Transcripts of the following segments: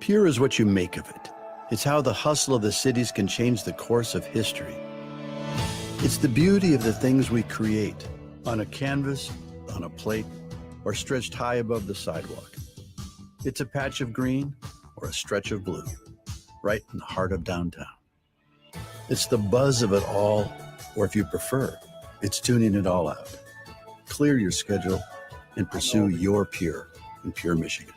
Pure is what you make of it. It's how the hustle of the cities can change the course of history. It's the beauty of the things we create on a canvas, on a plate, or stretched high above the sidewalk. It's a patch of green or a stretch of blue, right in the heart of downtown. It's the buzz of it all, or if you prefer, it's tuning it all out. Clear your schedule and pursue your Pure in Pure, Michigan.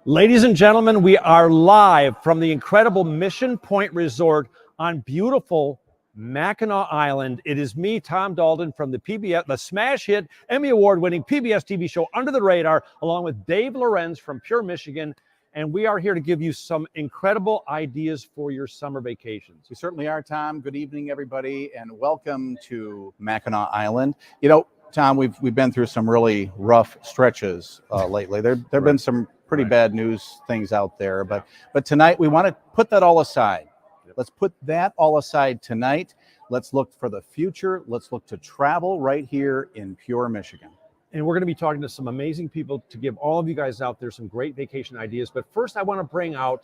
Ladies and gentlemen, we are live from the incredible Mission Point Resort on beautiful Mackinac Island. It is me, Tom Dalton, from the PBS, the smash hit, Emmy Award-winning PBS TV show Under the Radar, along with Dave Lorenz from Pure, Michigan. And we are here to give you some incredible ideas for your summer vacations. We certainly are, Tom. Good evening, everybody, and welcome to Mackinac Island. You know, Tom, we've been through some really rough stretches lately. There've been some pretty bad news things out there, but tonight we want to put that all aside. Let's put that all aside tonight. Let's look for the future. Let's look to travel right here in Pure, Michigan. And we're going to be talking to some amazing people to give all of you guys out there some great vacation ideas. But first, I want to bring out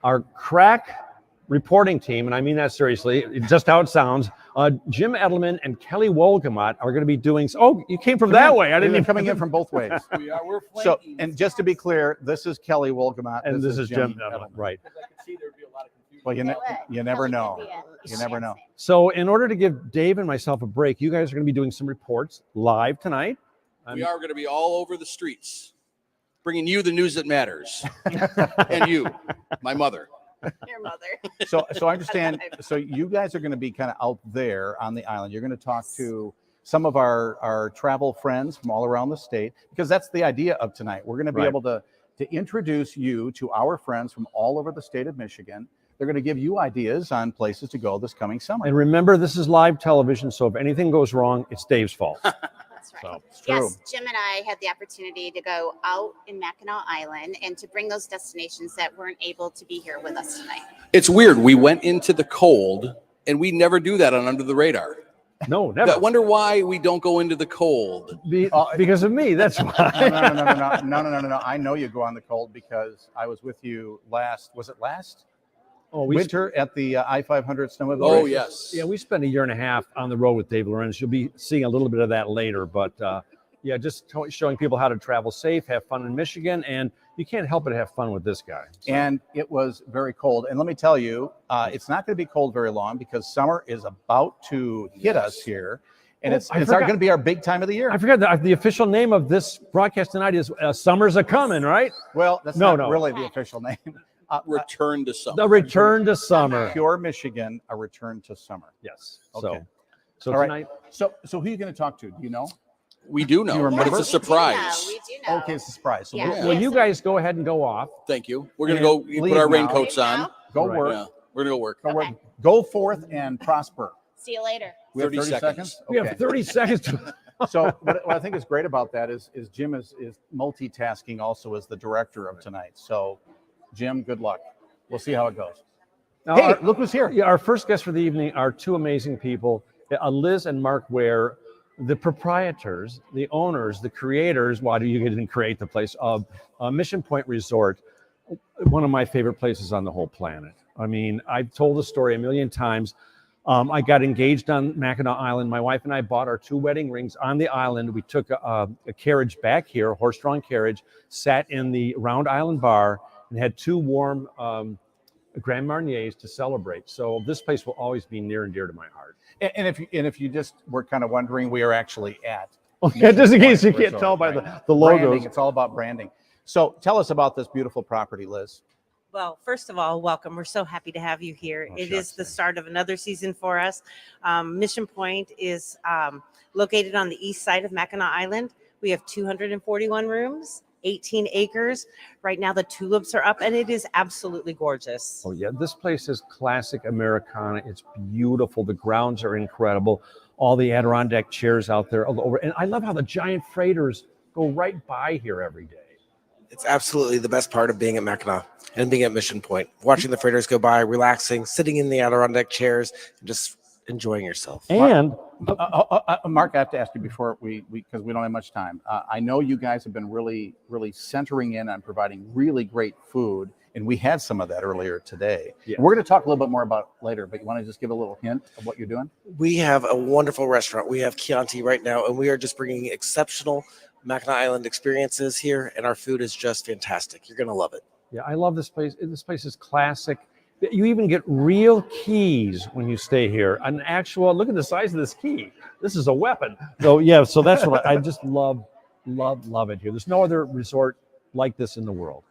our crack reporting team, and I mean that seriously, just how it sounds. Jim Edelman and Kelly Wolgamott are going to be doing. Oh, you came from that way. I didn't even coming in from both ways. We're flanking. So, and just to be clear, this is Kelly Wolgamott, and this is Jim Edelman. Right. I could see there'd be a lot of confusion. Well, you never know. You never know. So, in order to give Dave and myself a break, you guys are going to be doing some reports live tonight. We are going to be all over the streets, bringing you the news that matters, and you, my mother. Your mother. So I understand. So you guys are going to be kind of out there on the island. You're going to talk to some of our travel friends from all around the state, because that's the idea of tonight. We're going to be able to introduce you to our friends from all over the state of Michigan. They're going to give you ideas on places to go this coming summer. And remember, this is live television, so if anything goes wrong, it's Dave's fault. That's right. So, yes, Jim and I had the opportunity to go out in Mackinac Island and to bring those destinations that weren't able to be here with us tonight. It's weird. We went into the cold, and we never do that on Under the Radar. No, never. I wonder why we don't go into the cold. Because of me, that's why. No. I know you go on the cold because I was with you last winter at the I-500 snowmobile. Oh, races. yes. Yeah, we spent a year and a half on the road with Dave Lorenz. You'll be seeing a little bit of that later, but just showing people how to travel safe, have fun in Michigan, and you can't help but have fun with this guy. So. And it was very cold. And let me tell you, it's not going to be cold very long because summer is about to hit us here. And it's going to be our big time of the year. I forgot the official name of this broadcast tonight is Summer's A-Coming, right? Well, that's not really the official name. Return to summer. The return to summer. Pure Michigan, a return to summer. Yes. Okay. So all tonight. Right. So who are you going to talk to? Do you know? We do know. Do you remember? But it's a surprise. We do know. Okay, it's a surprise. So Yeah. Well, you guys go ahead and go off. Thank you. We're going to go leave put our now. raincoats on. Go Right. work. Yeah, we're going to go work. Go work. Okay. Go forth and prosper. See you later. We have 30 30 seconds. seconds. We have 30 seconds to. So what I think is great about that is Jim is multitasking also as the director of tonight. So Jim, good luck. We'll see how it goes. Now, Hey, look who's here. Yeah, our first guests for the evening are two amazing people, Liz and Mark Ware, the proprietors, the owners, the creators. Why do you didn't create the place of Mission Point Resort? One of my favorite places on the whole planet. I mean, I've told the story a million times. I got engaged on Mackinac Island. My wife and I bought our 2 wedding rings on the island. We took a carriage back here, a horse-drawn carriage, sat in the Round Island bar, and had 2 warm Grand Marniers to celebrate. So this place will always be near and dear to my heart. And if you just were kind of wondering, we are actually at. Okay, just in case you Resort, can't tell by right? the logos. Branding, it's all about branding. So tell us about this beautiful property, Liz. Well, first of all, welcome. We're so happy to have you here. It is the start of another season for us. Mission Point is located on the east side of Mackinac Island. We have 241 rooms, 18 acres. Right now, the tulips are up, and it is absolutely gorgeous. Oh, yeah. This place is classic Americana. It's beautiful. The grounds are incredible. All the Adirondack chairs out there all over. And I love how the giant freighters go right by here every day. It's absolutely the best part of being at Mackinac and being at Mission Point. Watching the freighters go by, relaxing, sitting in the Adirondack chairs, and just enjoying yourself. And Mark, I have to ask you before because we don't have much time. I know you guys have been really centering in on providing really great food, and we had some of that earlier today. Yeah. We're going to talk a little bit more about it later, but you want to just give a little hint of what you're doing? We have a wonderful restaurant. We have Chianti right now, and we are just bringing exceptional Mackinac Island experiences here, and our food is just fantastic. You're going to love it. yeah, I love this place. This place is classic. You even get real keys when you stay here. An actual, look at the size of this key. This is a weapon. So yeah, so that's what I just love it here. There's no other resort like this in the world.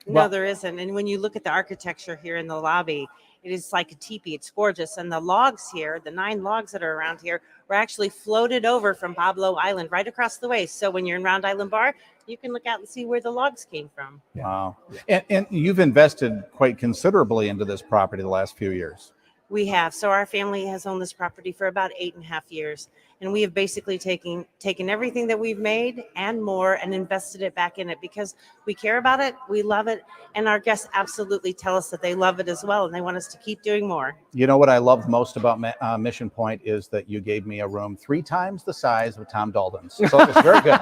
No, there isn't. And when you look at the architecture here in the lobby, it is like a teepee. It's gorgeous. And the logs here, the 9 logs that are around here, were actually floated over from Pablo Island right across the way. So when you're in Round Island Bar, you can look out and see where the logs came from. Wow. And you've invested quite considerably into this property the last few years. We have. So our family has owned this property for about 8.5 years. And we have basically taken everything that we've made and more and invested it back in it because we care about it, we love it, and our guests absolutely tell us that they love it as well and they want us to keep doing more. You know what I love most about Mission Point is that you gave me a room 3 times the size of Tom Dalton's. So it's very good.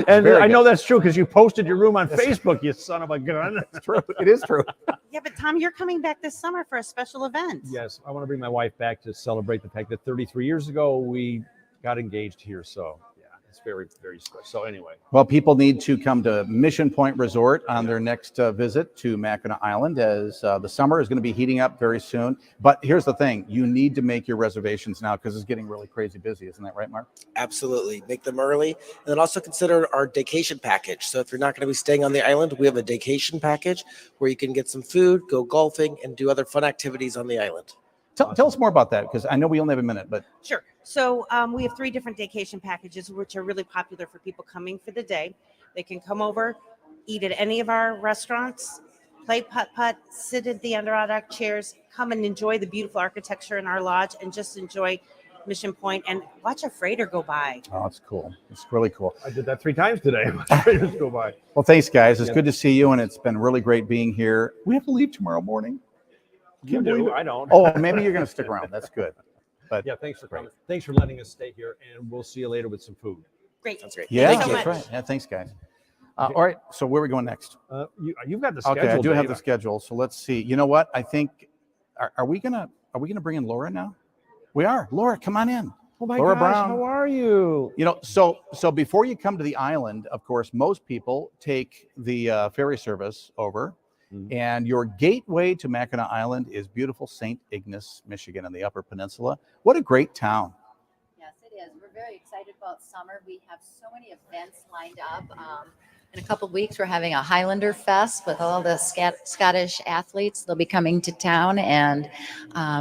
And very I know good. that's true because you posted your room on Facebook, you son of a gun. It's true. It is true. Yeah, but Tom, you're coming back this summer for a special event. Yes, I want to bring my wife back to celebrate the fact that 33 years ago we got engaged here. So yeah, it's very, very special. So anyway. Well, people need to come to Mission Point Resort on their next visit to Mackinac Island as the summer is going to be heating up very soon. But here's the thing. You need to make your reservations now because it's getting really crazy busy. Isn't that right, Mark? Absolutely. Make them early. And then also consider our vacation package. So if you're not going to be staying on the island, we have a vacation package where you can get some food, go golfing, and do other fun activities on the island. Tell us more about that because I know we only have a minute, but Sure. So we have 3 different vacation packages, which are really popular for people coming for the day. They can come over, eat at any of our restaurants, play putt-putt, sit at the Adirondack chairs, come and enjoy the beautiful architecture in our lodge, and just enjoy Mission Point and watch a freighter go by. oh, it's cool. It's really cool. I did that 3 times today. Just go by. Well, thanks, guys. It's good to see you, and it's been really great being here. We have to leave tomorrow morning. You do, I don't. Oh, maybe you're going to stick around. That's good. But Yeah, thanks for coming. Thanks for letting us stay here, and we'll see you later with some food. Great. Sounds great. yeah, Thank you so that's much. right. Yeah, thanks, guys. All right. So where are we going next? You've got the schedule. Okay, I do have Dave. the schedule. So let's see. You know what? I think are we gonna bring in Laura now? We are. Laura, come on in. Oh my Laura gosh, Brown. how are you? You know, so before you come to the island, of course, most people take the ferry service over. Mhm. And your gateway to Mackinac Island is beautiful St. Ignace, Michigan, in the Upper Peninsula. What a great town. Yes, it is. We're very excited about summer. We have so many events lined up. In a couple of weeks, we're having a Highlander Fest with all the Scottish athletes. They'll be coming to town, and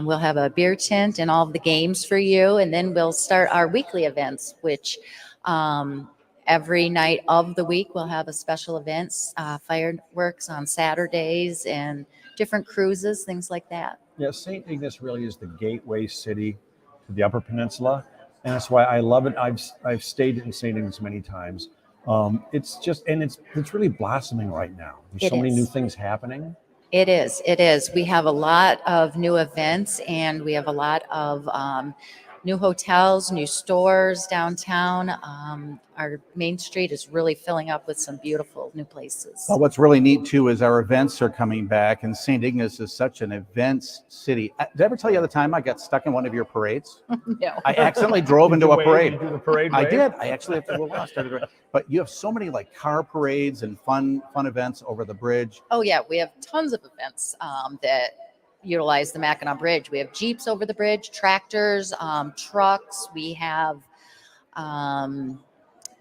we'll have a beer tent and all of the games for you. And then we'll start our weekly events, which every night of the week we'll have a special events, fireworks on Saturdays, and different cruises, things like that. Yeah, St. Ignace really is the gateway city to the Upper Peninsula, and that's why I love it. I've stayed in St. Ignace many times. It's just, and it's really blossoming right now. There's It so many is. new things happening. It is. It is. We have a lot of new events, and we have a lot of new hotels, new stores downtown. Our main street is really filling up with some beautiful new places. Well, what's really neat too is our events are coming back, and St. Ignace is such an events city. Did I ever tell you the time I got stuck in one of your parades? No. I accidentally drove into a parade. Did you do the parade I wave? did. I actually have to go lost. But you have so many like car parades and fun events over the bridge. Oh, yeah. We have tons of events that utilize the Mackinac Bridge. We have Jeeps over the bridge, tractors, trucks. We have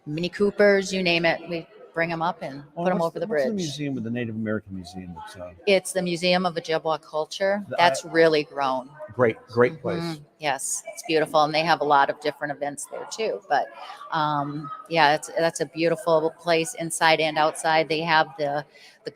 Mini Coopers, you name it. We bring them up and put them over the What's the bridge. museum with the Native American museum? That's, It's the Museum of Ojibwa Culture. The- That's really grown. Great place. Yes, it's beautiful, and they have a lot of different events there too. But yeah, that's a beautiful place inside and outside. They have the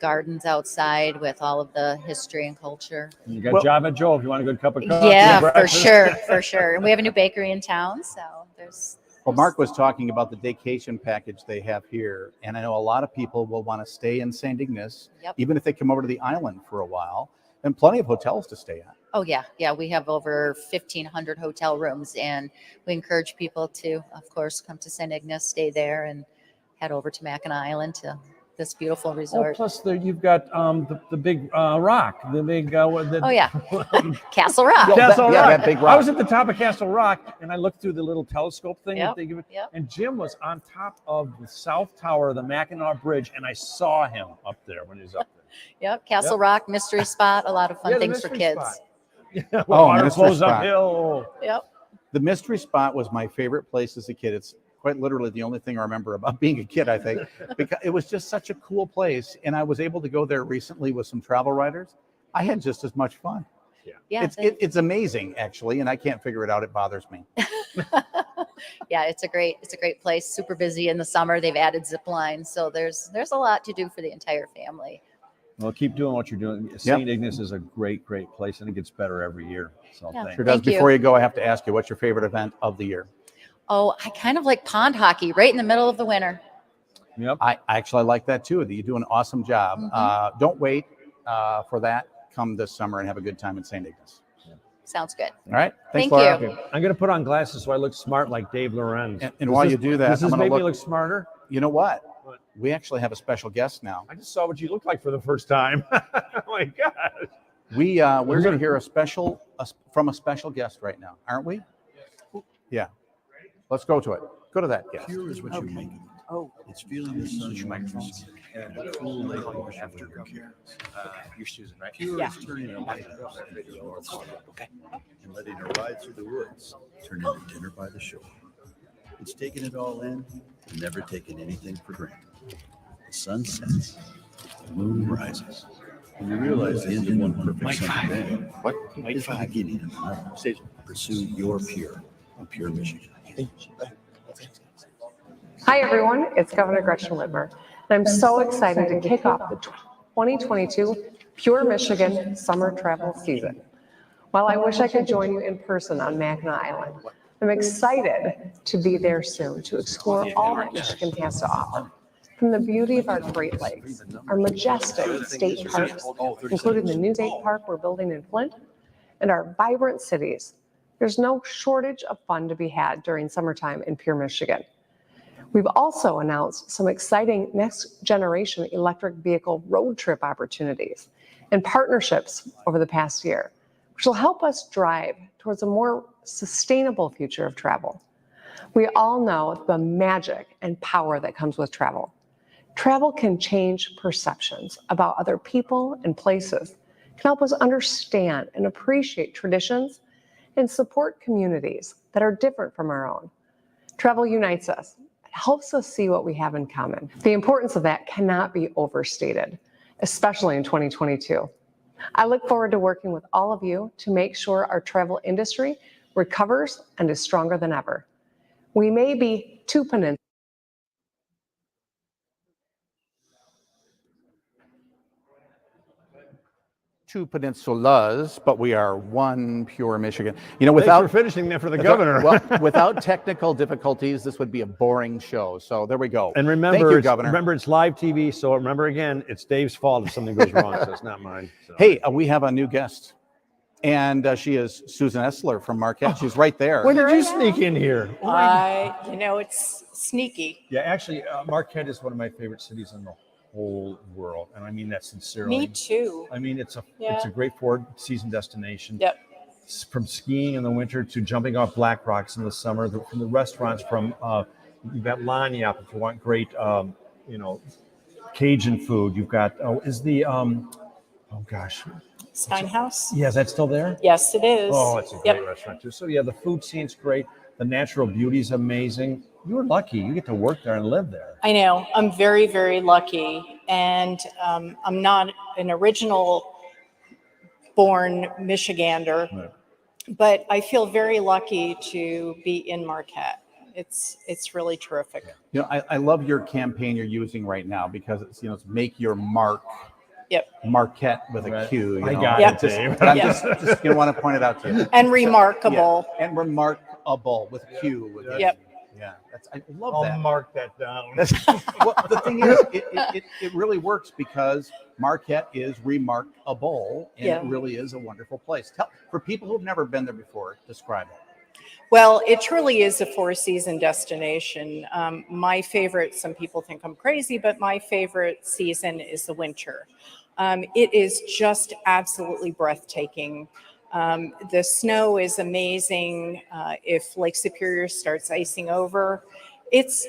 gardens outside with all of the history and culture. and you got Well- Java Joe if you want a good cup of coffee. Yeah, for breakfast. sure, for sure. And we have a new bakery in town, so there's. Well, Mark was talking about the vacation package they have here, and I know a lot of people will want to stay in St. Ignace, Yep. even if they come over to the island for a while, and plenty of hotels to stay at. Oh, yeah. Yeah. We have over 1,500 hotel rooms, and we encourage people to, of course, come to St. Ignace, stay there, and head over to Mackinac Island to this beautiful Oh, resort. plus you've got the big rock, the big. Oh, yeah. Castle Rock. Castle Rock. Yeah, that big rock. I was at the top of Castle Rock, and I looked through the little telescope thing that Yep, they give it. yep. And Jim was on top of the South Tower of the Mackinac Bridge, and I saw him up there when he was up there. Yep. Castle Rock, mystery spot. A lot of fun Yeah, the things for mystery kids. spot. Yeah, Oh, water mystery flows spot. uphill. Yep. The mystery spot was my favorite place as a kid. It's quite literally the only thing I remember about being a kid, I think, because it was just such a cool place. And I was able to go there recently with some travel writers. I had just as much fun. Yeah. It's amazing, actually, and I can't figure it out. It bothers me. Yeah, it's a great place. Super busy in the summer. They've added zip lines, so there's a lot to do for the entire family. Well, keep doing what you're doing. St. Ignace is a great place, and it gets better every year. So Yeah. thanks. Sure does. Thank you. Before you go, I have to ask you, what's your favorite event of the year? Oh, I kind of like pond hockey right in the middle of the winter. Yep. I actually like that too. You do an awesome job. Mhm. Don't wait for that. Come this summer and have a good time in St. Ignace. Sounds good. All right. Thanks, Thank Laura. you. I'm going to put on glasses so I look smart like Dave Lorenz. And while you do that, does I'm this gonna make me look- look smarter? You know what? What? We actually have a special guest now. I just saw what you look like for the first time. Oh my God. We're going to hear from a special guest right now, aren't we? Yeah. Let's go to it. Go to that guest. Pure is what you make of it. Oh, It's feeling the sun's microphones and a cool lake after your care. you're Susan, right? Pure is turning a lighthouse into the North Star. Okay. And letting a ride through the woods turn into dinner by the shore. It's taking it all in and never taking anything for granted. The sun sets, the moon rises, and you realize the end of one perfect summer day What? is the beginning of another. Pursue your Pure on Pure Michigan. Hi, everyone. It's Governor Gretchen Whitmer, and I'm so excited to kick off the 2022 Pure Michigan summer travel season. While I wish I could join you in person on Mackinac Island, I'm excited to be there soon to explore all that Michigan has to offer. From the beauty of our Great Lakes, our majestic state parks, including the new state park we're building in Flint, and our vibrant cities, there's no shortage of fun to be had during summertime in Pure Michigan. We've also announced some exciting next generation electric vehicle road trip opportunities and partnerships over the past year, which will help us drive towards a more sustainable future of travel. We all know the magic and power that comes with travel. Travel can change perceptions about other people and places, can help us understand and appreciate traditions and support communities that are different from our own. Travel unites us. It helps us see what we have in common. The importance of that cannot be overstated, especially in 2022. I look forward to working with all of you to make sure our travel industry recovers and is stronger than ever. We may be two peninsulas. Two peninsulas, but we are one Pure Michigan. You know, Thanks without for finishing that for the governor. without technical difficulties, this would be a boring show. So there we go. And Thank remember, you, Governor. remember, it's live TV. So remember again, it's Dave's fault if something goes wrong. So it's not mine. So. Hey, we have a new guest, and she is Susan Essler from Marquette. She's right there. When did you sneak in here? It's sneaky. Yeah, actually, Marquette is one of my favorite cities in the whole world, and I mean that sincerely. Me too. I mean, it's a Yeah. great four-season destination. Yep. From skiing in the winter to jumping off black rocks in the summer. From the restaurants, from you've got Lagniappe if you want great, Cajun food. You've got Steinhaus? yeah, is that still there? Yes, it is. Oh, it's a great restaurant too. So yeah, the food scene's great. The natural beauty is amazing. You were lucky. You get to work there and live there. I know. I'm very, very lucky. And I'm not an original born Michigander, Right. but I feel very lucky to be in Marquette. It's really terrific. You know, I love your campaign you're using right now because it's it's make your mark. Yep. Marquette with a Right. Q. You I know? got Yep. it, Dave. But I'm Yeah. just want to point it out to you. And remarkable. Yeah. And remarkable with a Q. Yep. Yeah, I love I'll that. mark that down. Well, the thing is, it really works because Marquette is remarkable, and it really is a wonderful place. For people who've never been there before, describe it. Well, it truly is a four-season destination. My favorite, some people think I'm crazy, but my favorite season is the winter. It is just absolutely breathtaking. The snow is amazing. If Lake Superior starts icing over, it's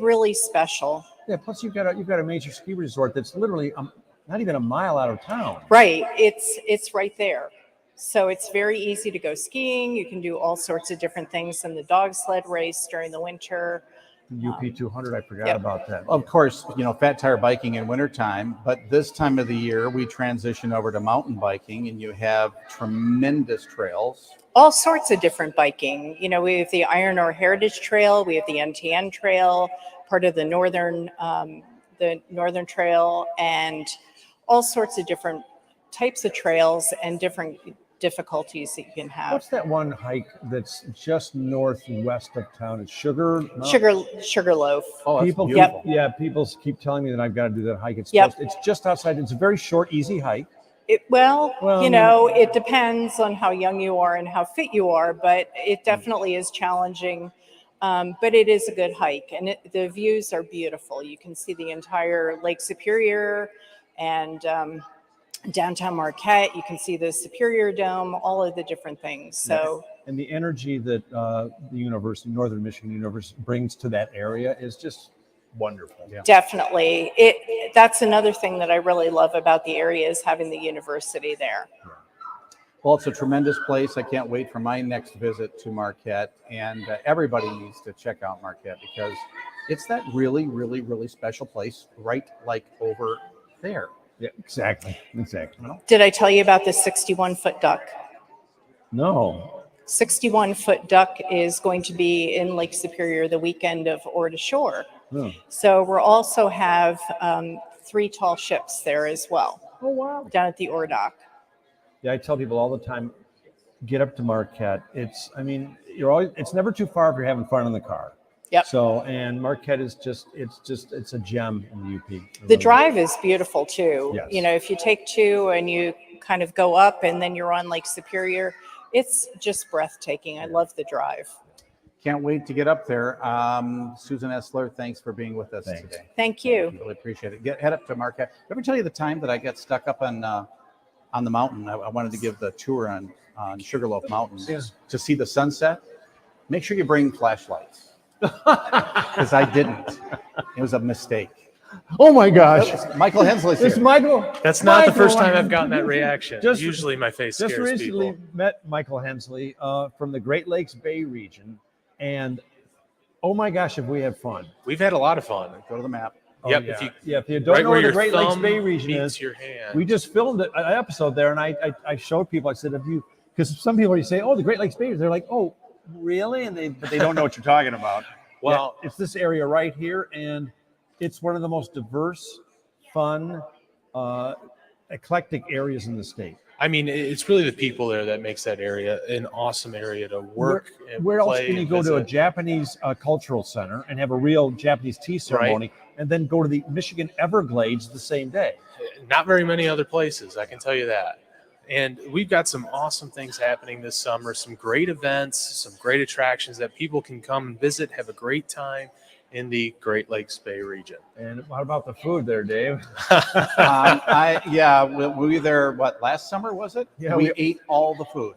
really special. Yeah. Plus, you've got a major ski resort that's literally not even a mile out of town. Right. It's right there. So it's very easy to go skiing. You can do all sorts of different things in the dog sled race during the winter. UP 200, I forgot about that. Of course, fat tire biking in wintertime, but this time of the year we transition over to mountain biking, and you have tremendous trails. All sorts of different biking. We have the Iron Ore Heritage Trail, we have the NTN Trail, part of the Northern Trail, and all sorts of different types of trails and different difficulties that you can have. What's that one hike that's just northwest of town? It's Sugarloaf. Oh, that's People, beautiful. yeah, people keep telling me that I've got to do that hike. It's just outside. It's a very short, easy hike. It depends on how young you are and how fit you are, but it definitely is challenging. But it is a good hike, and the views are beautiful. You can see the entire Lake Superior and downtown Marquette. You can see the Superior Dome, all of the different things. So, and the energy that the university, Northern Michigan University, brings to that area is just wonderful. Yeah. Definitely, that's another thing that I really love about the area is having the university there. Well, it's a tremendous place. I can't wait for my next visit to Marquette, and everybody needs to check out Marquette because it's that really, really, really special place right like over there. Yeah, exactly. Did I tell you about the 61-foot duck? No. 61-foot duck is going to be in Lake Superior the weekend of Ore to Shore. Oh. So we'll also have 3 tall ships there as well. Oh, wow. Down at the Ore Dock. Yeah, I tell people all the time, get up to Marquette. It's never too far if you're having fun in the car. Yep. So, and Marquette is it's a gem in the UP. The drive is beautiful too. Yes. If you take 2 and you kind of go up and then you're on Lake Superior, it's just breathtaking. I love the drive. Can't wait to get up there. Susan Essler, thanks for being with us today. Thank you. Really appreciate it. Head up to Marquette. Did I ever tell you the time that I got stuck up on the mountain? I wanted to give the tour on Sugarloaf Mountain to see the sunset. Make sure you bring flashlights. Because I didn't. It was a mistake. Oh my gosh. Michael Hensley's here. It's Michael. That's not the first time I've gotten that reaction. Usually my face scares people. Just recently met Michael Hensley from the Great Lakes Bay region. And oh my gosh, have we had fun. We've had a lot of fun. Go to the map. Yep. Yeah. If you don't know where the Great Lakes Bay region is, your hand. we just filmed an episode there, and I showed people. I said, because some people say, oh, the Great Lakes Bay, they're like, oh, really? But they don't know what you're talking about. Well, it's this area right here, and it's one of the most diverse, fun, eclectic areas in the state. I mean, it's really the people there that makes that area an awesome area to work. Where else can you go to a Japanese cultural center and have a real Japanese tea ceremony, and then go to the Michigan Everglades the same day? Not very many other places, I can tell you that. And we've got some awesome things happening this summer, some great events, some great attractions that people can come and visit, have a great time in the Great Lakes Bay region. And what about the food there, Dave? We were there, last summer, was it? Yeah, we ate all the food.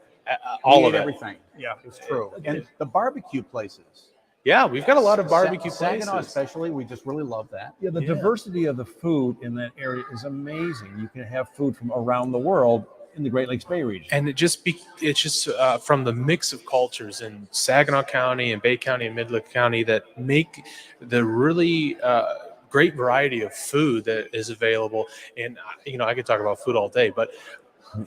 All of it. Everything. Yeah. It's true. And the barbecue places. Yeah, we've got a lot of barbecue places. Saginaw especially, we just really love that. Yeah, the diversity of the food in that area is amazing. You can have food from around the world in the Great Lakes Bay region. And it's just from the mix of cultures in Saginaw County and Bay County and Midland County that make the really great variety of food that is available. And, I could talk about food all day, but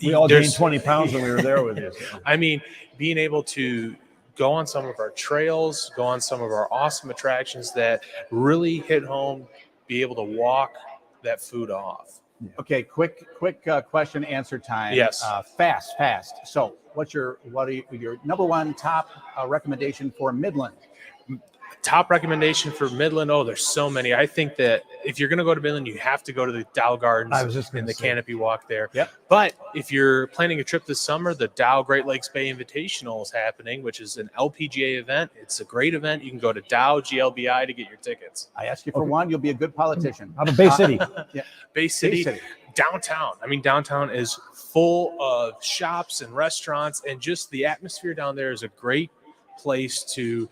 we all gained 20 pounds when we were there with you. So. I mean, being able to go on some of our trails, go on some of our awesome attractions that really hit home, be able to walk that food off. Okay, quick question answer time. Yes. Fast. So, what are your number one top recommendation for Midland? top recommendation for Midland. Oh, there's so many. I think that if you're going to go to Midland, you have to go to the Dow Gardens and the Canopy Walk there. Yep. But if you're planning a trip this summer, the Dow Great Lakes Bay Invitational is happening, which is an LPGA event. It's a great event. You can go to Dow GLBI to get your tickets. I ask you for one, you'll be a good politician. How about Bay City? Yeah. Bay City. Downtown. I mean, downtown is full of shops and restaurants, and just the atmosphere down there is a great place to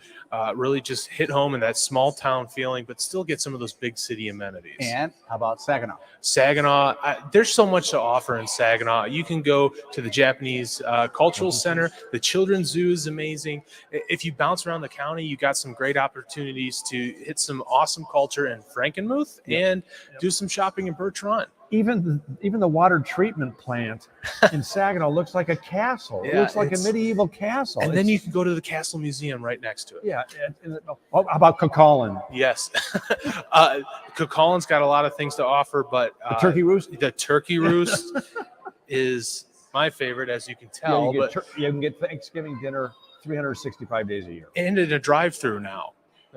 really just hit home in that small town feeling, but still get some of those big city amenities. And how about Saginaw? Saginaw, there's so much to offer in Saginaw. You can go to the Japanese Cultural Center. The Children's Zoo is amazing. If you bounce around the county, you got some great opportunities to hit some awesome culture in Frankenmuth and do some shopping in Birch Run. Even the water treatment plant in Saginaw looks like a castle. It Yeah, looks like a medieval castle. And then you can go to the Castle Museum right next to it. Yeah. How about Cucullin? Yes. Cucullin's got a lot of things to offer, but The turkey roost? The turkey roost is my favorite, as you can tell. Yeah, you can get Thanksgiving dinner 365 days a year. And in a drive-through now.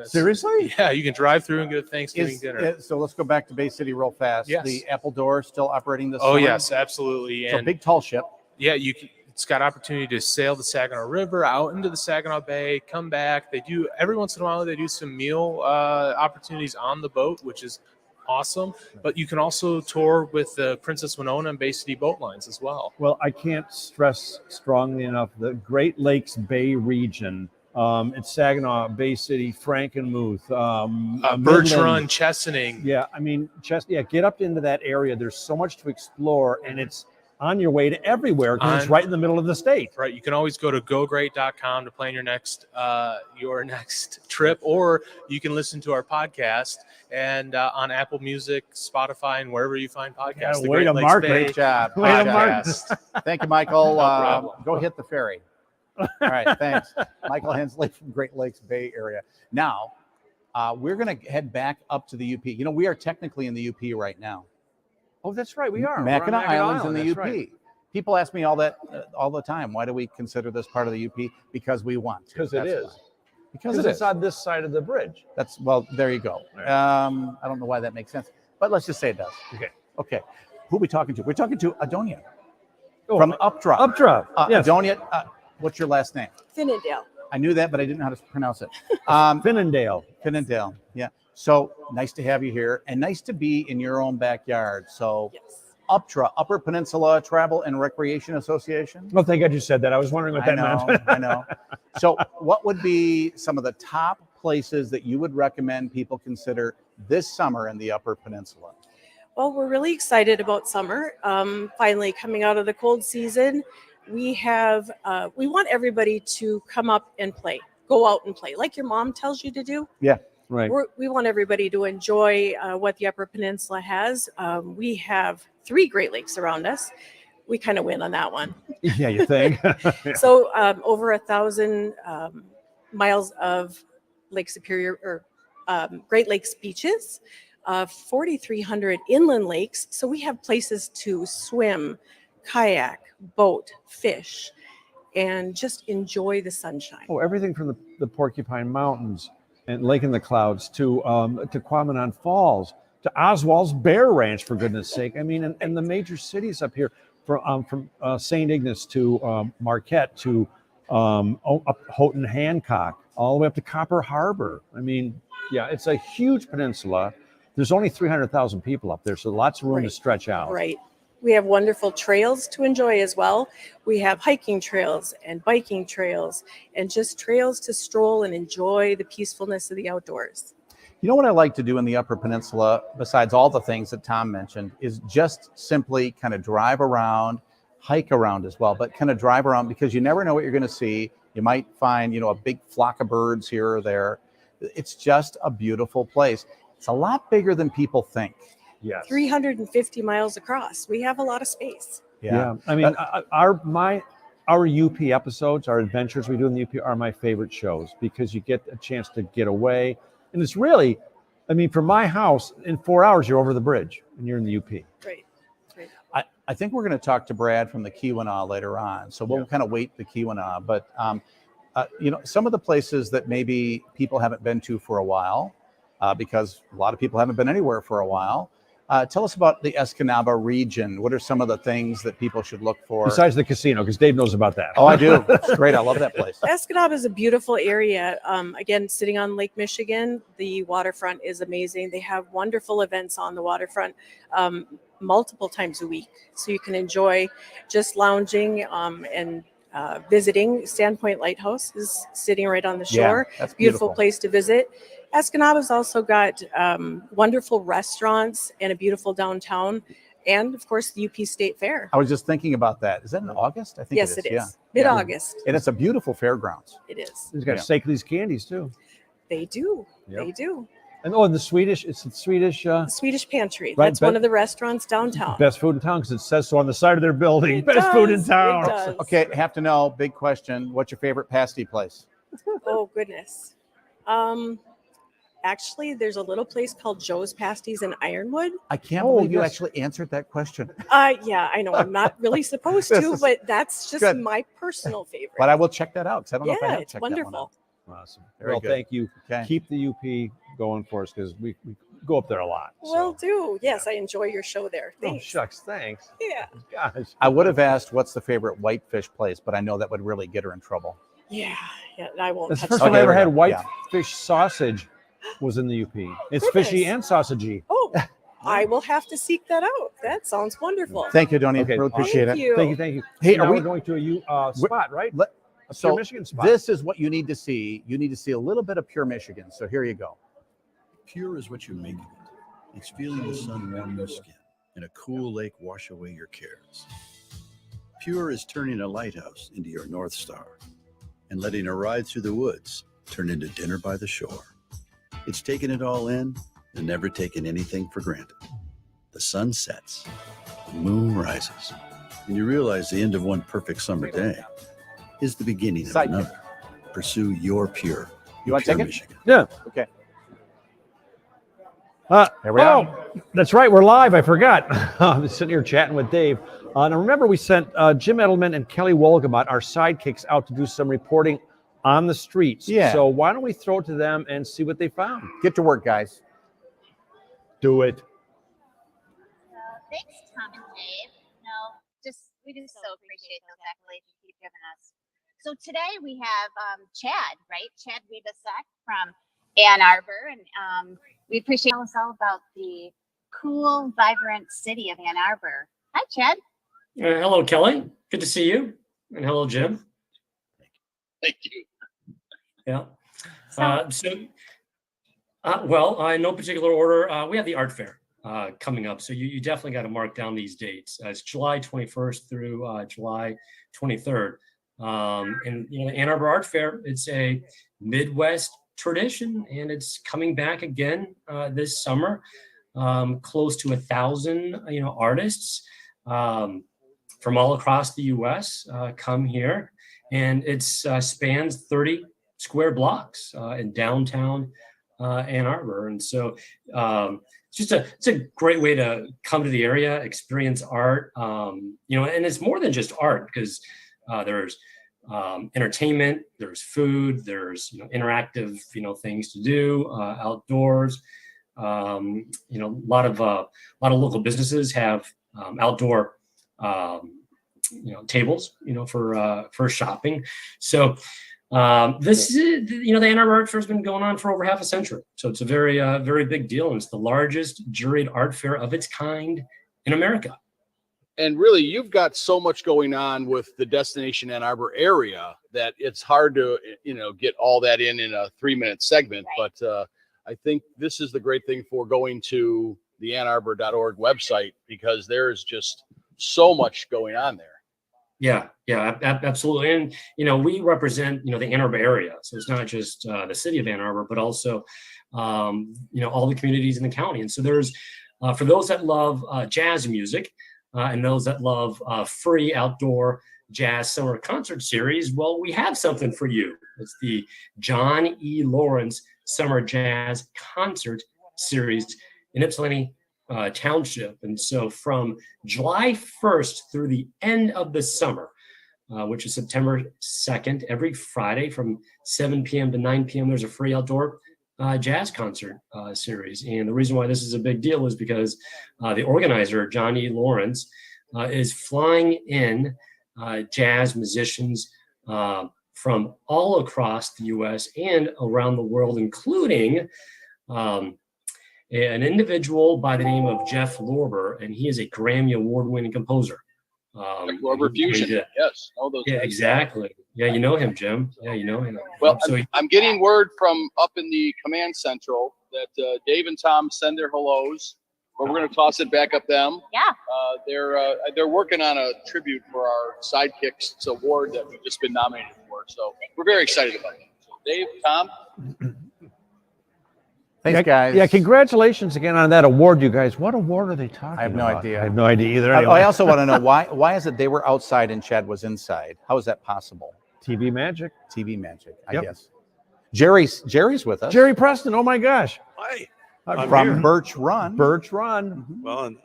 Seriously? Yeah, you can drive through and get a Thanksgiving dinner. So let's go back to Bay City real fast. Yes. The Apple Door still operating this Oh, summer? yes, absolutely. So And big tall ship. yeah, it's got opportunity to sail the Saginaw River out into the Saginaw Bay, come back. They do every once in a while. They do some meal opportunities on the boat, which is awesome. But you can also tour with the Princess Winona and Bay City boat lines as well. Well, I can't stress strongly enough the Great Lakes Bay region. It's Saginaw, Bay City, Frankenmuth, Birch Midland. Run, Chesaning. Yeah, I mean, get up into that area. There's so much to explore, and it's on your way to everywhere because it's right in the middle of the state. Right. You can always go to gogreat.com to plan your next trip, or you can listen to our podcast and on Apple Music, Spotify, and wherever you find podcasts. Yeah, way to mark it. Great job. Way to mark Podcast. Thank you, Michael. problem. Go hit the ferry. All right, thanks. Michael Hensley from Great Lakes Bay Area. Now, we're going to head back up to the UP. You know, we are technically in the UP right now. Oh, that's right. We are. Mackinac Island's in the That's UP. right. People ask me all the time. Why do we consider this part of the UP? Because we want to. Because it That's is. why. Because Because it it's is. on this side of the bridge. Well, there you go. I don't know why that makes sense, but let's just say it does. Okay. Who are we talking to? We're talking to Adonia from Updrop. Updrop. Yes. Adonia, what's your last name? Finnendale. I knew that, but I didn't know how to pronounce it. Finnendale. Finnendale. Yeah. So nice to have you here, and nice to be in your own backyard. So, Updrop, Upper Peninsula Travel and Recreation Association. Well, thank God you said that. I was wondering what that meant. I know. So, what would be some of the top places that you would recommend people consider this summer in the Upper Peninsula? Well, we're really excited about summer. Finally coming out of the cold season. We want everybody to come up and play, go out and play like your mom tells you to do. Yeah, right. We want everybody to enjoy what the Upper Peninsula has. We have 3 Great Lakes around us. We kind of win on that one. Yeah, you think? So over 1,000 miles of Lake Superior or Great Lakes beaches, 4,300 inland lakes. So we have places to swim, kayak, boat, fish, and just enjoy the sunshine. Oh, everything from the Porcupine Mountains and Lake in the Clouds to Quamanon Falls to Oswald's Bear Ranch, for goodness sake. I mean, and the major cities up here from St. Ignace to Marquette to up Houghton Hancock, all the way up to Copper Harbor. I mean, yeah, it's a huge peninsula. There's only 300,000 people up there, so lots of room to stretch out. Right. We have wonderful trails to enjoy as well. We have hiking trails and biking trails and just trails to stroll and enjoy the peacefulness of the outdoors. You know what I like to do in the Upper Peninsula, besides all the things that Tom mentioned, is just simply kind of drive around, hike around as well, but kind of drive around because you never know what you're going to see. You might find, a big flock of birds here or there. It's just a beautiful place. It's a lot bigger than people think. Yes. 350 miles across. We have a lot of space. Yeah. I mean, our UP episodes, our adventures we do in the UP are my favorite shows because you get a chance to get away. And it's really, I mean, from my house, in 4 hours, you're over the bridge and you're in the UP. Right. I think we're going to talk to Brad from the Keweenaw later on. So we'll kind of wait the Keweenaw. But some of the places that maybe people haven't been to for a while, because a lot of people haven't been anywhere for a while. Tell us about the Escanaba region. What are some of the things that people should look for? Besides the casino, because Dave knows about that. Oh, I do. It's great. I love that place. Escanaba is a beautiful area. Again, sitting on Lake Michigan, the waterfront is amazing. They have wonderful events on the waterfront multiple times a week. So you can enjoy just lounging and visiting. Sandpoint Lighthouse is sitting right on the shore. Yeah, that's beautiful beautiful place to visit. Escanaba's also got wonderful restaurants and a beautiful downtown, and of course the UP State Fair. I was just thinking about that. Is that in August? I think Yes, it is. it is. Yeah. Mid-August. And it's a beautiful fairgrounds. It is. He's got Stackley's candies too. They do. Yep. They do. And the Swedish, it's the Swedish. Swedish Pantry. Right, That's one of the restaurants downtown. Best food in town, because it says so on the side of their building. It Best food in does, town. it does. Okay, have to know, big question. What's your favorite pasty place? Oh goodness. Actually, there's a little place called Joe's Pasties in Ironwood. I can't believe you actually answered that question. Yeah, I know. I'm not really supposed to, but that's just good. my personal favorite. But I will check that out because I don't know if I Yeah, have it's checked that one out. wonderful. Awesome. Very Well, good. thank you. Okay. Keep the UP going for us, because we go up there a lot. Will do. Yes, I enjoy your show there. Oh, Thanks. shucks. Thanks. Yeah. Gosh. I would have asked what's the favorite whitefish place, but I know that would really get her in trouble. Yeah. Yeah. I won't. That's the touch first time that. I ever there had we go. whitefish sausage was in the UP. It's fishy and sausagey. Oh, I will have to seek that out. That sounds wonderful. Thank you, Donnie. Okay. Really appreciate Thank it. you. Thank you. Thank you. Hey, now are we we're going to a spot, right? A So pure Michigan spot. this is what you need to see. You need to see a little bit of pure Michigan. So here you go. Pure is what you make of it. It's feeling the sun warm your skin and a cool lake wash away your cares. Pure is turning a lighthouse into your North Star and letting a ride through the woods turn into dinner by the shore. It's taking it all in and never taking anything for granted. The sun sets, the moon rises, and you realize the end of one perfect summer day is the beginning of another. Pursue your pure. You want to Pure take it? Michigan. Yeah. Okay. Here we are. That's right. We're live. I forgot. I'm sitting here chatting with Dave. Now remember, we sent Jim Edelman and Kelly Wolgamott, our sidekicks, out to do some reporting on the streets. Yeah. So why don't we throw it to them and see what they found? Get to work, guys. Do it. Thanks, Tom and Dave. We just so appreciate those accolades you keep giving us. So today we have Chad, right? Chad Weebasek from Ann Arbor, and we appreciate us all about the cool, vibrant city of Ann Arbor. Hi, Chad. Hello, Kelly. Good to see you. And hello, Jim. Thank you. Yeah. Well, in no particular order, we have the art fair coming up. So you definitely got to mark down these dates. It's July 21st through July 23rd. And the Ann Arbor Art Fair, it's a Midwest tradition, and it's coming back again this summer. Close to 1,000 artists from all across the U.S. Come here, and it spans 30 square blocks in downtown Ann Arbor. And so it's a great way to come to the area, experience art, and it's more than just art, because there's entertainment, there's food, there's interactive things to do outdoors. A lot of local businesses have outdoor tables for shopping. So this is the Ann Arbor Art Fair has been going on for over half a century. So it's a very very big deal, and it's the largest juried art fair of its kind in America. And really, you've got so much going on with the Destination Ann Arbor area that it's hard to, get all that in a 3-minute segment. Right. But I think this is the great thing for going to the annarbor.org website, because there's just so much going on there. Yeah, absolutely. And, we represent, the Ann Arbor area. So it's not just the city of Ann Arbor, but also, all the communities in the county. And so there's, for those that love jazz music, and those that love free outdoor jazz summer concert series, well, we have something for you. It's the John E. Lawrence Summer Jazz Concert Series in Ypsilanti Township. And so from July 1st through the end of the summer, which is September 2nd. Every Friday from 7 p.m. to 9 p.m. there's a free outdoor jazz concert series. And the reason why this is a big deal is because the organizer, Johnny Lawrence, is flying in jazz musicians from all across the U.S. and around the world, including an individual by the name of Jeff Lorber, and he is a Grammy Award-winning composer. Lorber Fusion, yes. Know those yeah, guys. exactly. Yeah, you know him, Jim. Yeah, you know him. Well, So I'm getting word from up in the command central that Dave and Tom send their hellos, but we're going to toss it back up them. Yeah. They're working on a tribute for our Sidekicks award that we've just been nominated for. So we're very excited about it. So Dave, Tom. Thanks, guys. Yeah, congratulations again on that award, you guys. What award are they talking about? I have no idea. I have no idea either. I also want to know why is it they were outside and Chad was inside? How is that possible? TV magic. TV magic, I Yep. guess. Jerry's with us. Jerry Preston. Oh my gosh. Hi. From here. Birch Run. Birch Run. Well, and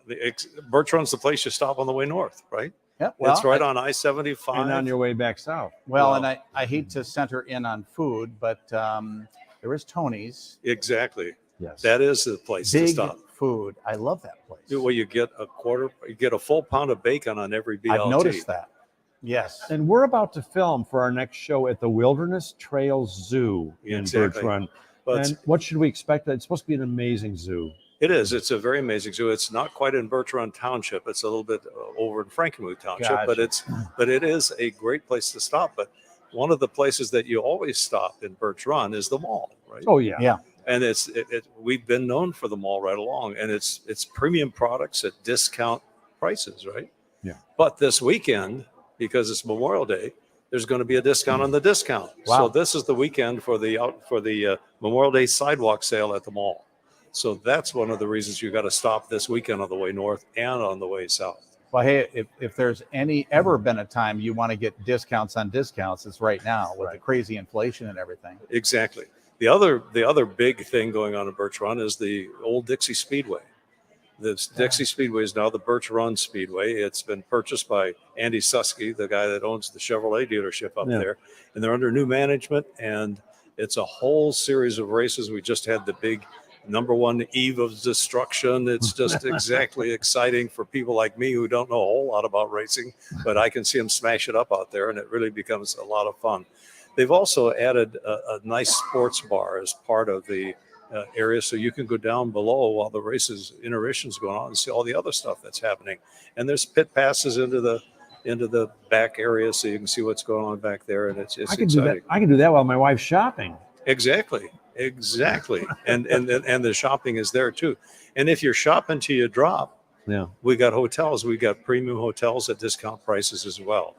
Birch Run's the place you stop on the way north, right? Yeah, It's right on I-75. And on your way back south. Well, and I hate to center in on food, but there is Tony's. Exactly. Yes. That is the place to Big stop. food. I love that place. Well, you get a full pound of bacon on every BLT. I've noticed that. Yes. And we're about to film for our next show at the Wilderness Trails Zoo in Exactly. Birch Run. But And what should we expect? It's supposed to be an amazing zoo. it is. It's a very amazing zoo. It's not quite in Birch Run Township. It's a little bit over in Frankenmuth Township, Gotcha. but it is a great place to stop. But one of the places that you always stop in Birch Run is the mall, right? Oh yeah. Yeah. And we've been known for the mall right along, and it's premium products at discount prices, right? Yeah. But this weekend, because it's Memorial Day, there's going to be a discount on the discount. Wow. So this is the weekend for the Memorial Day sidewalk sale at the mall. So that's one of the reasons you got to stop this weekend on the way north and on the way south. Well, hey, if there's ever been a time you want to get discounts on discounts, it's right now with the crazy inflation and everything. Exactly. The other big thing going on in Birch Run is the old Dixie Speedway. This Dixie Speedway is now the Birch Run Speedway. It's been purchased by Andy Susky, the guy that owns the Chevrolet dealership up there, and they're under new management. And it's a whole series of races. We just had the big #1 Eve of Destruction. It's just exactly exciting for people like me who don't know a whole lot about racing, but I can see them smash it up out there, and it really becomes a lot of fun. They've also added a nice sports bar as part of the area, so you can go down below while the intermission's going on and see all the other stuff that's happening. And there's pit passes into the back area, so you can see what's going on back there, and it's exciting. I can do that while my wife's shopping. Exactly. and the shopping is there too. And if you're shopping till you drop, we got hotels. We got premium hotels at discount prices as well.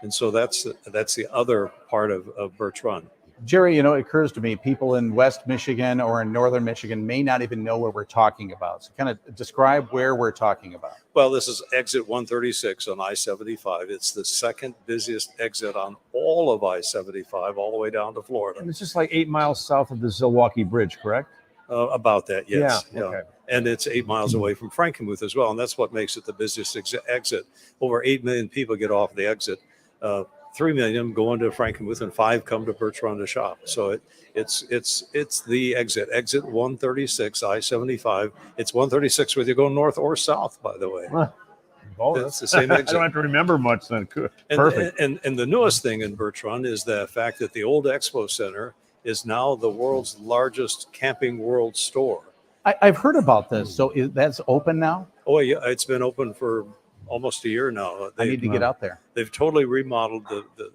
And so that's the other part of Birch Run. Jerry, it occurs to me, people in West Michigan or in Northern Michigan may not even know what we're talking about. So kind of describe where we're talking about. Well, this is exit 136 on I-75. It's the second busiest exit on all of I-75, all the way down to Florida. And it's just like 8 miles south of the Zilwaukee Bridge, correct? About that, yes. Yeah, okay. And it's 8 miles away from Frankenmuth as well. And that's what makes it the busiest exit. Over 8 million people get off the exit. 3 million go into Frankenmuth, and 5 come to Birch Run to shop. So it's the exit 136 I-75. It's 136 whether you go north or south, by the way. It's the same exit. I don't have to remember much then. Perfect. And the newest thing in Birch Run is the fact that the old Expo Center is now the world's largest Camping World store. I've heard about this. So that's open now? Oh yeah, it's been open for almost a year now. I need to get out there. They've totally remodeled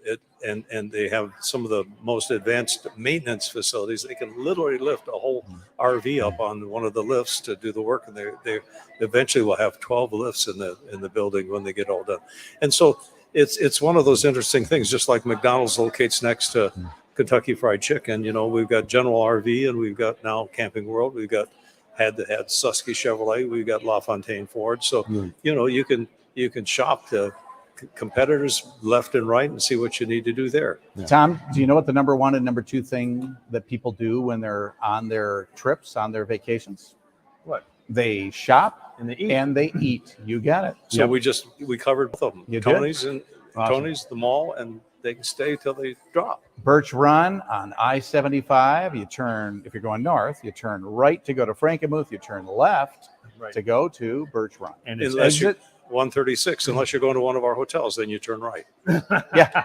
it, and they have some of the most advanced maintenance facilities. They can literally lift a whole RV up on one of the lifts to do the work, and they eventually will have 12 lifts in the building when they get all done. And so it's one of those interesting things. Just like McDonald's locates next to Kentucky Fried Chicken, we've got General RV, and we've got now Camping World. We've got had Susky Chevrolet. We've got LaFontaine Ford. So you can shop the competitors left and right and see what you need to do there. Tom, do you know what the #1 and #2 thing that people do when they're on their trips, on their vacations? What? They shop and they eat. You got it. So we covered both of them. You Tony's Awesome. Tony's, the mall, and they can stay till they drop. Birch Run on I-75. You turn, if you're going north, you turn right to go to Frankenmuth. You turn left to go to Birch Run. And it's Unless you exit. 136, unless you're going to one of our hotels, then you turn right. Yeah.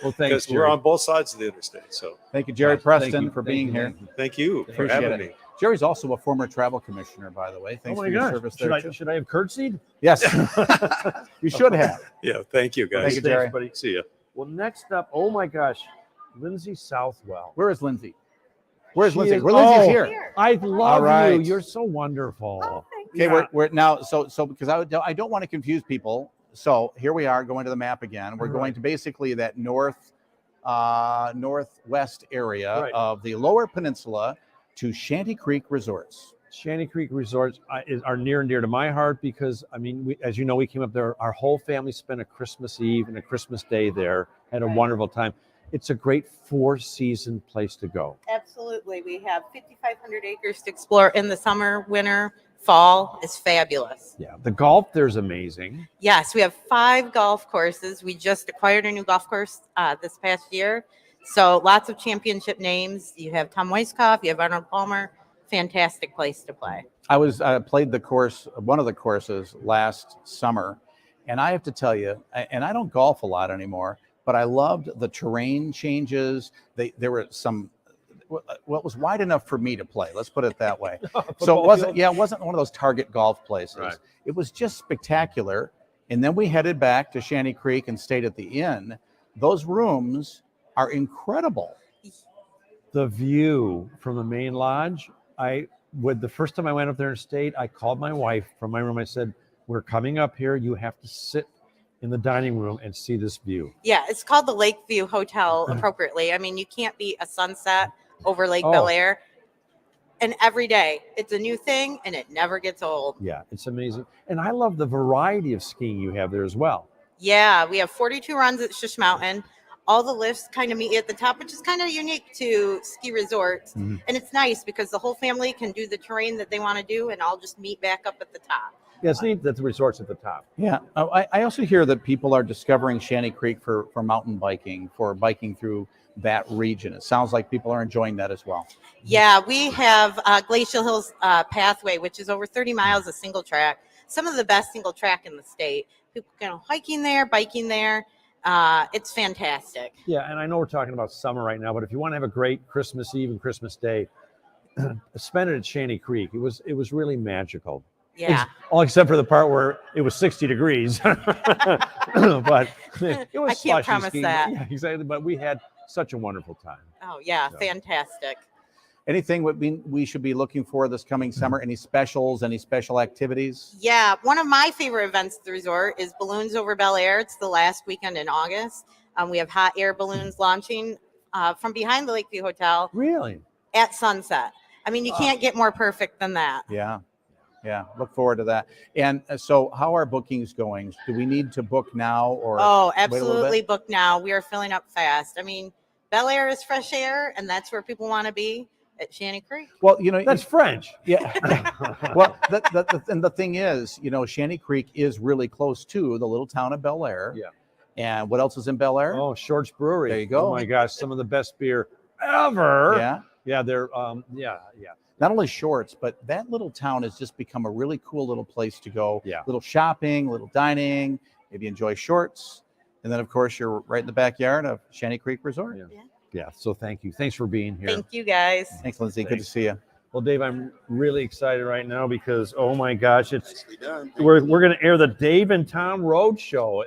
Well, thanks, Because we're Jerry. on both sides of the interstate. So Thank you, Jerry Thank Preston, you. for Thank being you. here. Thank you. thank you for Appreciate having it. me. Jerry's also a former travel commissioner, by the way. Oh Thanks my for your gosh. service Should there. I, too. should I have curtsied? Yes. You should have. Yeah, thank you, guys. Thank you, Jerry. buddy. See ya. Well, next up, oh my gosh, Lindsay Southwell. Where is Lindsay? Where's She Lindsay? is- Where Lindsay's oh, here. I love right. you. You're so wonderful. Okay, Yeah. we're now so because I don't want to confuse people. So here we are going to the map again. We're going to basically that northwest area Right. of the Lower Peninsula to Shanty Creek Resorts. Shanty Creek Resorts are near and dear to my heart because, I mean, as you know, we came up there. Our whole family spent a Christmas Eve and a Christmas Day there. Had a wonderful time. It's a great four-season place to go. Absolutely. We have 5,500 acres to explore in the summer, winter, fall. It's fabulous. Yeah, the golf there's amazing. Yes, we have 5 golf courses. We just acquired a new golf course this past year. So lots of championship names. You have Tom Weiskopf, you have Arnold Palmer. Fantastic place to play. I played the course, one of the courses last summer, and I have to tell you, and I don't golf a lot anymore, but I loved the terrain changes. There were some. Well, it was wide enough for me to play. Let's put it that way. So it wasn't. Yeah, it wasn't one of those Target golf places. Right. It was just spectacular. And then we headed back to Shanty Creek and stayed at the inn. Those rooms are incredible. The view from the main lodge. The first time I went up there and stayed, I called my wife from my room. I said, "We're coming up here. You have to sit in the dining room and see this view." Yeah, it's called the Lakeview Hotel appropriately. I mean, you can't beat a sunset over Lake Oh. Bel Air. And every day it's a new thing and it never gets old. Yeah, it's amazing. And I love the variety of skiing you have there as well. Yeah, we have 42 runs at Shush Mountain. All the lifts kind of meet you at the top, which is kind of unique to ski resorts. Mhm. And it's nice because the whole family can do the terrain that they want to do and I'll just meet back up at the top. Yeah, it's neat that the resort's at the top. Yeah. I also hear that people are discovering Shanty Creek for mountain biking, for biking through that region. It sounds like people are enjoying that as well. Yeah, we have Glacial Hills Pathway, which is over 30 miles of single track. Some of the best single track in the state. People go hiking there, biking there. It's fantastic. Yeah, and I know we're talking about summer right now, but if you want to have a great Christmas Eve and Christmas Day, spend it at Shanty Creek. It was really magical. Yeah. All except for the part where it was 60 degrees. But it was I can't slushy promise skiing. that. Yeah, exactly. But we had such a wonderful time. Oh, yeah, So. fantastic. Anything we should be looking for this coming summer? Any specials, any special activities? Yeah, one of my favorite events at the resort is Balloons Over Bel Air. It's the last weekend in August. We have hot air balloons launching from behind the Lakeview Hotel Really? at sunset. I mean, you can't get more perfect than that. Yeah. Yeah. Look forward to that. And so how are bookings going? Do we need to book now or Oh, wait a little absolutely bit? booked now. We are filling up fast. I mean, Bel Air is fresh air, and that's where people want to be at Shanty Creek. Well, That's French. yeah. Well, and the thing is, Shanty Creek is really close to the little town of Bel Air. Yeah. And what else is in Bel Air? Oh, Shorts Brewery. There you go. Oh my gosh, some of the best beer ever. Yeah. Yeah, they're yeah. Not only Shorts, but that little town has just become a really cool little place to go. Yeah. Little shopping, little dining, maybe enjoy Shorts. And then, of course, you're right in the backyard of Shanty Creek Resort. Yeah. Yeah. So thank you. Thanks for being here. Thank you, guys. Thanks, Lindsay. Good to see you. Well, Dave, I'm really excited right now because oh my gosh, we're going to air the Dave and Tom Road Show.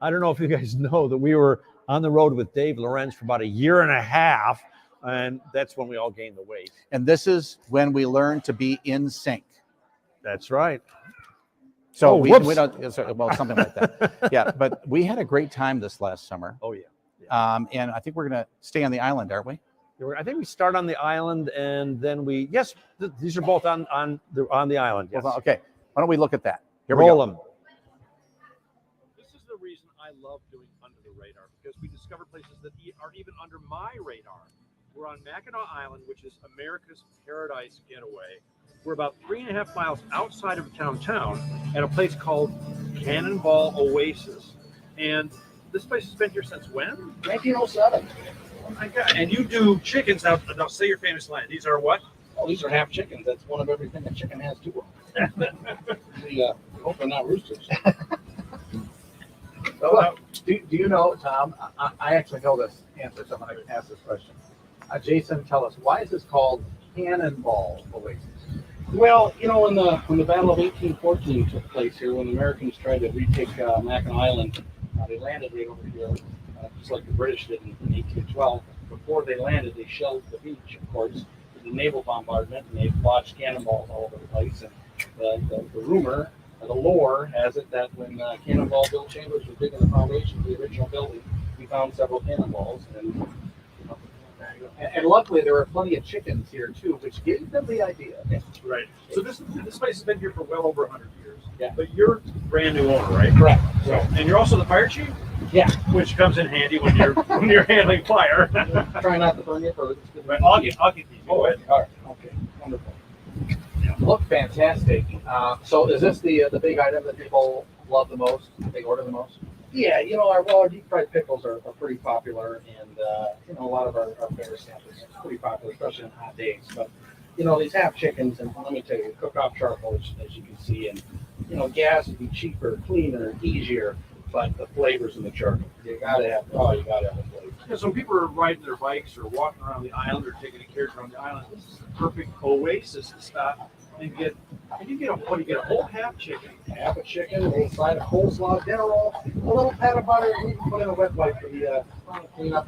I don't know if you guys know that we were on the road with Dave Lorenz for about a year and a half, and that's when we all gained the weight. And this is when we learn to be in sync. That's right. So Oh, we whoops. don't, well, something like that. Yeah, but we had a great time this last summer. Oh yeah. And I think we're going to stay on the island, aren't we? I think we start on the island, and then these are both on the island. Yes. Well, okay. Why don't we look at that? Here Roll we go. them. This is the reason I love doing Under the Radar, because we discover places that are even under my radar. We're on Mackinac Island, which is America's paradise getaway. We're about 3.5 miles outside of downtown at a place called Cannonball Oasis. And this place has been here since when? 1907. Oh my God! And you do chickens now? Now say your famous line. These are what? Oh, these are half chickens. That's one of everything a chicken has to them. We hope they're not roosters. Well, do you know, Tom? I actually know this answer, so I'm going to ask this question. Jason, tell us, why is this called Cannonball Oasis? Well, you know, when the Battle of 1814 took place here, when the Americans tried to retake Mackinac Island, they landed right over here, just like the British did in 1812. Before they landed, they shelled the beach, of course, with the naval bombardment, and they lodged cannonballs all over the place. And the rumor, the lore has it that when Cannonball Bill Chambers was digging the foundation for the original building, he found several cannonballs. And luckily, there were plenty of chickens here too, which gave them the idea. Right. So this place has been here for well over 100 years. Yeah. But you're brand new owner, right? Correct. So, and you're also the fire chief? Yeah. Which comes in handy when you're handling fire. Try not to burn your birds. Right. I'll get these. Go ahead. All right. Okay. Wonderful. Look fantastic. So is this the big item that people love the most? They order the most? Yeah, you know, our deep fried pickles are pretty popular, and you know, a lot of our fare stuff is pretty popular, especially on hot days. But you know, these half chickens, and let me tell you, cook off charcoal, as you can see, and you know, gas would be cheaper, cleaner, easier, but the flavors in the charcoal, you gotta have the flavor. Yeah, so people are riding their bikes or walking around the island or taking a carriage around the island. This is the perfect oasis to stop and get. You get a whole half chicken. Half a chicken, a little side of coleslaw, dinner roll, a little pat of butter, and you can put in a wet wipe for the clean up.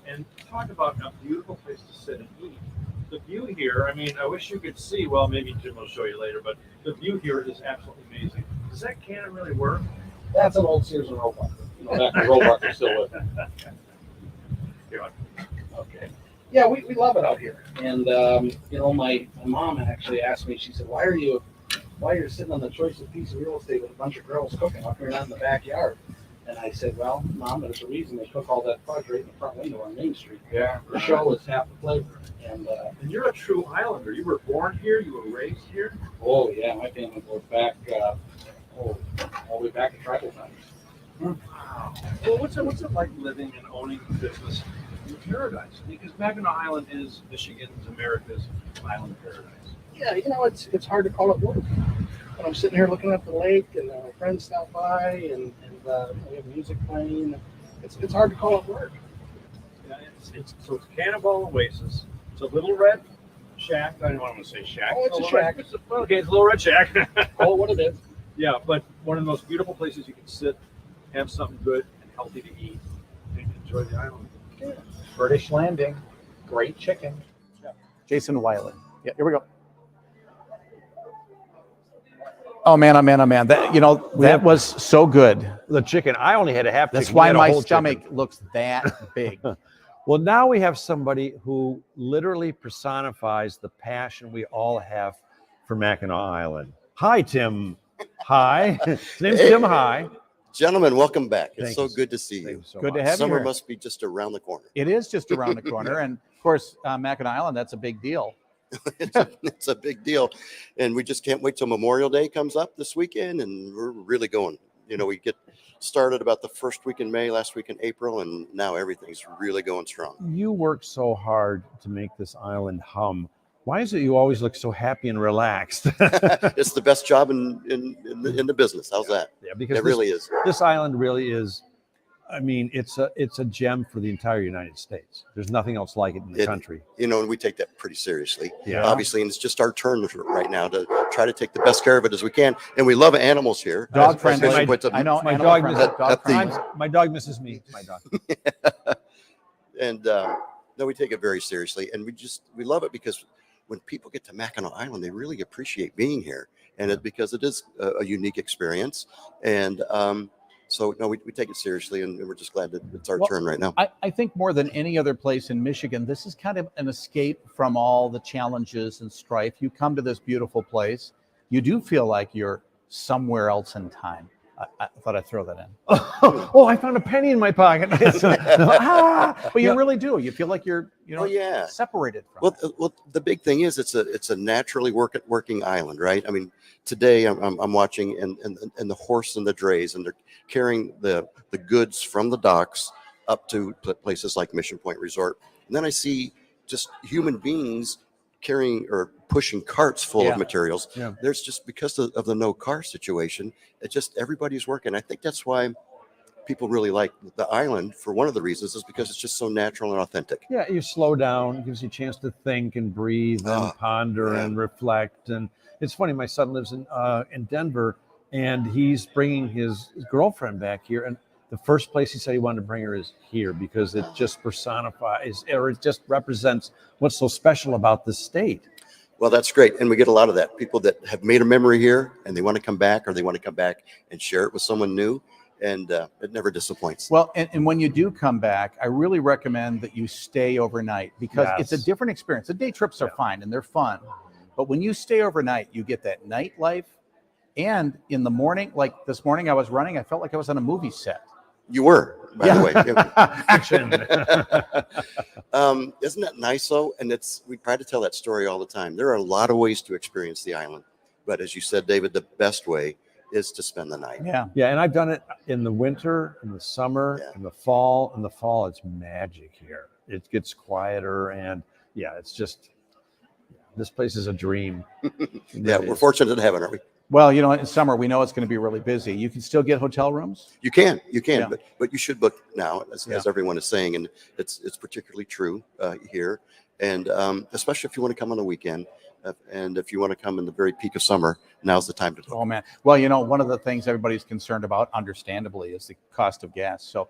And talk about a beautiful place to sit and eat. The view here, I mean, I wish you could see, well, maybe Jim will show you later, but the view here is absolutely amazing. Does that cannon really work? That's an old Sears and Roebuck. You know, that Roebuck is still with it. Okay. Yeah, we love it out here. And, you know, my mom actually asked me, she said, why are you sitting on the choicest piece of real estate with a bunch of girls cooking up here not in the backyard? And I said, well, Mom, there's a reason they cook all that fudge right in the front window on Main Street. Yeah. The show is half the flavor. And you're a true Highlander. You were born here. You were raised here. Oh, yeah. My family goes back, all the way back to tribal times. Wow. Well, what's it like living and owning a business in paradise? Because Mackinac Island is Michigan's, America's island paradise. Yeah, you know, it's hard to call it work. When I'm sitting here looking at the lake and my friends stop by and we have music playing, it's hard to call it work. Yeah, it's Cannonball Oasis. It's a little red shack. I don't want to say shack. Oh, it's a shack. It's a little red shack. Call it what it is. Yeah, but one of the most beautiful places you can sit, have something good and healthy to eat, and enjoy the island. Yeah. British Landing, great chicken. Yeah. Jason Wiley. Yeah, here we go. Oh man, that, you know, that was so good. The chicken, I only had a half. That's chicken. why my stomach looks that big. Well, now we have somebody who literally personifies the passion we all have for Mackinac Island. Hi, Tim. Hi. His name's Tim. Hi. Gentlemen, welcome back. It's Thank so you. good to see you. Thank you so Good to much. Have you Summer here. must be just around the corner. It is just around the corner. And of course, Mackinac Island, that's a big deal. It's a big deal. And we just can't wait till Memorial Day comes up this weekend. And we're really going. You know, we get started about the first week in May, last week in April, and now everything's really going strong. You work so hard to make this island hum. Why is it you always look so happy and relaxed? It's the best job in the business. How's that? Yeah, because it really is. This island really is. I mean, it's a gem for the entire United States. There's nothing else like it in the country. You know, and we take that pretty seriously. Yeah. Obviously, and it's just our turn right now to try to take the best care of it as we can. And we love animals here. Dog friendly. I know. My dog misses me. My dog. And no, we take it very seriously, and we love it because when people get to Mackinac Island, they really appreciate being here, and because it is a unique experience. And so no, we take it seriously, and we're just glad that it's our turn right now. I think more than any other place in Michigan, this is kind of an escape from all the challenges and strife. You come to this beautiful place, you do feel like you're somewhere else in time. I thought I'd throw that in. Oh, I found a penny in my pocket. But you really do. You feel like you're, separated from it. Well, the big thing is it's a naturally working island, right? I mean, today I'm watching and the horse and the drays, and they're carrying the goods from the docks up to places like Mission Point Resort. And then I see just human beings carrying or pushing carts full of materials. Yeah. There's just, because of the no car situation, it's just everybody's working. I think that's why people really like the island, for one of the reasons, is because it's just so natural and authentic. Yeah, you slow down, it gives you a chance to think and breathe and ponder and reflect. And it's funny, my son lives in Denver, and he's bringing his girlfriend back here. And the first place he said he wanted to bring her is here, because it just personifies, or it just represents what's so special about this state. Well, that's great. And we get a lot of that. People that have made a memory here and they want to come back, or they want to come back and share it with someone new. And it never disappoints. Well, and when you do come back, I really recommend that you stay overnight, because it's a different experience. The day trips are fine and they're fun. But when you stay overnight, you get that nightlife. And in the morning, like this morning I was running, I felt like I was on a movie set. You were, by the way. Action. Isn't that nice, though? And we try to tell that story all the time. There are a lot of ways to experience the island. But as you said, David, the best way is to spend the night. Yeah, and I've done it in the winter, in the summer, in the fall. In the fall, it's magic here. It gets quieter, and it's just, this place is a dream. We're fortunate to have it, aren't we? Well, in summer, we know it's going to be really busy. You can still get hotel rooms? You can, Yeah. but you should book now, as everyone is saying, and it's particularly true here, and especially if you want to come on the weekend, and if you want to come in the very peak of summer, now's the time to book. Oh man! Well, one of the things everybody's concerned about, understandably, is the cost of gas. So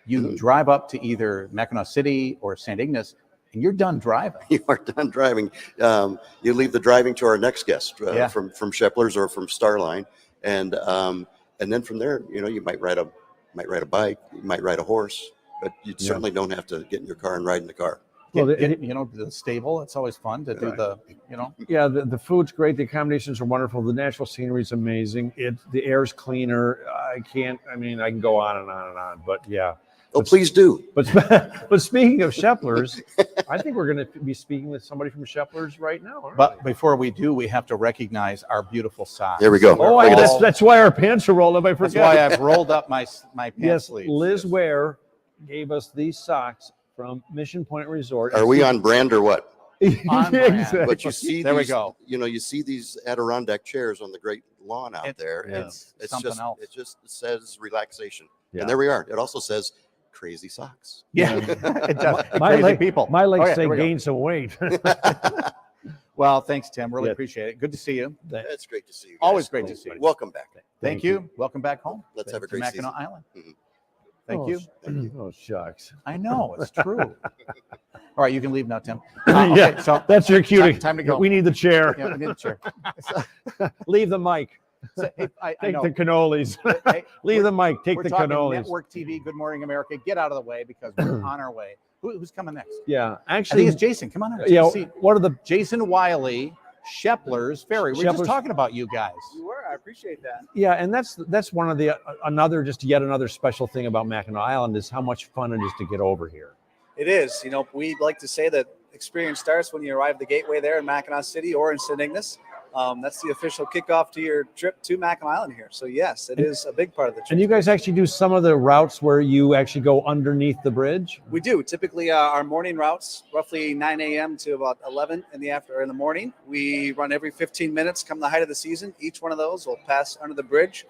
you drive up to either Mackinac City or St. Ignace, and you're done driving. You are done driving. You leave the driving to our next guest from Shepler's or from Starline, and then from there, you might ride a bike, you might ride a horse, but you certainly don't have to get in your car and ride in the car. Well, the stable, it's always fun to do Yeah, the food's great. The accommodations are wonderful. The natural scenery is amazing. The air's cleaner. I can go on and on and on, but yeah. Oh, please do. But speaking of Shepler's, I think we're going to be speaking with somebody from Shepler's right now. aren't But before we do, we have to recognize our beautiful socks. There we go. Oh, that's why our pants are rolled up. I forgot. That's why I've rolled up my pant sleeves. Liz Ware gave us these socks from Mission Point Resort. Are we on brand or what? On brand. Exactly. But you see, There we go. You see these Adirondack chairs on the great lawn out there, and It's something else. It just says relaxation, Yeah. and there we are. It also says crazy socks. Yeah, it does. My Crazy people. My legs say there we go. gain some weight. Well, thanks, Tim. Really Yeah. appreciate it. Good to see you. It's great to see you guys. Always great to see you. Welcome back. Thank you. Welcome back home. Let's have a to great Mackinac season. Island. Mhm. Thank you. Oh, shucks. I know, it's true. All right, you can leave now, Tim. Yeah, so that's your cue. time to go. We need the chair. Yeah, we need a chair. Leave the mic. So, hey, I Take know. the cannolis. Hey, Leave the mic. Take We're the talking cannolis. Network TV, Good Morning America. Get out of the way because we're on our way. Who's coming next? Yeah, I actually, think it's Jason. Come on over. Yeah, See, what are the Jason Wiley, Shepler's Ferry. We're just Shepler's- talking about you guys. You were. I appreciate that. Yeah, and that's one of the yet another special thing about Mackinac Island is how much fun it is to get over here. It is. We like to say that experience starts when you arrive at the gateway there in Mackinac City or in St. Ignace. That's the official kickoff to your trip to Mackinac Island here. So yes, it is a big part of the trip. And you guys actually do some of the routes where you actually go underneath the bridge? We do. Typically, our morning routes, roughly 9 a.m. to about 11 in the morning. We run every 15 minutes come the height of the season. Each one of those will pass under the bridge.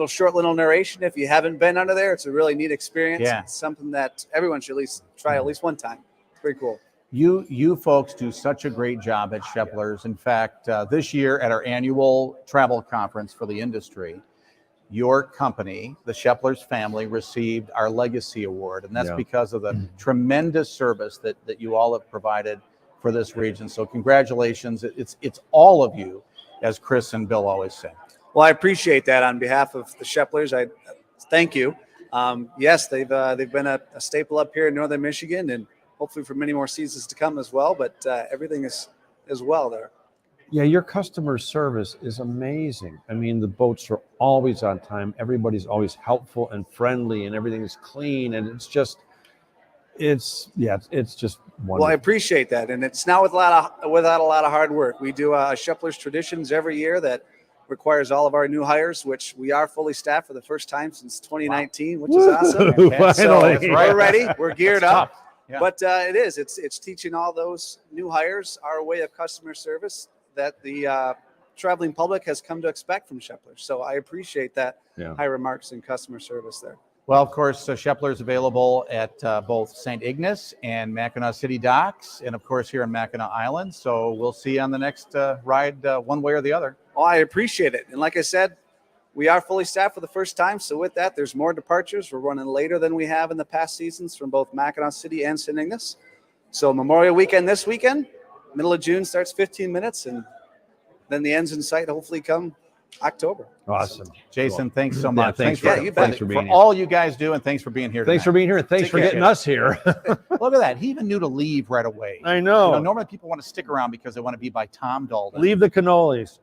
Short little narration. If you haven't been under there, it's a really neat experience. Yeah. It's something that everyone should at least try at least one time. It's pretty cool. You folks do such a great job at Shepler's. In fact, this year at our annual travel conference for the industry, your company, the Shepler's family, received our Legacy Award. And that's because of the tremendous service that you all have provided for this region. So congratulations. It's all of you, as Chris and Bill always say. Well, I appreciate that on behalf of the Shepler's. I thank you. Yes, they've been a staple up here in Northern Michigan, and hopefully for many more seasons to come as well. But everything is well there. Yeah, your customer service is amazing. I mean, the boats are always on time. Everybody's always helpful and friendly, and everything is clean. And it's just wonderful. Well, I appreciate that, and it's not without a lot of hard work. We do Shepler's Traditions every year that requires all of our new hires, which we are fully staffed for the first time since 2019, which is awesome. So we're ready. We're geared up. Yeah. But it's teaching all those new hires our way of customer service that the traveling public has come to expect from Shepler's. So I appreciate that high remarks in customer service there. Well, of course, Shepler is available at both St. Ignace and Mackinac City docks, and of course here on Mackinac Island. So we'll see you on the next ride one way or the other. Oh, I appreciate it. And like I said, we are fully staffed for the first time. So with that, there's more departures. We're running later than we have in the past seasons from both Mackinac City and St. Ignace. So Memorial Weekend this weekend, middle of June starts 15 minutes, and then the end's in sight hopefully come October. Awesome. Jason, thanks so much. Thanks for being here. all you guys do, and thanks for being here. Thanks for being here, and thanks for getting us here. Look at that. He even knew to leave right away. I know. Normally people want to stick around because they want to be by Tom Dalton. Leave the cannolis.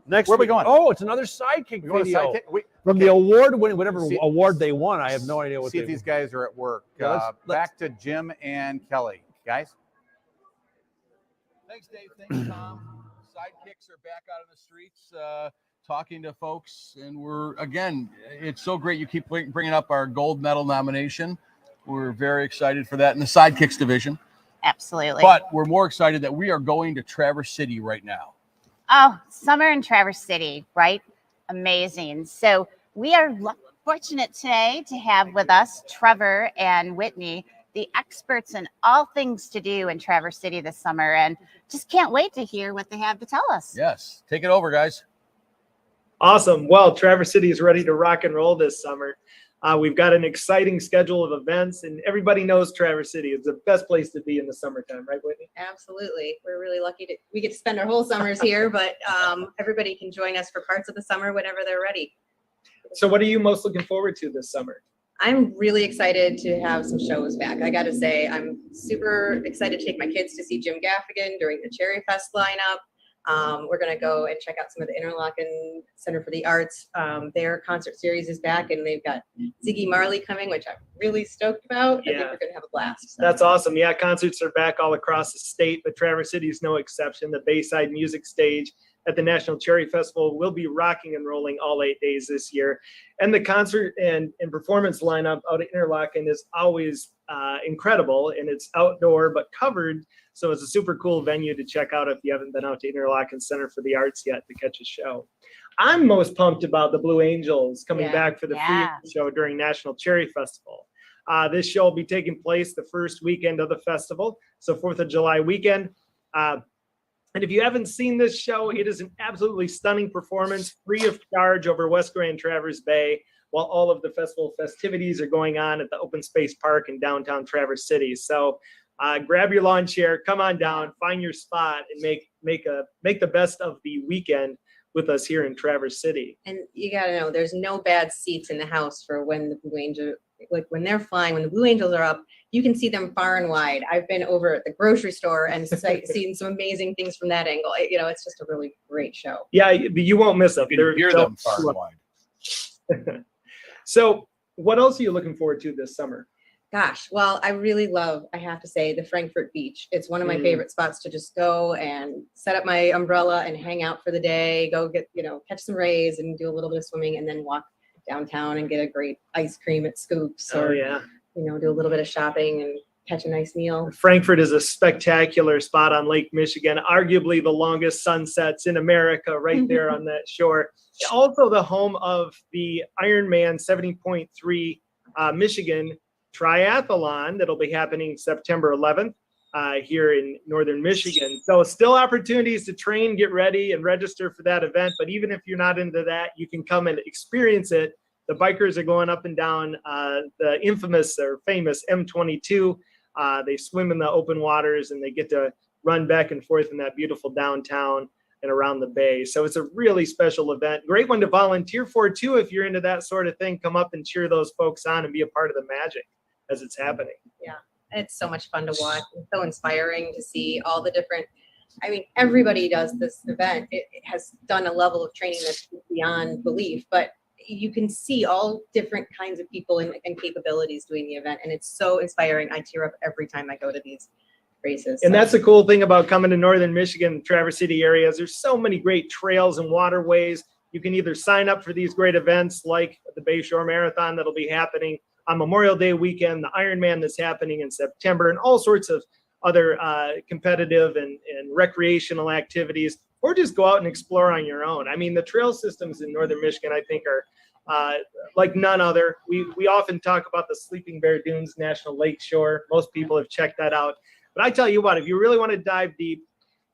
Next, where are we going? Oh, it's another sidekick video from the award winning, whatever award they won. I have no idea what. See if these guys are at work. Yeah, back to Jim and Kelly, guys. Thanks, Dave. Thanks, Tom. Sidekicks are back out on the streets, talking to folks, and it's so great you keep bringing up our gold medal nomination. We're very excited for that in the sidekicks division. Absolutely. But we're more excited that we are going to Traverse City right now. Oh, summer in Traverse City, right? Amazing. So we are fortunate today to have with us Trevor and Whitney, the experts in all things to do in Traverse City this summer, and just can't wait to hear what they have to tell us. Yes. Take it over, guys. Awesome. Well, Traverse City is ready to rock and roll this summer. We've got an exciting schedule of events, and everybody knows Traverse City is the best place to be in the summertime, right, Whitney? Absolutely. We're really lucky we get to spend our whole summers here, but everybody can join us for parts of the summer whenever they're ready. So what are you most looking forward to this summer? I'm really excited to have some shows back. I got to say, I'm super excited to take my kids to see Jim Gaffigan during the Cherry Fest lineup. We're going to go and check out some of the Interlochen Center for the Arts. Their concert series is back, and they've got Ziggy Marley coming, which I'm really stoked about. I think we're going to have a blast. So. That's awesome. Yeah, concerts are back all across the state, but Traverse City is no exception. The Bayside Music Stage at the National Cherry Festival will be rocking and rolling all 8 days this year. And the concert and performance lineup out at Interlochen is always incredible, and it's outdoor but covered. So it's a super cool venue to check out if you haven't been out to Interlochen Center for the Arts yet to catch a show. I'm most pumped about the Blue Angels coming back for the free show during National Cherry Festival. This show will be taking place the first weekend of the festival, so 4th of July weekend. And if you haven't seen this show, it is an absolutely stunning performance, free of charge over West Grand Traverse Bay, while all of the festival festivities are going on at the Open Space Park in downtown Traverse City. So grab your lawn chair, come on down, find your spot, and make the best of the weekend with us here in Traverse City. And you got to know, there's no bad seats in the house for when the Blue Angels, like when they're flying, when the Blue Angels are up, you can see them far and wide. I've been over at the grocery store and seen some amazing things from that angle. It's just a really great show. Yeah, you won't miss them. You can hear them far and wide. So what else are you looking forward to this summer? Gosh, well, I really love, I have to say, the Frankfurt Beach. It's one of my favorite spots to just go and set up my umbrella and hang out for the day, go get, catch some rays and do a little bit of swimming, and then walk downtown and get a great ice cream at Scoops, or do a little bit of shopping and catch a nice meal. Frankfurt is a spectacular spot on Lake Michigan, arguably the longest sunsets in America right there on that shore. Also the home of the Ironman 70.3 Michigan Triathlon that'll be happening September 11th here in northern Michigan. So still opportunities to train, get ready, and register for that event. But even if you're not into that, you can come and experience it. The bikers are going up and down the infamous or famous M22. They swim in the open waters, and they get to run back and forth in that beautiful downtown and around the bay. So it's a really special event. Great one to volunteer for too. If you're into that sort of thing, come up and cheer those folks on and be a part of the magic as it's happening. Yeah, it's so much fun to watch. It's so inspiring to see all the different I mean, everybody does this event. It has done a level of training that's beyond belief, but you can see all different kinds of people and capabilities doing the event. And it's so inspiring. I tear up every time I go to these races. And that's the cool thing about coming to Northern Michigan, Traverse City areas. There's so many great trails and waterways. You can either sign up for these great events like the Bayshore Marathon that'll be happening on Memorial Day weekend, the Ironman that's happening in September, and all sorts of other competitive and recreational activities, or just go out and explore on your own. I mean, the trail systems in Northern Michigan, I think, are like none other. We often talk about the Sleeping Bear Dunes National Lake Shore. Most people have checked that out. But I tell you what, if you really want to dive deep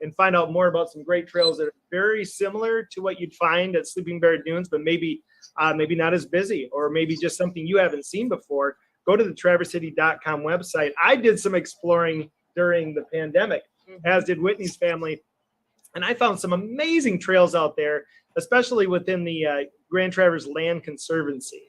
and find out more about some great trails that are very similar to what you'd find at Sleeping Bear Dunes, but maybe not as busy, or maybe just something you haven't seen before, go to the traversity.com website. I did some exploring during the pandemic, as did Whitney's family, and I found some amazing trails out there, especially within the Grand Traverse Land Conservancy.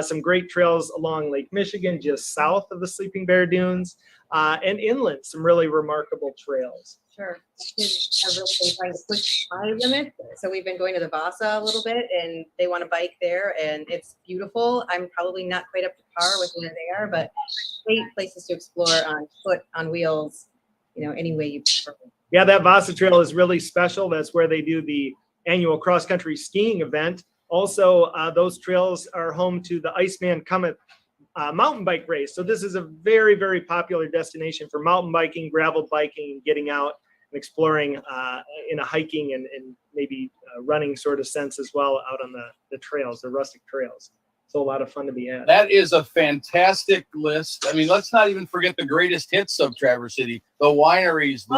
Some great trails along Lake Michigan, just south of the Sleeping Bear Dunes, and inland, some really remarkable trails. Sure. Kids have really been trying to push my limit. So we've been going to the Vasa a little bit, and they want to bike there, and it's beautiful. I'm probably not quite up to par with where they are, but great places to explore on foot, on wheels, any way you prefer. Yeah, that Vasa Trail is really special. That's where they do the annual cross-country skiing event. Also, those trails are home to the Iceman Comet mountain bike race. So this is a very, very popular destination for mountain biking, gravel biking, and getting out and exploring in a hiking and maybe running sort of sense as well out on the trails, the rustic trails. So a lot of fun to be had. That is a fantastic list. I mean, let's not even forget the greatest hits of Traverse City, the wineries, the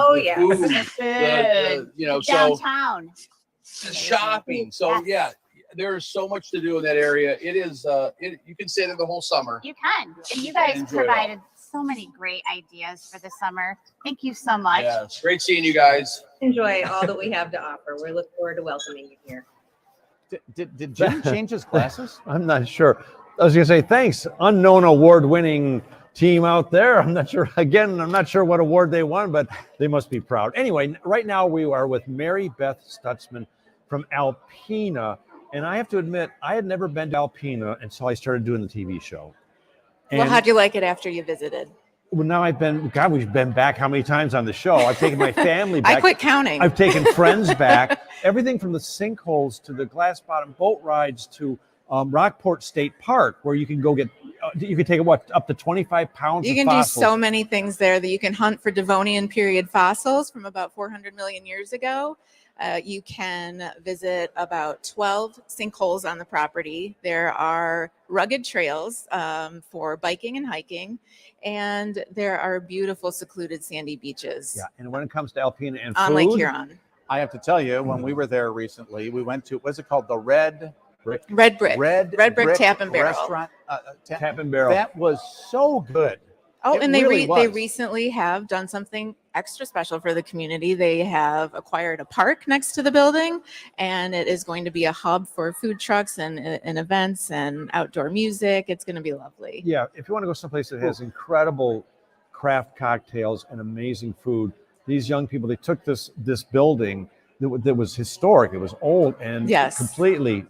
food, downtown, the shopping. So yeah, there's so much to do in that area. It is, you can stay there the whole summer. You can. And you guys provided so many great ideas for the summer. Thank you so much. Yeah, it's great seeing you guys. Enjoy all that we have to offer. We look forward to welcoming you here. Did Jim change his glasses? I'm not sure. I was going to say, thanks, unknown award-winning team out there. I'm not sure. Again, I'm not sure what award they won, but they must be proud. Anyway, right now we are with Mary Beth Stutzman from Alpena. And I have to admit, I had never been to Alpena until I started doing the TV show. And well, how'd you like it after you visited? Well, now we've been back how many times on the show? I've taken my family back. I quit counting. I've taken friends back. Everything from the sinkholes to the glass bottom boat rides to Rockport State Park, where you can go get, you can take up to 25 pounds You of can fossils. do so many things there that you can hunt for Devonian period fossils from about 400 million years ago. You can visit about 12 sinkholes on the property. There are rugged trails for biking and hiking, and there are beautiful secluded sandy beaches. Yeah, and when it comes to Alpena and on food, Lake Huron. I have to tell you, when we were there recently, we went to, what's it called? The Red Brick Tap and Barrel. Restaurant. Tap and Barrel. That was so good. Oh, It and really they was. recently have done something extra special for the community. They have acquired a park next to the building, and it is going to be a hub for food trucks and events and outdoor music. It's going to be lovely. Yeah, if you want to go someplace that has incredible craft cocktails and amazing food, these young people, they took this building that was historic. It was old and completely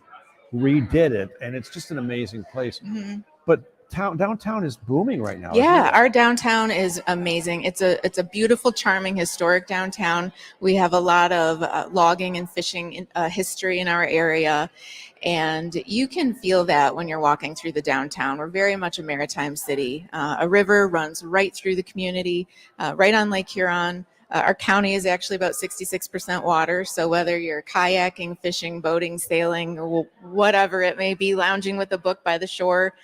redid it, and it's just an amazing place. Mm-hmm. But downtown is booming right now. Yeah, our downtown is amazing. It's a beautiful, charming, historic downtown. We have a lot of logging and fishing history in our area, and you can feel that when you're walking through the downtown. We're very much a maritime city. A river runs right through the community, right on Lake Huron. Our county is actually about 66% water, so whether you're kayaking, fishing, boating, sailing, or whatever it may be, lounging with a book by the shore,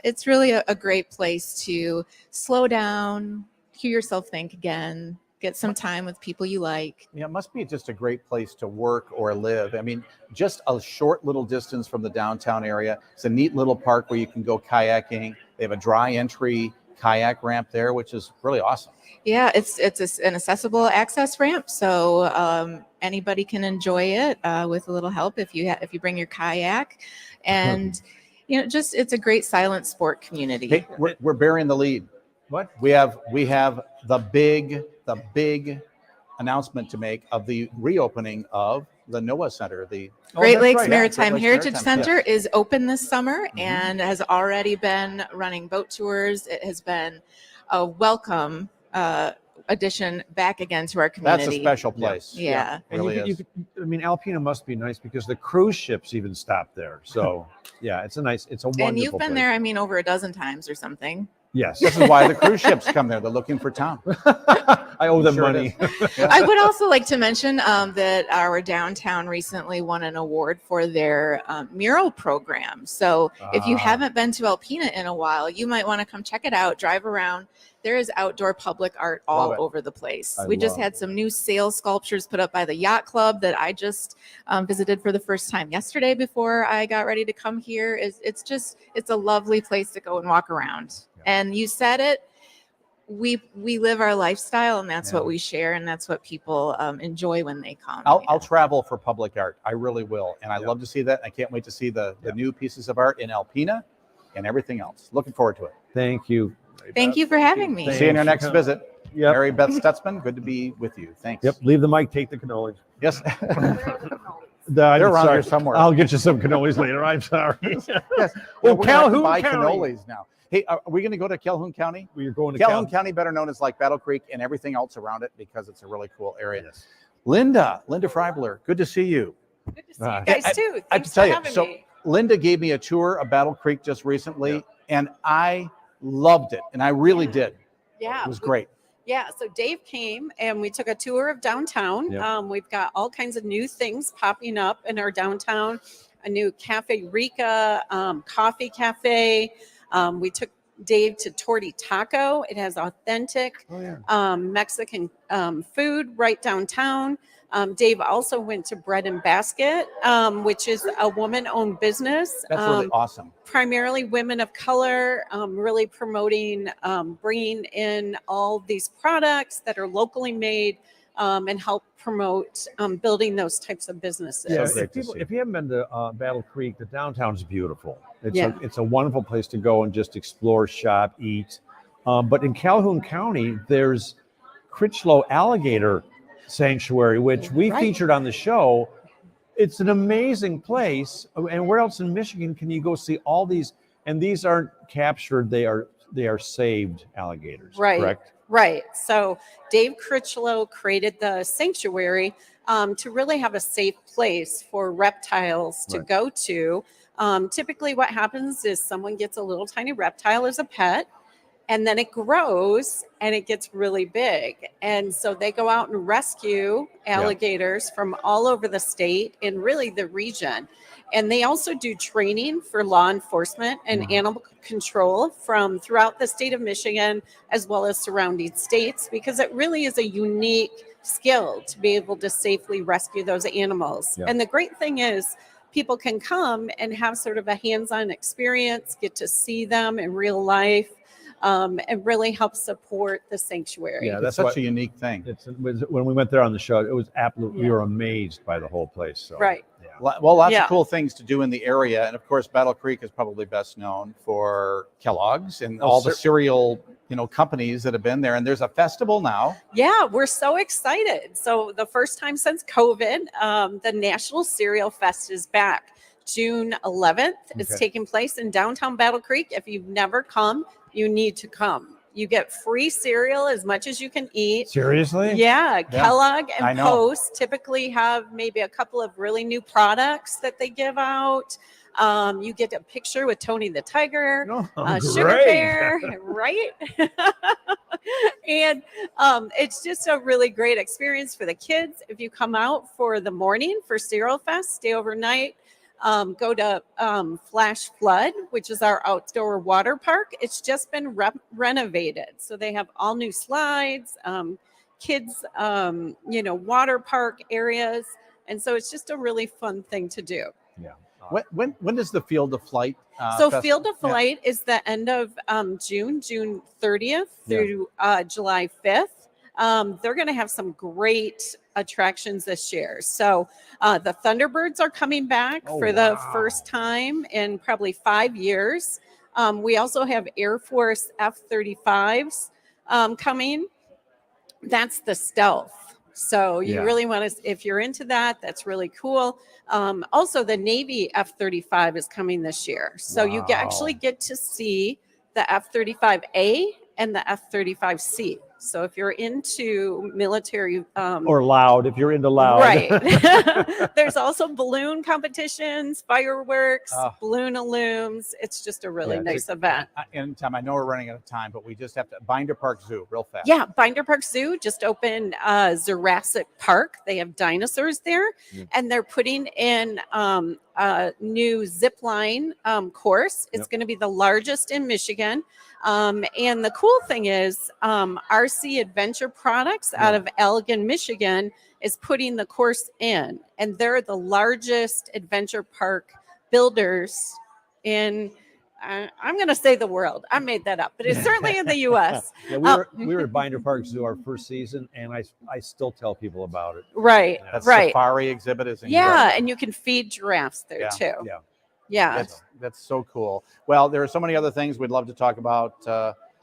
it's really a great place to slow down, hear yourself think again, get some time with people you like. Yeah, it must be just a great place to work or live. I mean, just a short little distance from the downtown area. It's a neat little park where you can go kayaking. They have a dry entry kayak ramp there, which is really awesome. Yeah, it's an accessible access ramp, so anybody can enjoy it with a little help if you bring your kayak, and just it's a great silent sport community. Hey, we're bearing the lead. What? We have the big announcement to make of the reopening of the NOAA Center. The Great that's Lakes right, yeah, Maritime Great Lakes Heritage Maritime Center Center. is open this summer Mm-hmm. and has already been running boat tours. It has been a welcome addition back again to our community. That's a special place. Yeah. And really you is. could, I mean, Alpena must be nice because the cruise ships even stop there. So yeah, it's a wonderful And you've been place. there, I mean, over a dozen times or something. Yes. This is why the cruise ships come there. They're looking for Tom. I owe them Sure it money. is. I would also like to mention that our downtown recently won an award for their mural program. So if you haven't been to Alpena in a while, you might want to come check it out, drive around. There is outdoor public art all Love it. over the place. I We just love had some new sail sculptures put up by the Yacht Club that I just visited for the first time yesterday before I got ready to come here. It's a lovely place to go and walk around. And you said it, we live our lifestyle, and that's what we share, and that's what people enjoy when they come. I'll travel for public art. I really will. And I love to see that. I can't wait to see the new pieces of art in Alpena and everything else. Looking forward to it. Thank you. Thank you for having me. See you in your next visit. Yep. Mary Beth Stutzman, good to be with you. Thanks. Yep. Leave the mic. Take the cannolis. Yes. They're around here somewhere. I'll get you some cannolis later. I'm sorry. Yes. Well, we're gonna have to Calhoun buy County. cannolis now. Hey, are we going to go to Calhoun County? We're going to Calhoun County, better known as like Battle Creek and everything else around it, because it's a really cool area. Yes. Linda Freibler, good to see you. Good to see you guys too. I have to Thanks tell for you, having so me. Linda gave me a tour of Battle Creek just recently, and I loved it, and I really did. Yeah. It was great. Yeah, so Dave came and we took a tour of downtown. Yep. We've got all kinds of new things popping up in our downtown. A new Cafe Rica, coffee cafe. We took Dave to Torty Taco. It has authentic Mexican food right downtown. Dave also went to Bread and Basket, which is a woman-owned business. That's really awesome. Primarily women of color, really promoting, bringing in all these products that are locally made and help promote building those types of businesses. Yeah, if you haven't been to Battle Creek, the downtown's beautiful. It's a wonderful place to go and just explore, shop, eat. But in Calhoun County, there's Critchlow Alligator Sanctuary, which we featured on the show. It's an amazing place. And where else in Michigan can you go see all these? And these aren't captured; they are saved alligators. Right. Correct. Right. So Dave Critchlow created the sanctuary to really have a safe place for reptiles to go to. Typically, what happens is someone gets a little tiny reptile as a pet, and then it grows and it gets really big. And so they go out and rescue alligators from all over the state and really the region. And they also do training for law enforcement and animal control from throughout the state of Michigan, as well as surrounding states, because it really is a unique skill to be able to safely rescue those animals. Yeah. And the great thing is, people can come and have sort of a hands-on experience, get to see them in real life, and really help support the sanctuary. Yeah, That's such a unique thing. When we went there on the show, it was absolutely, we were amazed by the whole place. So. Right. Well, lots of cool things to do in the area. And of course, Battle Creek is probably best known for Kellogg's and all the cereal, companies that have been there. And there's a festival now. Yeah, we're so excited. So the first time since COVID, the National Cereal Fest is back. June 11th. It's taking place in downtown Battle Creek. If you've never come, you need to come. You get free cereal as much as you can eat. Seriously? Yeah. Kellogg I and know. Post typically have maybe a couple of really new products that they give out. You get a picture with Tony the Tiger, Sugar great. Bear, right? And it's just a really great experience for the kids. If you come out for the morning for Cereal Fest, stay overnight. Go to Flash Flood, which is our outdoor water park. It's just been renovated. So they have all new slides, kids, water park areas. And so it's just a really fun thing to do. Yeah. When does the Field of Flight? Field of Flight is the end of June 30th through July 5th. They're going to have some great attractions this year. So the Thunderbirds are coming back for the first time in probably 5 years. We also have Air Force F-35s coming. That's the stealth So you Yeah. really want to, if you're into that, that's really cool. Also, the Navy F-35 is coming this year. So you actually get to see the F-35A and the F-35C. So if you're into military, Or loud, if you're into loud. right. There's also balloon competitions, fireworks, balloon illums. It's just a really nice event. And Tom, I know we're running out of time, but we just have to Binder Park Zoo real fast. Yeah, Binder Park Zoo just opened Jurassic Park. They have dinosaurs there, and they're putting in a new zip line course. It's going to be the largest in Michigan. And the cool thing is RC Adventure Products out of Elgin, Michigan is putting the course in, and they're the largest adventure park builders in I'm going to say the world. I made that up, but it's certainly in the U.S. Yeah, we were at Binder Park Zoo our first season, and I still tell people about it. Right, That right. safari exhibit is incredible. Yeah, and you can feed giraffes there too. Yeah. Yeah. That's so cool. Well, there are so many other things we'd love to talk about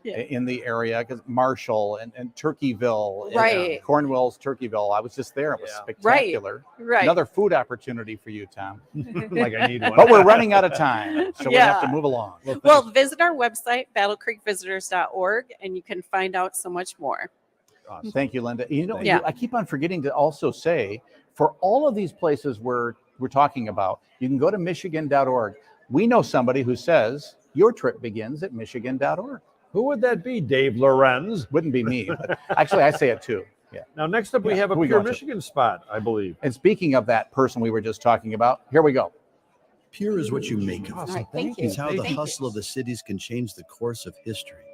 in the area, because Marshall and Turkeyville, Right. Cornwall's Turkeyville. I was just there. It was spectacular. Right. Another food opportunity for you, Tom. Like I need one. But we're running out of time, so we have to move along. Well, visit our website, battlecreekvisitors.org, and you can find out so much more. Awesome. Thank you, Linda. You know, Yeah. I keep on forgetting to also say, for all of these places we're talking about, you can go to michigan.org. We know somebody who says your trip begins at michigan.org. Who would that be? Dave Lorenz? Wouldn't be me, but actually I say it too. Yeah. Now, next up, we have a Who we Pure going to? Michigan spot, I believe. And speaking of that person we were just talking about, here we go. Pure is what you make of Awesome. it. Thank you. It's how the hustle of the cities can change the course of history.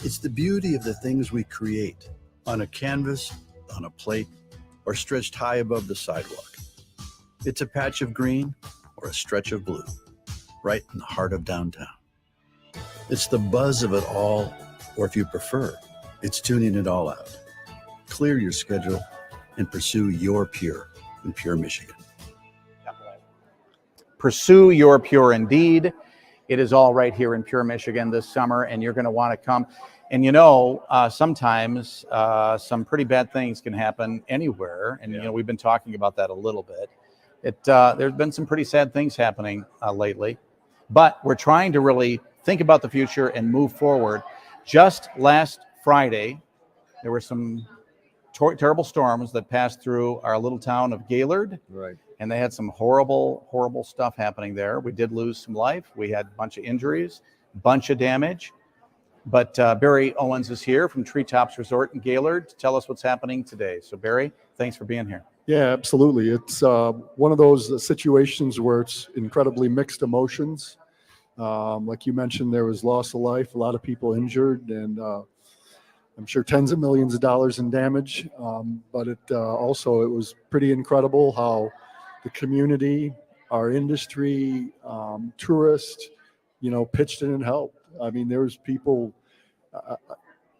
It's the beauty of the things we create on a canvas, on a plate, or stretched high above the sidewalk. It's a patch of green or a stretch of blue, right in the heart of downtown. It's the buzz of it all, or if you prefer, it's tuning it all out. Clear your schedule and pursue your Pure in Pure Michigan. Pursue your Pure indeed. It is all right here in Pure Michigan this summer, and you're going to want to come. And you know, sometimes some pretty bad things can happen anywhere, and you know, we've been talking about that a little bit. There's been some pretty sad things happening lately, but we're trying to really think about the future and move forward. Just last Friday, there were some terrible storms that passed through our little town of Gaylord. Right. And they had some horrible, horrible stuff happening there. We did lose some life. We had a bunch of injuries, bunch of damage. But Barry Owens is here from Treetops Resort in Gaylord to tell us what's happening today. So Barry, thanks for being here. Yeah, absolutely. It's one of those situations where it's incredibly mixed emotions. Like you mentioned, there was loss of life, a lot of people injured, and I'm sure tens of millions of dollars in damage. But it also, it was pretty incredible how the community, our industry, tourists, you know, pitched in and helped. I mean, there was people,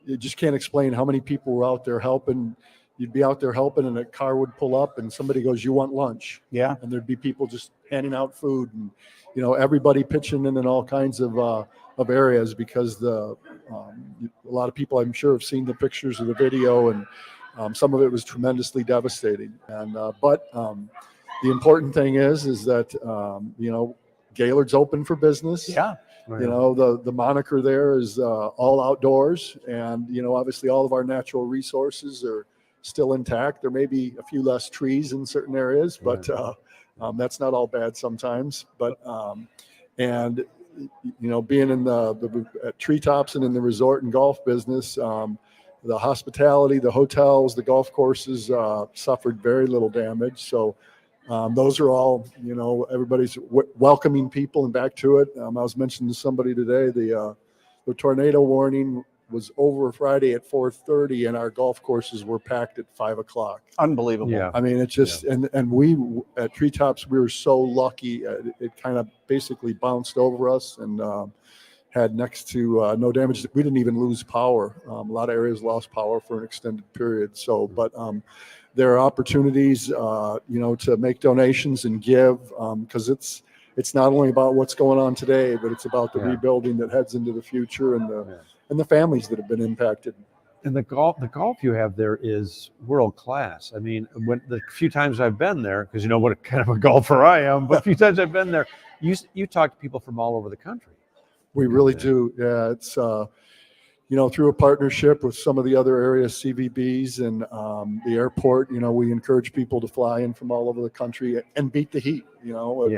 you just can't explain how many people were out there helping. You'd be out there helping and a car would pull up and somebody goes, "You want lunch?" Yeah. And there'd be people just handing out food, and, you know, everybody pitching in all kinds of areas, because a lot of people, I'm sure, have seen the pictures of the video, and some of it was tremendously devastating. And but the important thing is that you know, Gaylord's open for business. Yeah. You know, the moniker there is all outdoors, and you know, obviously all of our natural resources are still intact. There may be a few less trees in certain areas, but that's not all bad sometimes. But and you know, being in the at Treetops and in the resort and golf business, the hospitality, the hotels, the golf courses suffered very little damage. So those are all, you know, everybody's welcoming people and back to it. I was mentioning to somebody today, the tornado warning was over Friday at 4:30, and our golf courses were packed at 5 o'clock. Unbelievable. Yeah. I mean, it's just, and we at Treetops, we were so lucky. It kind of basically bounced over us and had next to no damage. We didn't even lose power. A lot of areas lost power for an extended period. So, but there are opportunities, you know, to make donations and give, because it's not only about what's going on today, but it's about the rebuilding that heads into the future, and the families that have been impacted. And the golf you have there is world class. I mean, when the few times I've been there, because you know what kind of a golfer I am, but a few times I've been there, you talk to people from all over the country. We really do. Yeah, it's through a partnership with some of the other area CVBs and the airport. We encourage people to fly in from all over the country and beat the heat.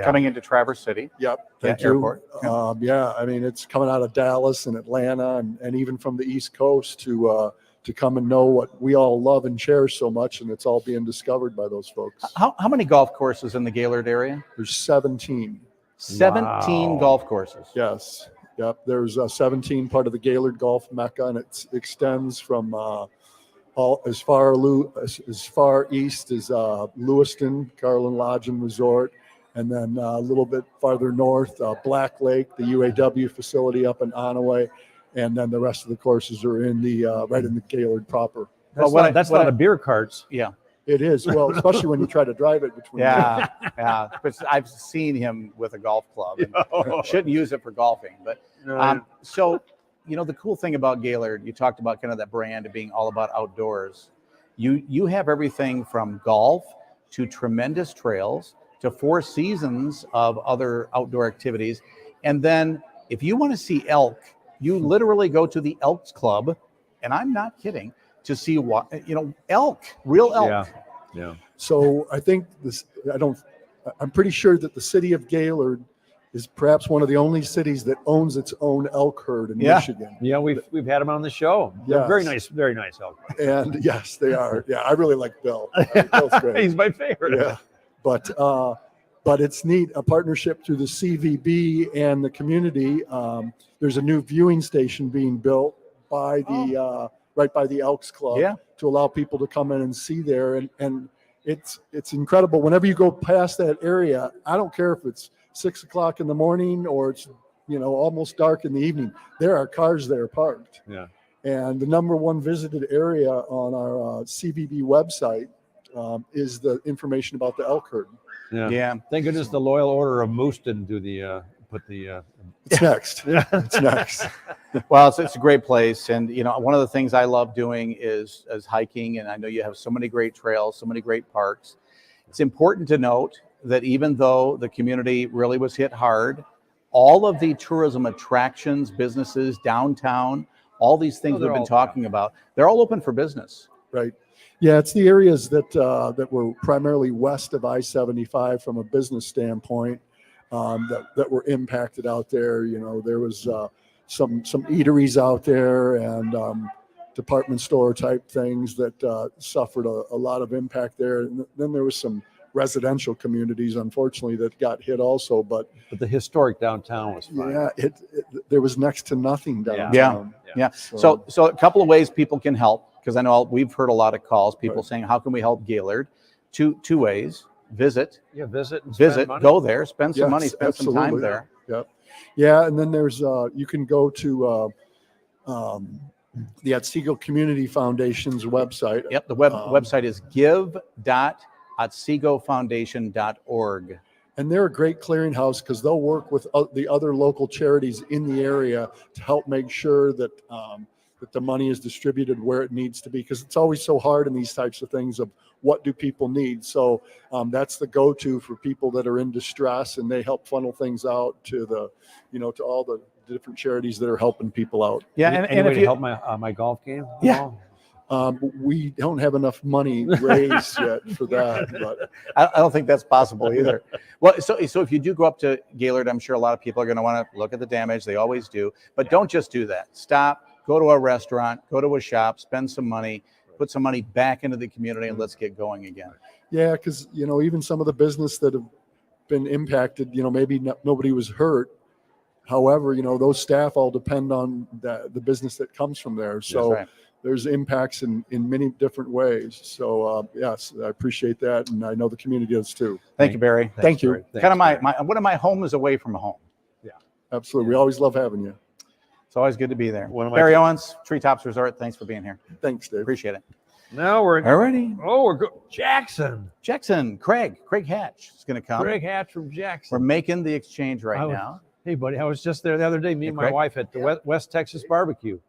Coming into Traverse City. Yep. Thank you. Airport. I mean, it's coming out of Dallas and Atlanta and even from the East Coast to come and know what we all love and cherish so much, and it's all being discovered by those folks. How many golf courses in the Gaylord area? There's 17. 17 golf courses. Yes. Yep. There's 17 part of the Gaylord Golf Mecca, and it extends from as far east as Lewiston, Garland Lodge and Resort, and then a little bit farther north, Black Lake, the UAW facility up in Onaway, and then the rest of the courses are in the right in the Gaylord proper. That's not a beer carts. Yeah. It is. Well, especially when you try to drive it between. Yeah. But I've seen him with a golf club. And shouldn't use it for golfing. But so, the cool thing about Gaylord, you talked about kind of that brand of being all about outdoors. You have everything from golf to tremendous trails to 4 seasons of other outdoor activities. And then if you want to see elk, you literally go to the Elks Club, and I'm not kidding, to see elk, real elk. Yeah. So I think I'm pretty sure that the city of Gaylord is perhaps one of the only cities that owns its own elk herd in Michigan. Yeah, we've had them on the show. They're very nice elk. And yes, they are. Yeah, I really like Bill. Bill's great. He's my favorite. Yeah, but it's neat, a partnership through the CVB and the community. There's a new viewing station being built by the right by the Elks Club to allow people to come in and see there. And it's incredible. Whenever you go past that area, I don't care if it's 6 o'clock in the morning or it's, almost dark in the evening, there are cars there parked. Yeah. And the number one visited area on our CVB website is the information about the elk herd. Yeah. Thank goodness the Loyal Order of Moose didn't do It's next. Yeah, it's next. Well, it's a great place. And, one of the things I love doing is hiking. And I know you have so many great trails, so many great parks. It's important to note that even though the community really was hit hard, all of the tourism attractions, businesses, downtown, all these things we've been talking about, they're all open for business. Right. Yeah, it's the areas that were primarily west of I-75 from a business standpoint that were impacted out there. There was some eateries out there and department store type things that suffered a lot of impact there. And then there was some residential communities, unfortunately, that got hit also. But the historic downtown was fine. Yeah, there was next to nothing downtown. Yeah. So a couple of ways people can help, because I know we've heard a lot of calls, people saying, how can we help Gaylord? Two ways. Visit. Yeah, visit. Go there, spend some money, spend some time there. Yep. Yeah, and then there's you can go to the Otsego Community Foundation's website. Yep, the website is give.otsegofoundation.org. And they're a great clearinghouse because they'll work with the other local charities in the area to help make sure that that the money is distributed where it needs to be, because it's always so hard in these types of things of what do people need. So that's the go-to for people that are in distress, and they help funnel things out to to all the different charities that are helping people out. Yeah, and if you help my golf game. Yeah. We don't have enough money raised yet for that, but I don't think that's possible either. Well, so if you do go up to Gaylord, I'm sure a lot of people are going to want to look at the damage. They always do, but don't just do that. Stop, go to a restaurant, go to a shop, spend some money, put some money back into the community, and let's get going again. Yeah, because even some of the business that have been impacted, maybe nobody was hurt. However, those staff all depend on the business that comes from there. So there's impacts in many different ways. So yes, I appreciate that, and I know the community does too. Thank you, Barry. Thank you. Kind of one of my home is away from home. Yeah, absolutely. We always love having you. It's always good to be there. Barry Owens, Treetops Resort. Thanks for being here. Thanks, Dave. Appreciate it. Now we're already. Oh, we're good. Jackson, Craig Hatch is going to come. Craig Hatch from Jackson. We're making the exchange now. Hey, buddy, I was just there the other day. Me and my wife at the West Texas Barbecue.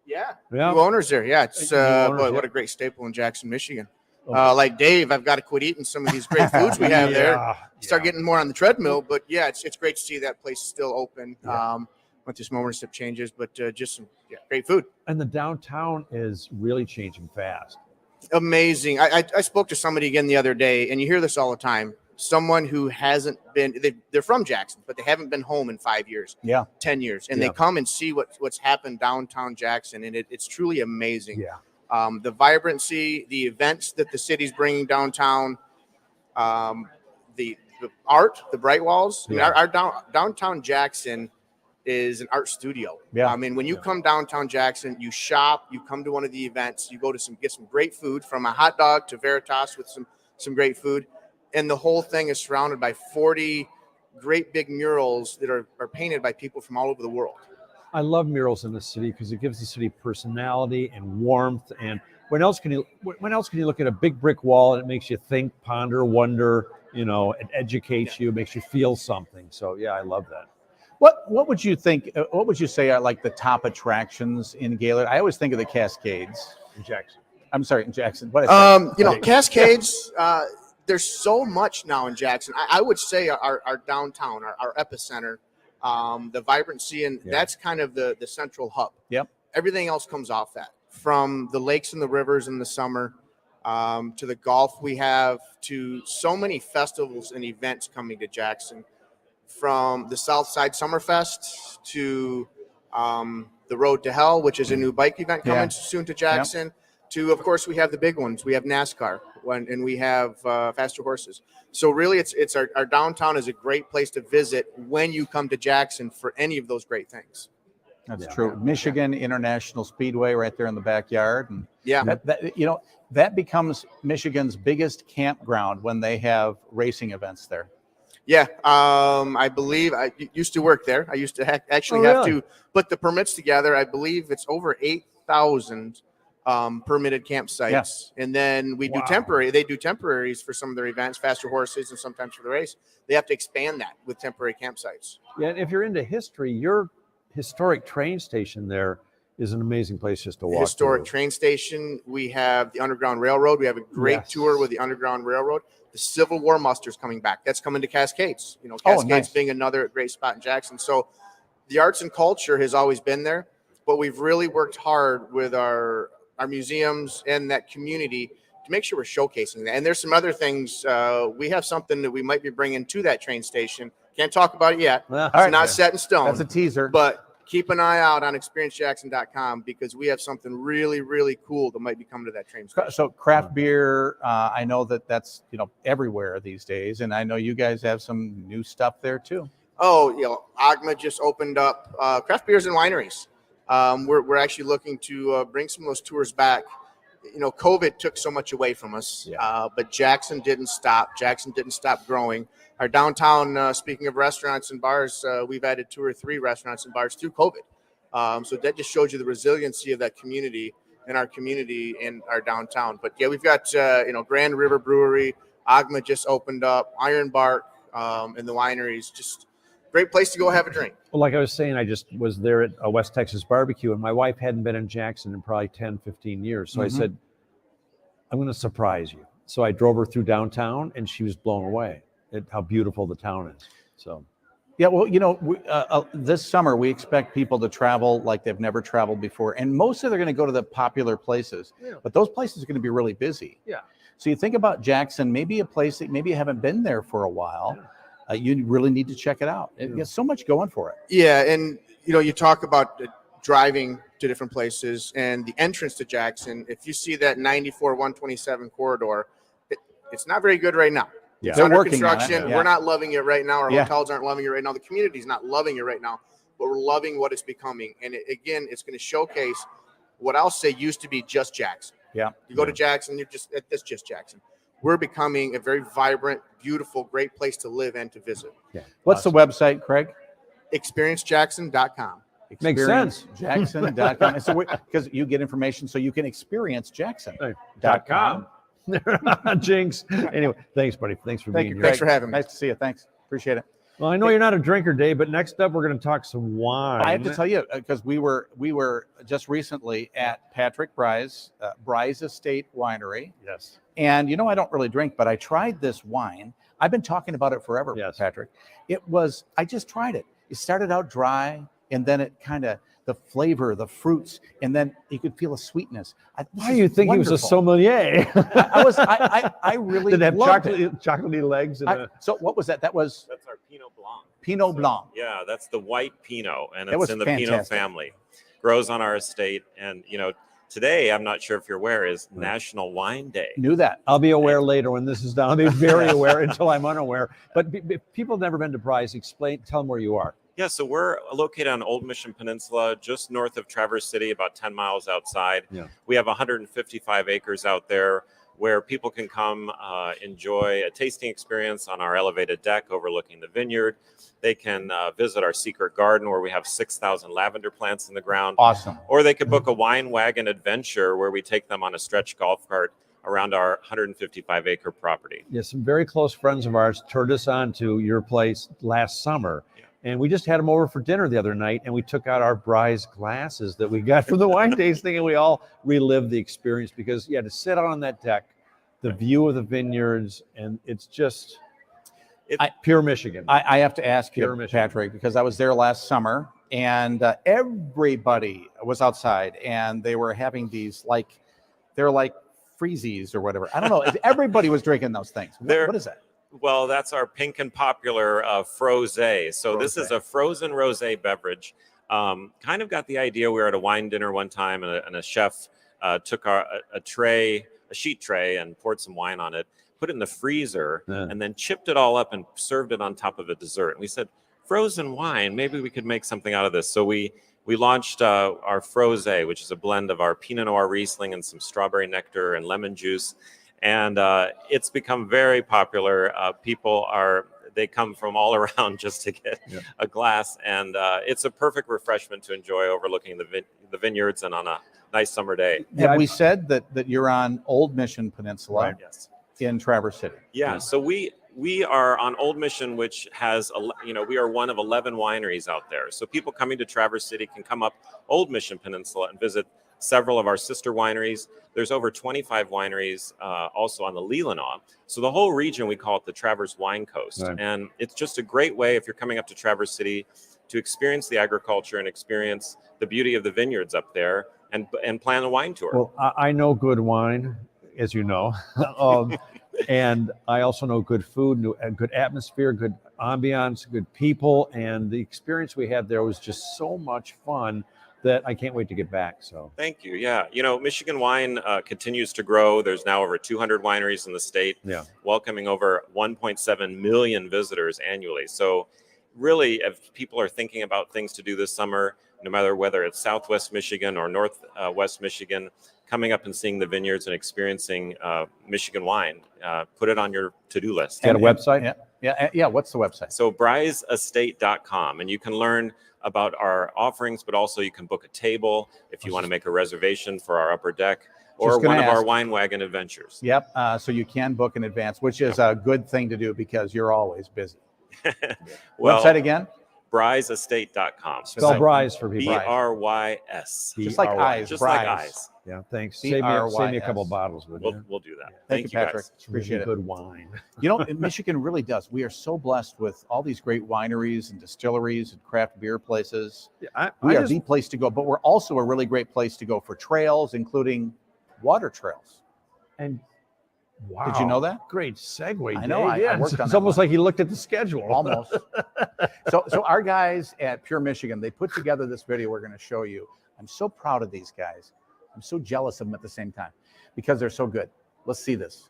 Yeah. Yeah. New owners there. Yeah. It's New owners, boy, yeah. what a great staple in Jackson, Michigan. Okay. Like Dave, I've got to quit eating some of these great foods we have there. Yeah, Start getting more on the treadmill. But yeah, it's great to see that place still open. Went through some ownership changes, but just some great food. And the downtown is really changing fast. Amazing. I spoke to somebody again the other day, and you hear this all the time. Someone who hasn't been, they're from Jackson, but they haven't been home in 5 years, 10 years. And they come and see what's happened downtown Jackson, and it's truly amazing. Yeah. The vibrancy, the events that the city's bringing downtown, the art, the bright walls. I mean, our downtown Jackson is an art studio. Yeah. I mean, when you come downtown Jackson, you shop, you come to one of the events, you go to get some great food, from a hot dog to Veritas with some great food. And the whole thing is surrounded by 40 great big murals that are painted by people from all over the world. I love murals in the city because it gives the city personality and warmth. And when else can you look at a big brick wall and it makes you think, ponder, wonder, it educates you, makes you feel something. So yeah, I love that. What would you think? What would you say are like the top attractions in Gaylord? I always think of the Cascades. In Jackson. I'm sorry, in Jackson. What? Cascades. There's so much now in Jackson. I would say our downtown, our epicenter, the vibrancy, and that's kind of the central hub. Yep. Everything else comes off that, from the lakes and the rivers in the summer, to the golf we have, to so many festivals and events coming to Jackson, from the Southside Summerfest to the Road to Hell, which is a new bike event coming soon to Jackson, to, of course, we have the big ones. We have NASCAR, and we have faster horses. So really, it's our downtown is a great place to visit when you come to Jackson for any of those great things. That's true. Michigan International Speedway right there in the backyard. And yeah, that becomes Michigan's biggest campground when they have racing events there. Yeah, I believe I used to work there. I used to actually have to put the permits together. I believe it's over 8,000 permitted campsites, and then we do temporary. They do temporaries for some of their events, faster horses, and sometimes for the race. They have to expand that with temporary campsites. Yeah, and if you're into history, your historic train station there is an amazing place just to walk. Historic train station. We have the Underground Railroad. We have a great tour with the Underground Railroad. The Civil War muster's coming back. That's coming to Cascades. Cascades being another great spot in Jackson. So the arts and culture has always been there, but we've really worked hard with our museums and that community to make sure we're showcasing that. And there's some other things. We have something that we might be bringing to that train station. Can't talk about it yet. It's not set in stone. That's a teaser. But keep an eye out on experiencejackson.com, because we have something really, really cool that might be coming to that train station. So craft beer, I know that's everywhere these days, and I know you guys have some new stuff there too. Oh, Agma just opened up craft beers and wineries. We're actually looking to bring some of those tours back. COVID took so much away from us, but Jackson didn't stop. Jackson didn't stop growing. Our downtown, speaking of restaurants and bars, we've added 2 or 3 restaurants and bars through COVID. So that just shows you the resiliency of that community and our community in our downtown. But yeah, we've got, Grand River Brewery, Agma just opened up, Iron Bark, and the wineries. Just great place to go have a drink. Well, like I was saying, I just was there at a West Texas barbecue, and my wife hadn't been in Jackson in probably 10, 15 years. So I said, I'm going to surprise you. So I drove her through downtown, and she was blown away at how beautiful the town is. So, yeah, well, this summer we expect people to travel like they've never traveled before, and mostly they're going to go to the popular places. But those places are going to be really busy. Yeah. So you think about Jackson, maybe a place that maybe you haven't been there for a while. You really need to check it out. It gets so much going for it. Yeah, and you talk about driving to different places and the entrance to Jackson. If you see that 94-127 corridor, it's not very good right now. Yeah. It's They're under working on it. construction. Yeah. We're not loving it right now. Our Yeah. hotels aren't loving it right now. The community's not loving it right now, but we're loving what it's becoming. And again, it's going to showcase what I'll say used to be just Jackson. Yeah. You go to Jackson, that's just Jackson. We're becoming a very vibrant, beautiful, great place to live and to visit. Yeah. What's the website, Craig? ExperienceJackson.com. Makes sense. Jackson.com. So because you get information so you can experience Jackson.com. Jinx. Anyway, thanks, buddy. Thanks for being here. Thanks for having me. Nice to see you. Thanks. Appreciate it. Well, I know you're not a drinker, Dave, but next up we're going to talk some wine. I have to tell you, because we were just recently at Patrick Bry's Estate Winery. Yes. And you know, I don't really drink, but I tried this wine. I've been talking about it forever, Patrick. I just tried it. It started out dry, and then it kind of, the flavor, the fruits, and then you could feel a sweetness. Why do you think he was a sommelier? I really Did it have loved it. chocolatey legs? So what was that? That's our Pinot Blanc. Pinot Blanc. Yeah, that's the white Pinot, and That it's was in the Pinot fantastic. family. Grows on our estate, and you know, today, I'm not sure if you're aware, is National Wine Day. Knew that. I'll be aware later when this is done. I'll be very aware until I'm unaware. But if people have never been to Bry's, tell them where you are. Yeah, so we're located on Old Mission Peninsula, just north of Traverse City, about 10 miles outside. Yeah. We have 155 acres out there where people can come enjoy a tasting experience on our elevated deck overlooking the vineyard. They can visit our secret garden where we have 6,000 lavender plants in the ground. Awesome. Or they could book a wine wagon adventure where we take them on a stretch golf cart around our 155-acre property. Yeah, some very close friends of ours turned us on to your place last summer. And we just had them over for dinner the other night, and we took out our Bry's glasses that we got from the wine tasting, and we all relived the experience because, to sit out on that deck, the view of the vineyards, and it's just pure Michigan. I have to ask Pure you, Michigan. Patrick, because I was there last summer, and everybody was outside, and they were having these they're like freezies or whatever. I don't know. Everybody was drinking those things. What is that? Well, that's our pink and popular frosé. So this is a frozen rosé beverage. Kind of got the idea. We were at a wine dinner one time, and a chef took a sheet tray, and poured some wine on it, put it in the freezer, and then chipped it all up and served it on top of a dessert. And we said, frozen wine, maybe we could make something out of this. So we launched our frosé, which is a blend of our Pinot Noir Riesling and some strawberry nectar and lemon juice. And it's become very popular. They come from all around just to get a glass. And it's a perfect refreshment to enjoy overlooking the vineyards and on a nice summer day. And we said that you're on Old Mission Peninsula in Traverse City. Yeah, so we are on Old Mission, which has, we are one of 11 wineries out there. So people coming to Traverse City can come up Old Mission Peninsula and visit several of our sister wineries. There's over 25 wineries also on the Leelanau. So the whole region, we call it the Traverse Wine Coast. Right. And it's just a great way, if you're coming up to Traverse City, to experience the agriculture and experience the beauty of the vineyards up there and plan a wine tour. Well, I know good wine, as you know. And I also know good food, good atmosphere, good ambiance, good people. And the experience we had there was just so much fun that I can't wait to get back. So Thank you. Yeah. Michigan wine continues to grow. There's now over 200 wineries in the state, welcoming over 1.7 million visitors annually. So really, if people are thinking about things to do this summer, no matter whether it's Southwest Michigan or Northwest Michigan, coming up and seeing the vineyards and experiencing Michigan wine, put it on your to-do list. Got a website? Yeah. What's the website? So brysestate.com, and you can learn about our offerings, but also you can book a table if you want to make a reservation for our upper deck or one of our wine wagon adventures. Yep. So you can book in advance, which is a good thing to do because you're always busy. Website again? brysestate.com. Spell Bry's for people. BRYS. Just like eyes. Just like eyes. Yeah, thanks. Save me a couple of bottles. We'll do that. Thank you, Patrick. Guys. Appreciate it. Good wine. Michigan really does. We are so blessed with all these great wineries and distilleries and craft beer places. We are the place to go, but we're also a really great place to go for trails, including water trails. And wow, did you know that? Great segue. I know. Dave. I worked on it's that almost one. like he looked at the schedule. Almost. So our guys at Pure Michigan, they put together this video we're going to show you. I'm so proud of these guys. I'm so jealous of them at the same time because they're so good. Let's see this.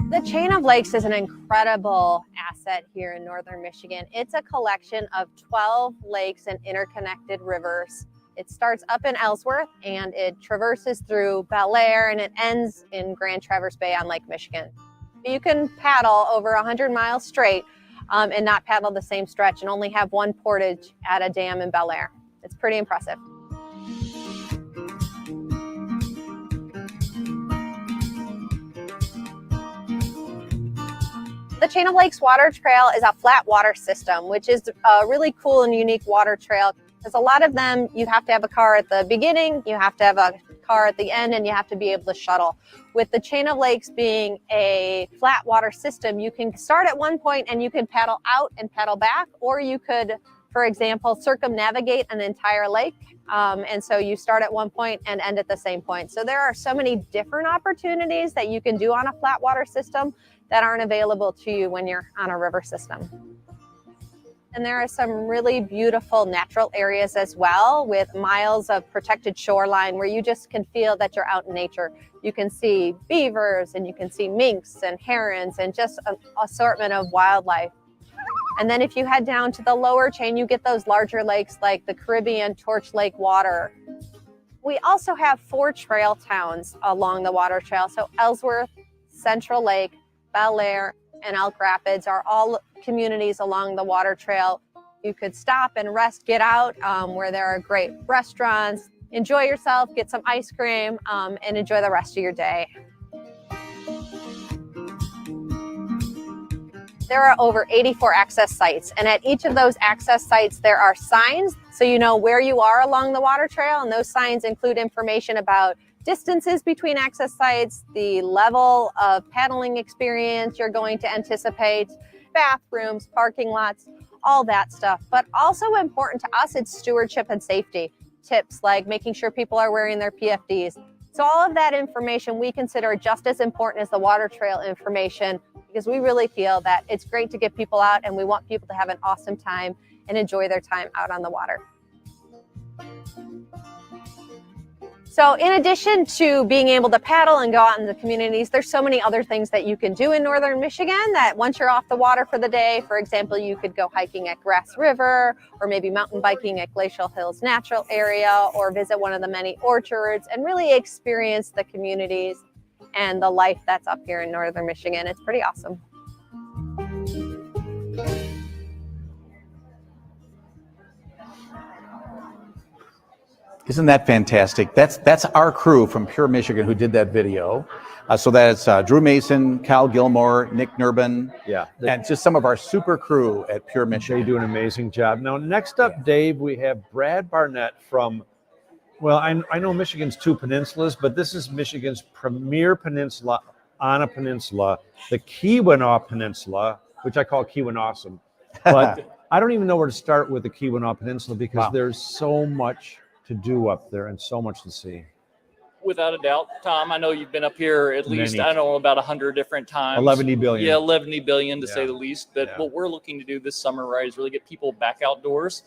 The chain of lakes is an incredible asset here in northern Michigan. It's a collection of 12 lakes and interconnected rivers. It starts up in Ellsworth and it traverses through Bel Air and it ends in Grand Traverse Bay on Lake Michigan. You can paddle over 100 miles straight and not paddle the same stretch and only have one portage at a dam in Bel Air. It's pretty impressive. Chain of Lakes Water Trail is a flat water system, which is a really cool and unique water trail. Because a lot of them, you have to have a car at the beginning, you have to have a car at the end, and you have to be able to shuttle. With the Chain of Lakes being a flat water system, you can start at one point and you can paddle out and paddle back, or you could, for example, circumnavigate an entire lake. And so you start at one point and end at the same point. So there are so many different opportunities that you can do on a flat water system that aren't available to you when you're on a river system. And there are some really beautiful natural areas as well, with miles of protected shoreline where you just can feel that you're out in nature. You can see beavers and you can see minks and herons and just an assortment of wildlife. And then if you head down to the lower chain, you get those larger lakes like the Caribbean Torch Lake water. We also have 4 trail towns along the water trail. So Ellsworth, Central Lake, Bel Air, and Elk Rapids are all communities along the water trail. You could stop and rest, get out, where there are great restaurants, enjoy yourself, get some ice cream, and enjoy the rest of your day. There are over 84 access sites, and at each of those access sites there are signs so you know where you are along the water trail, and those signs include information about distances between access sites, the level of paddling experience you're going to anticipate, bathrooms, parking lots, all that stuff. But also important to us, it's stewardship and safety tips like making sure people are wearing their PFDs. So all of that information we consider just as important as the water trail information, because we really feel that it's great to get people out and we want people to have an awesome time and enjoy their time out on the water. So in addition to being able to paddle and go out in the communities, there's so many other things that you can do in northern Michigan that once you're off the water for the day, for example, you could go hiking at Grass River, or maybe mountain biking at Glacial Hills Natural Area, or visit one of the many orchards and really experience the communities and the life that's up here in northern Michigan. It's pretty awesome. Isn't that fantastic? That's our crew from Pure Michigan who did that video. So that's Drew Mason, Cal Gilmore, Nick Nurbin, and just some of our super crew at Pure Michigan. They do an amazing job. Now, next up, Dave, we have Brad Barnett from, well, I know Michigan's 2 peninsulas, but this is Michigan's premier peninsula on a peninsula, the Keweenaw Peninsula, which I call Keweenawesome. But I don't even know where to start with the Keweenaw Peninsula because there's so much to do up there and so much to see. Without a doubt, Tom, I know you've been up here at least, I don't know, about 100 different times. 11 billion. Yeah, 11 billion to say the least. But what we're looking to do this summer, right, is really get people back outdoors,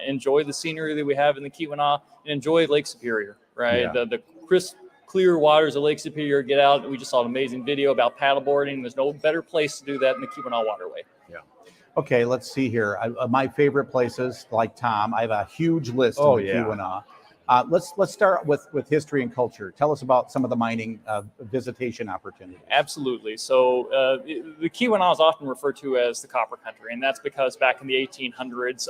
enjoy the scenery that we have in the Keweenaw, and enjoy Lake Superior, right? The crisp, clear waters of Lake Superior, get out. We just saw an amazing video about paddleboarding. There's no better place to do that than the Keweenaw Waterway. Okay, let's see here. My favorite places, like Tom, I have a huge list of Keweenaw. Let's start with history and culture. Tell us about some of the mining visitation opportunities. Absolutely. So the Keweenaw is often referred to as the copper country, and that's because back in the 1800s,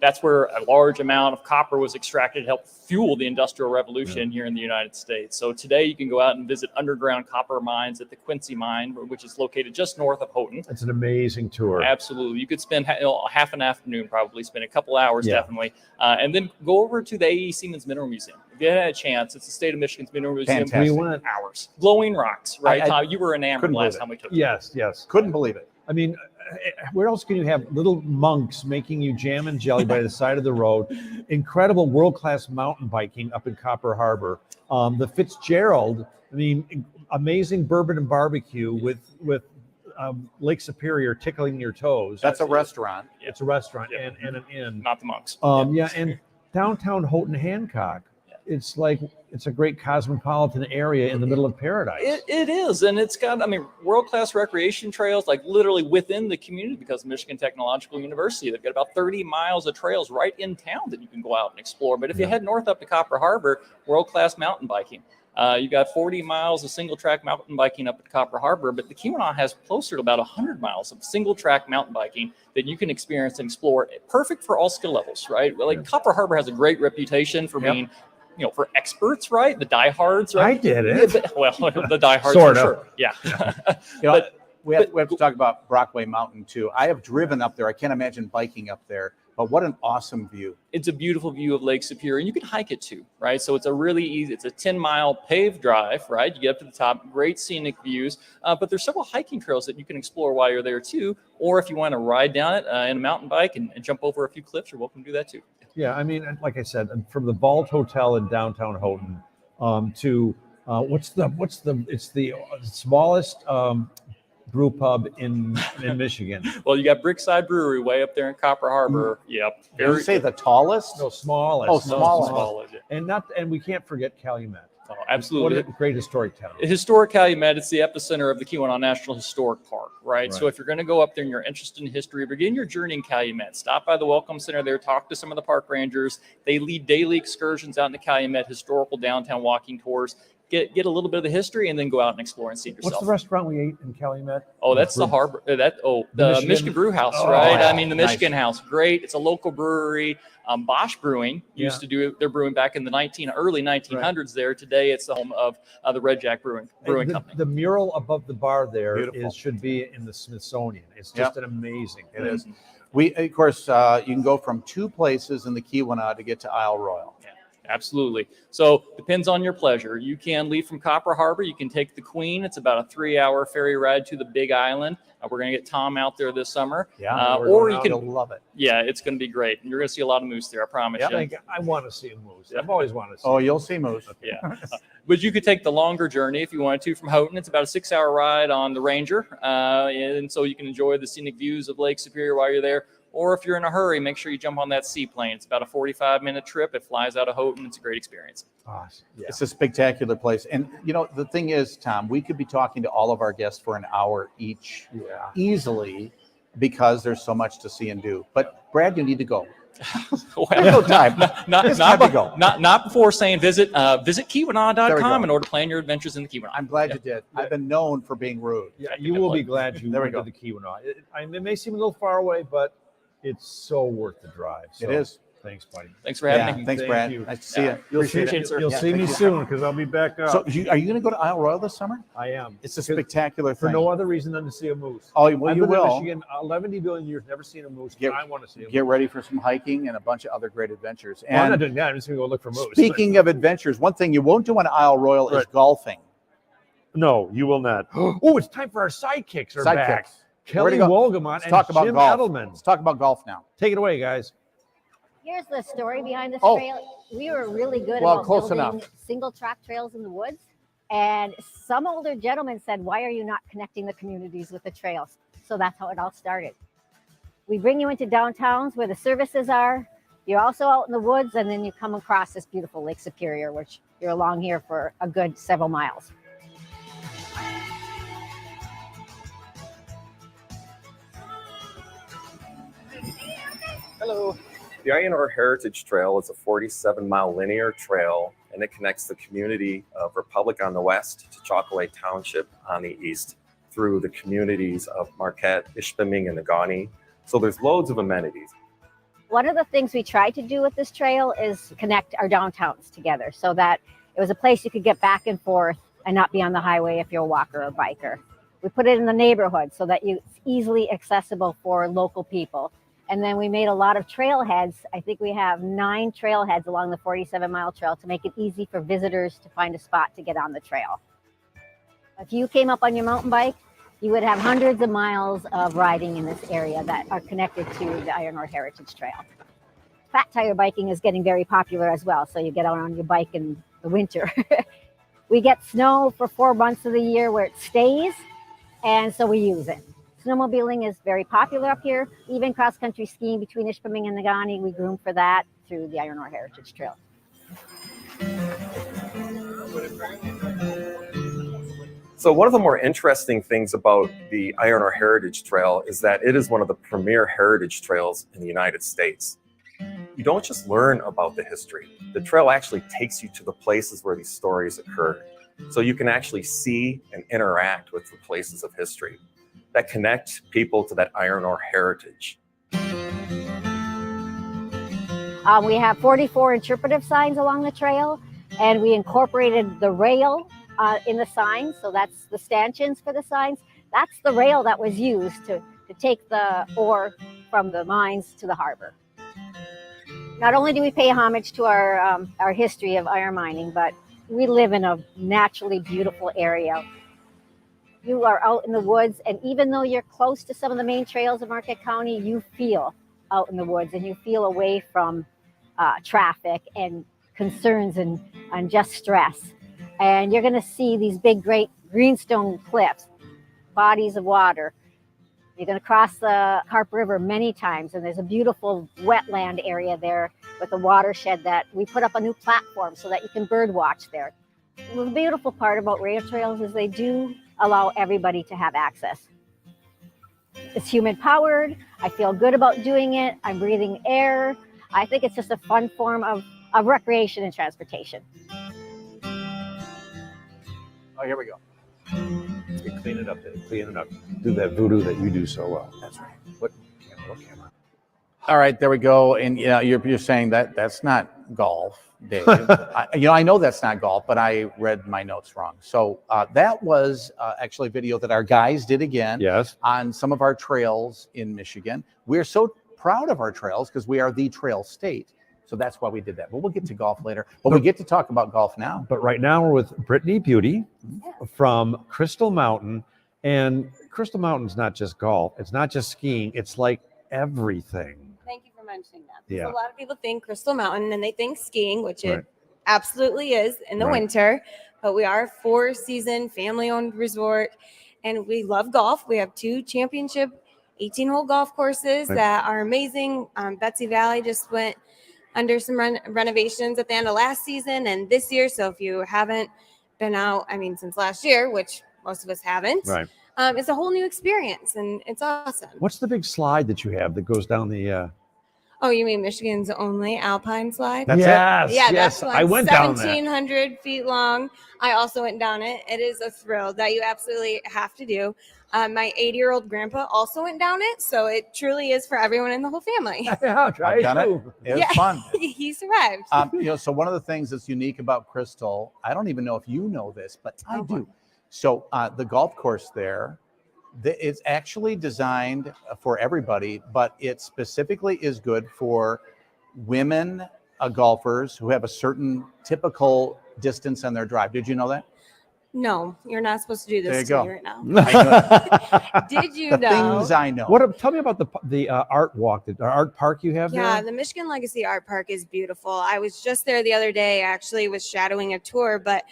that's where a large amount of copper was extracted to help fuel the Industrial Revolution here in the United States. So today you can go out and visit underground copper mines at the Quincy Mine, which is located just north of Houghton. It's an amazing tour. Absolutely. You could spend half an afternoon, probably spend a couple hours definitely, and then go over to the A.E. Siemens Mineral Museum. If you had a chance, it's the state of Michigan's Mineral Museum. Fantastic. We went hours. Glowing rocks, right? Tom, you were enamored last time we took you. Yes. Couldn't believe it. I mean, where else can you have little monks making you jam and jelly by the side of the road? Incredible world-class mountain biking up in Copper Harbor. The Fitzgerald, I mean, amazing bourbon and barbecue with Lake Superior tickling your toes. That's a restaurant. It's a restaurant and an inn. Not the monks. And downtown Houghton Hancock. It's like it's a great cosmopolitan area in the middle of paradise. It is, and it's got, I mean, world-class recreation trails, like literally within the community because of Michigan Technological University. They've got about 30 miles of trails right in town that you can go out and explore. But if you head north up to Copper Harbor, world-class mountain biking. You've got 40 miles of single-track mountain biking up at Copper Harbor, but the Keweenaw has closer to about 100 miles of single-track mountain biking that you can experience and explore. Perfect for all skill levels, right? Like Copper Harbor has a great reputation for being, for experts, right? The diehards, right? I did it. Well, the diehards, sort for of. sure. Yeah. we have to talk about Brockway Mountain too. I have driven up there. I can't imagine biking up there, but what an awesome view. It's a beautiful view of Lake Superior, and you can hike it too, right? So it's a really easy, it's a 10-mile paved drive, right? You get up to the top, great scenic views, but there's several hiking trails that you can explore while you're there too. Or if you want to ride down it in a mountain bike and jump over a few cliffs, you're welcome to do that too. Yeah, I mean, like I said, from the Vault Hotel in downtown Houghton to it's the smallest brew pub in Michigan. Well, you got Brickside Brewery way up there in Copper Harbor. Yep. Did you say the tallest? No, smallest. Oh, smallest. And we can't forget Calumet. Oh, absolutely. What a great historic town. Historic Calumet, it's the epicenter of the Keweenaw National Historic Park, right? So if you're going to go up there and you're interested in history, begin your journey in Calumet. Stop by the Welcome Center there, talk to some of the park rangers. They lead daily excursions out into Calumet, historical downtown walking tours. Get a little bit of the history and then go out and explore and see it yourself. What's the restaurant we ate in Calumet? Oh, that's the Harbor. The Michigan Brew House, right? I mean, the Michigan House, great. It's a local brewery. Bosch Brewing used to do their brewing back in the early 1900s. There today, it's the home of the Red Jack Brewing Company. The mural above the bar there should be in the Smithsonian. It's just an amazing. It is. We, of course, you can go from two places in the Keweenaw to get to Isle Royal. Absolutely. So depends on your pleasure. You can leave from Copper Harbor. You can take the Queen. It's about a 3-hour ferry ride to the Big Island. We're going to get Tom out there this summer. Yeah, or you can love it. Yeah, it's going to be great. And you're going to see a lot of moose there. I promise you. I want to see a moose. I've always wanted to see. Oh, you'll see moose. Yeah. But you could take the longer journey if you wanted to from Houghton. It's about a 6-hour ride on the Ranger. And so you can enjoy the scenic views of Lake Superior while you're there. Or if you're in a hurry, make sure you jump on that seaplane. It's about a 45-minute trip. It flies out of Houghton. It's a great experience. Awesome. Yeah. It's a spectacular place. And, you know, the thing is, Tom, we could be talking to all of our guests for an hour each easily because there's so much to see and do. But, Brad, you need to go. Well, no time. Not before saying visit Keweenaw.com in order to plan your adventures in the Keweenaw. I'm glad you did. I've been known for being rude. Yeah, you will be glad you went to the Keweenaw. It may seem a little far away, but it's so worth the drive. So, it is. Thanks, buddy. Thanks for having me. Thanks, Brad. You. Nice to see you. You'll see me soon because I'll be back up. So, are you going to go to Isle Royal this summer? I am. It's a spectacular thing. For no other reason than to see a moose. Oh, well, I've you been to will. Michigan 11 billion years, never seen a moose. I want to see a moose. Get ready for some hiking and a bunch of other great adventures. Well, I'm not doing that. I'm just going to go look for moose. Speaking of adventures, one thing you won't do on Isle Royal is golfing. No, you will not. Oh, it's time for our sidekicks. Back. Kelly Let's Wolgamont and talk about Jim golf. Edelman. Let's talk about golf now. Take it away, guys. Here's the story behind this Oh. trail. We were really good Well, about close building enough. single track trails in the woods. And some older gentleman said, why are you not connecting the communities with the trails? So that's how it all started. We bring you into downtowns where the services are. You're also out in the woods, and then you come across this beautiful Lake Superior, which you're along here for a good several miles. Hello. The Iron Heritage Trail is a 47-mile linear trail, and it connects the community of Republic on the west to Chalkaway Township on the east through the communities of Marquette, Ishpeming, and Negaunee. So there's loads of amenities. One of the things we tried to do with this trail is connect our downtowns together so that it was a place you could get back and forth and not be on the highway if you're a walker or biker. We put it in the neighborhood so that it's easily accessible for local people. And then we made a lot of trailheads. I think we have 9 trailheads along the 47-mile trail to make it easy for visitors to find a spot to get on the trail. If you came up on your mountain bike, you would have hundreds of miles of riding in this area that are connected to the Iron Ore Heritage Trail. Fat tire biking is getting very popular as well, so you get out on your bike in the winter. We get snow for 4 months of the year where it stays, and so we use it. Snowmobiling is very popular up here. Even cross-country skiing between Ishpeming and Negaunee, we groom for that through the Iron Ore Heritage Trail. So one of the more interesting things about the Iron Ore Heritage Trail is that it is one of the premier heritage trails in the United States. You don't just learn about the history. The trail actually takes you to the places where these stories occurred. So you can actually see and interact with the places of history that connect people to that iron ore heritage. We have 44 interpretive signs along the trail, and we incorporated the rail in the signs, so that's the stanchions for the signs. That's the rail that was used to take the ore from the mines to the harbor. Not only do we pay homage to our history of iron mining, but we live in a naturally beautiful area. You are out in the woods, and even though you're close to some of the main trails of Marquette County, you feel out in the woods and you feel away from traffic and concerns and just stress. And you're going to see these big, great greenstone cliffs, bodies of water. You're going to cross the Carp River many times, and there's a beautiful wetland area there with a watershed that we put up a new platform so that you can bird watch there. The beautiful part about rail trails is they do allow everybody to have access. It's human powered. I feel good about doing it. I'm breathing air. I think it's just a fun form of recreation and transportation. Oh, here we go. Clean it up, Dave. Clean it up. Do that voodoo that you do so well. That's right. What camera? All right, there we go. And you're saying that that's not golf, Dave. I know that's not golf, but I read my notes wrong. So that was actually a video that our guys did again. Yes. On some of our trails in Michigan. We're so proud of our trails because we are the trail state. So that's why we did that. But we'll get to golf later. But we get to talk about golf now. But right now we're with Brittany Beauty from Crystal Mountain. And Crystal Mountain's not just golf. It's not just skiing. It's like everything. Thank you for mentioning that. Yeah. A lot of people think Crystal Mountain and they think skiing, which it absolutely is in the winter. But we are a 4-season family-owned resort. And we love golf. We have 2 championship 18-hole golf courses that are amazing. Betsy Valley just went under some renovations at the end of last season and this year. So if you haven't been out, since last year, which most of us haven't, it's a whole new experience and it's awesome. What's the big slide that you have that goes down the... Oh, you mean Michigan's only Alpine Slide? Yes, Yeah, yes. that's one. I went down that. 1,700 feet long. I also went down it. It is a thrill that you absolutely have to do. My 80-year-old grandpa also went down it, so it truly is for everyone in the whole family. Yeah, I've done it. It was fun. He survived. So one of the things that's unique about Crystal, I don't even know if you know this, but I do. So the golf course there, it's actually designed for everybody, but it specifically is good for women golfers who have a certain typical distance on their drive. Did you know that? No, you're not supposed to do this There to you me go. right now. Did you The know? things I know. Tell me about the art walk, the art park you have Yeah, there. the Michigan Legacy Art Park is beautiful. I was just there the other day. I actually was shadowing a tour, but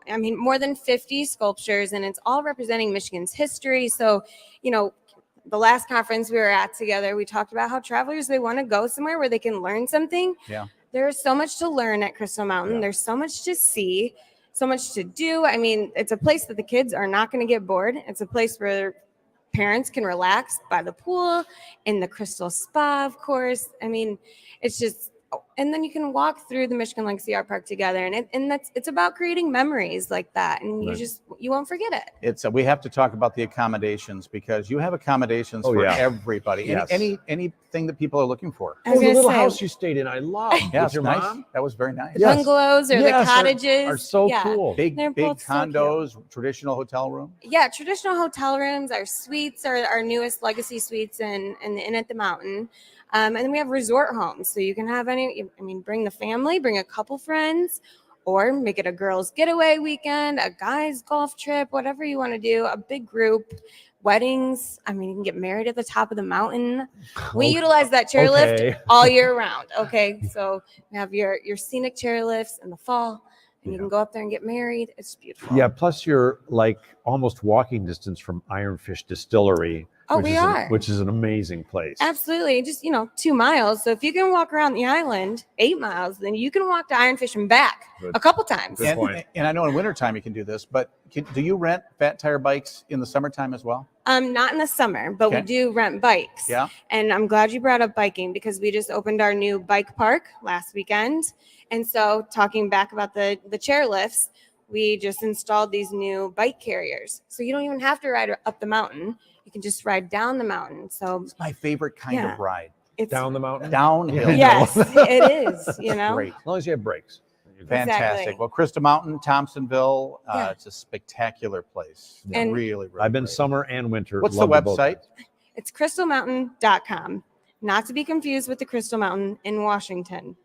more than 50 sculptures, and it's all representing Michigan's history. So, the last conference we were at together, we talked about how travelers, they want to go somewhere where they can learn something. Yeah. There's so much to learn at Crystal Mountain. There's so much to see, so much to do. It's a place that the kids are not going to get bored. It's a place where parents can relax by the pool, in the Crystal Spa, of course. It's just, and then you can walk through the Michigan Legacy Art Park together, and it's about creating memories like that, and you won't forget it. We have to talk about the accommodations because you have accommodations for everybody. Yes. Anything that people are looking for. I was the gonna little say- house you stayed in, I love. Yeah, With your nice. mom? That was very nice. The bungalows or the cottages are so yeah. cool. Big They're both so cute. condos, traditional hotel room. Yeah, traditional hotel rooms. Our suites are our newest legacy suites in the Inn at the Mountain. And then we have resort homes. So you can have bring the family, bring a couple friends, or make it a girls' getaway weekend, a guys' golf trip, whatever you want to do, a big group, weddings. You can get married at the top of the mountain. We utilize that chairlift all year round. Okay, so we have your scenic chairlifts in the fall. And you can go up there and get married. It's beautiful. Yeah, plus you're like almost walking distance from Ironfish Distillery. Oh, we are. Which is an amazing place. Absolutely. Just, 2 miles. So if you can walk around the island 8 miles, then you can walk to Ironfish and back a couple times. And I know in wintertime you can do this, but do you rent fat tire bikes in the summertime as well? Not in the summer, but we do rent bikes. Yeah. And I'm glad you brought up biking because we just opened our new bike park last weekend. And so talking back about the chairlifts, we just installed these new bike carriers. So you don't even have to ride up the mountain. You can just ride down the mountain. So it's my favorite kind of ride. It's down the mountain? Downhill. Yes, it is. Great. As long as you have brakes. Fantastic. Exactly. Well, Crystal Mountain, Thompsonville, Yeah. it's a spectacular place. And- really, really I've been great. summer and winter. What's the Love both. website? It's crystalmountain.com. Not to be confused with the Crystal Mountain in Washington.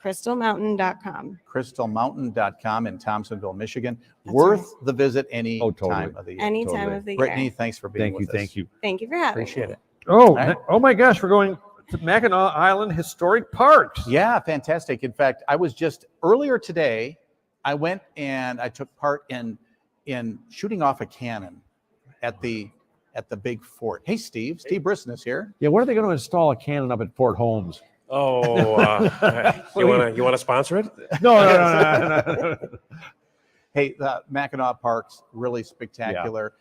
crystalmountain.com. crystalmountain.com in Thompsonville, Michigan. Worth the visit any time of the year. Any time of the year. Brittany, thanks for being with us. Thank you. Thank you for having Appreciate me. it. Oh, right. oh my gosh, we're going to Mackinac Island Historic Parks. Yeah, fantastic. In fact, I was just earlier today, I went and I took part in shooting off a cannon at the big fort. Hey, Steve Brisson is here. Yeah, when are they going to install a cannon up at Fort Holmes? Oh, you want to sponsor it? No. Hey, the Mackinac Park's really spectacular.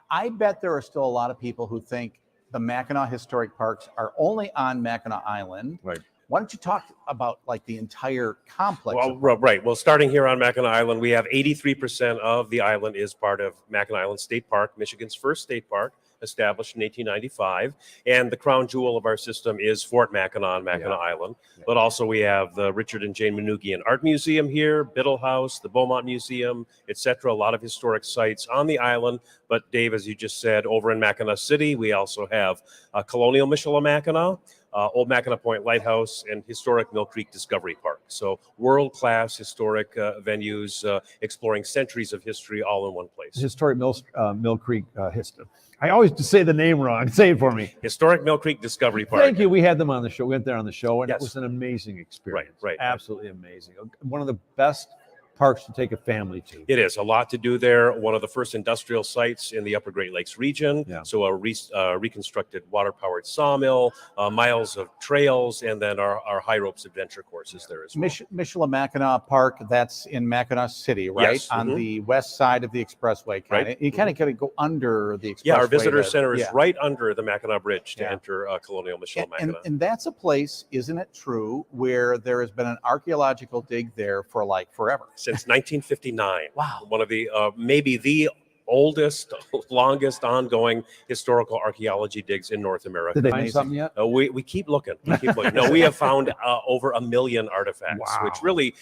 I bet there are still a lot of people who think the Mackinac Historic Parks are only on Mackinac Island. Right. Why don't you talk about like the entire complex? Well, right. Well, starting here on Mackinac Island, we have 83% of the island is part of Mackinac Island State Park, Michigan's first state park, established in 1895. And the crown jewel of our system is Fort Mackinac on Mackinac Island. But also we have the Richard and Jane Manoogian Art Museum here, Biddle House, the Beaumont Museum, etc. A lot of historic sites on the island. But Dave, as you just said, over in Mackinac City, we also have Colonial Michilimackinac, Old Mackinac Point Lighthouse, and historic Mill Creek Discovery Park. So world-class historic venues exploring centuries of history all in one place. Historic Mill Creek history. I always say the name wrong. Say it for me. Historic Mill Creek Discovery Park. Thank you. We had them on the show. We went there on the show, and it was an amazing experience. Right. Absolutely amazing. One of the best parks to take a family to. It is a lot to do there. One of the first industrial sites in the Upper Great Lakes region. Yeah. So a reconstructed water-powered sawmill, miles of trails, and then our high ropes adventure courses there as well. Michilimackinac Park, that's in Mackinac City, right? Yes. On the west side of the expressway. Right. You kind of got to go under the expressway. Yeah, our visitor center is yeah. right under the Mackinac Bridge to enter Colonial Michilimackinac. And that's a place, isn't it true, where there has been an archaeological dig there for like forever. Since 1959. Wow. One of the, maybe the oldest, longest ongoing historical archaeology digs in North America. Did they find something yet? We keep looking. No, we have found over 1 million artifacts, Wow. which really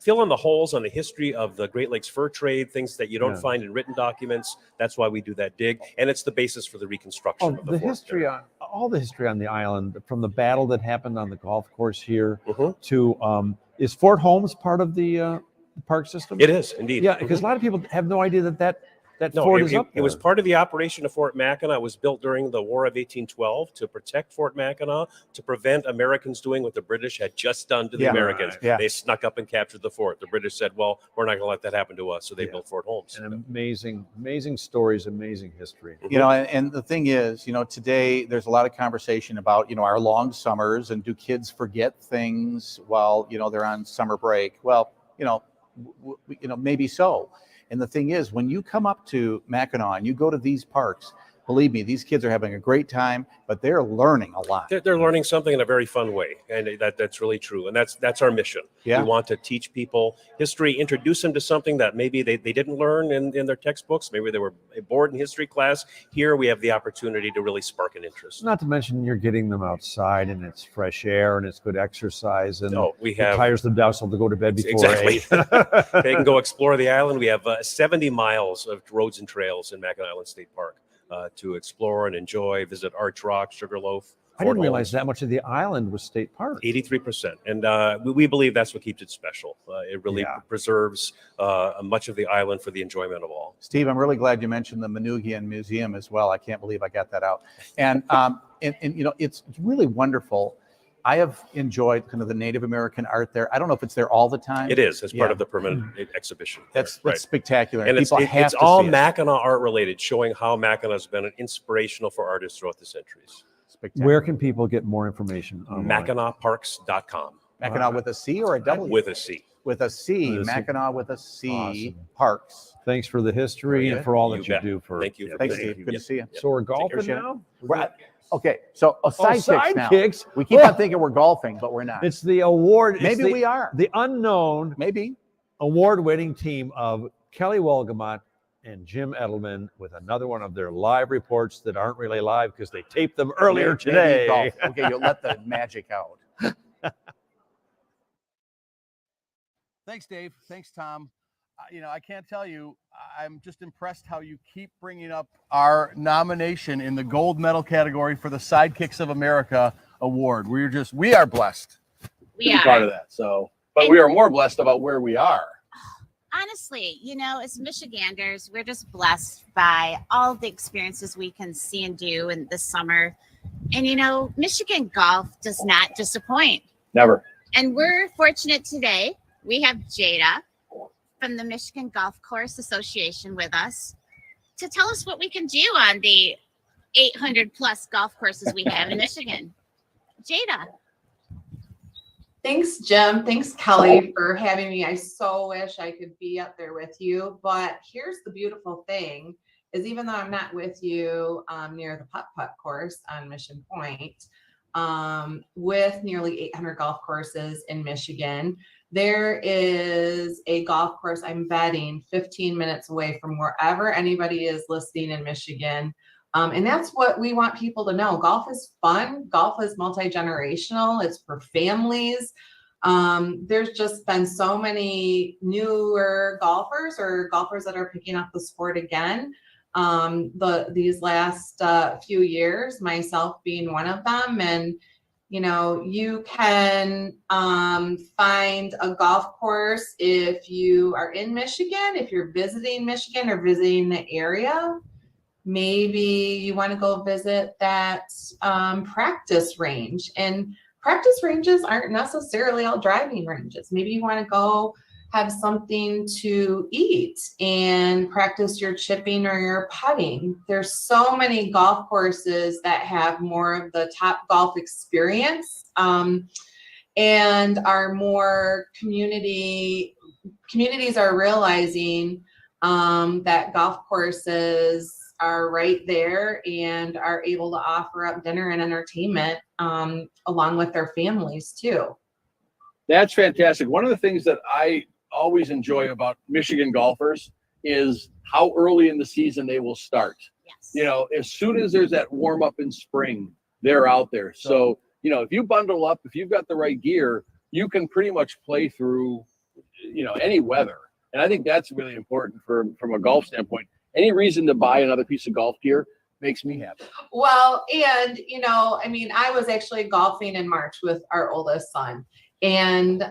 fill in the holes on the history of the Great Lakes fur trade, things that you don't find in written documents. That's why we do that dig. And it's the basis for the reconstruction of the fort. History on all the history on the island, from the battle that happened on the golf course here to is Fort Holmes part of the park system? It is indeed. Yeah, because a lot of people have no idea that No, fort is up it there. was part of the operation of Fort Mackinac. It was built during the War of 1812 to protect Fort Mackinac, to prevent Americans doing what the British had just done to the Americans. Yeah. They snuck up and captured the fort. The British said, well, we're not going to let that happen to us. So they built Fort Holmes. And amazing stories, amazing history. You know, and the thing is, you know, today there's a lot of conversation about, you know, our long summers and do kids forget things while, you know, they're on summer break? Well, you know, maybe so. And the thing is, when you come up to Mackinac and you go to these parks, believe me, these kids are having a great time, but they're learning a lot. They're learning something in a very fun way, and that's really true. And that's our mission. Yeah. We want to teach people history, introduce them to something that maybe they didn't learn in their textbooks. Maybe they were bored in history class. Here we have the opportunity to really spark an interest. Not to mention you're getting them outside and it's fresh air and it's good exercise and we it have tires them down so they'll go to bed before exactly. 8. They can go explore the island. We have 70 miles of roads and trails in Mackinac Island State Park to explore and enjoy, visit Arch Rock, Sugarloaf. I didn't realize that much of the island was state park. 83%. And we believe that's what keeps it special. It really preserves much of the island for the enjoyment of all. Steve, I'm really glad you mentioned the Manoogian Museum as well. I can't believe I got that out. And, and you know, it's really wonderful. I have enjoyed kind of the Native American art there. I don't know if it's there all the time. It is as part of the permanent exhibition. That's spectacular. And People have it's to all see it. Mackinac art related, showing how Mackinac has been an inspirational for artists throughout the centuries. Where can people get more information? MackinacParks.com. Mackinac with a C or a W? With a C. With a C. With a C. Mackinac with a C. Awesome. Parks. Thanks for the history and for all that you do for. Thank you. Thanks, Steve. Good to see you. So we're golfing Care, now? Okay, so sidekicks now. sidekicks. We keep on thinking we're golfing, but we're not. It's the award. it's Maybe the- we are. The unknown, maybe award-winning team of Kelly Wolgamott and Jim Edelman with another one of their live reports that aren't really live because they taped them earlier Maybe today. golf. Okay, you'll let the magic out. Thanks, Dave. Thanks, Tom. I can't tell you, I'm just impressed how you keep bringing up our nomination in the gold medal category for the Sidekicks of America award. We are blessed to be part of that. So, but we are more blessed about where we are. Honestly, as Michiganders, we're just blessed by all the experiences we can see and do in the summer. And, Michigan golf does not disappoint. Never. And we're fortunate today. We have Jada from the Michigan Golf Course Association with us to tell us what we can do on the 800 plus golf courses we have in Michigan. Jada. Thanks, Jim. Thanks, Kelly, for having me. I so wish I could be up there with you. But here's the beautiful thing is even though I'm not with you near the putt-putt course on Mission Point, with nearly 800 golf courses in Michigan, there is a golf course I'm betting 15 minutes away from wherever anybody is listening in Michigan. And that's what we want people to know. Golf is fun. Golf is multi-generational. It's for families. There's just been so many newer golfers or golfers that are picking up the sport again. These last few years, myself being one of them. And you can find a golf course if you are in Michigan, if you're visiting Michigan or visiting the area. Maybe you want to go visit that practice range. And practice ranges aren't necessarily all driving ranges. Maybe you want to go have something to eat and practice your chipping or your putting. There's so many golf courses that have more of the top golf experience and are more communities are realizing that golf courses are right there and are able to offer up dinner and entertainment along with their families too. That's fantastic. One of the things that I always enjoy about Michigan golfers is how early in the season they will start. Yes. As soon as there's that warm up in spring, they're out there. So, if you bundle up, if you've got the right gear, you can pretty much play through, any weather. And I think that's really important from a golf standpoint. Any reason to buy another piece of golf gear makes me happy. Well, and, I was actually golfing in March with our oldest son. And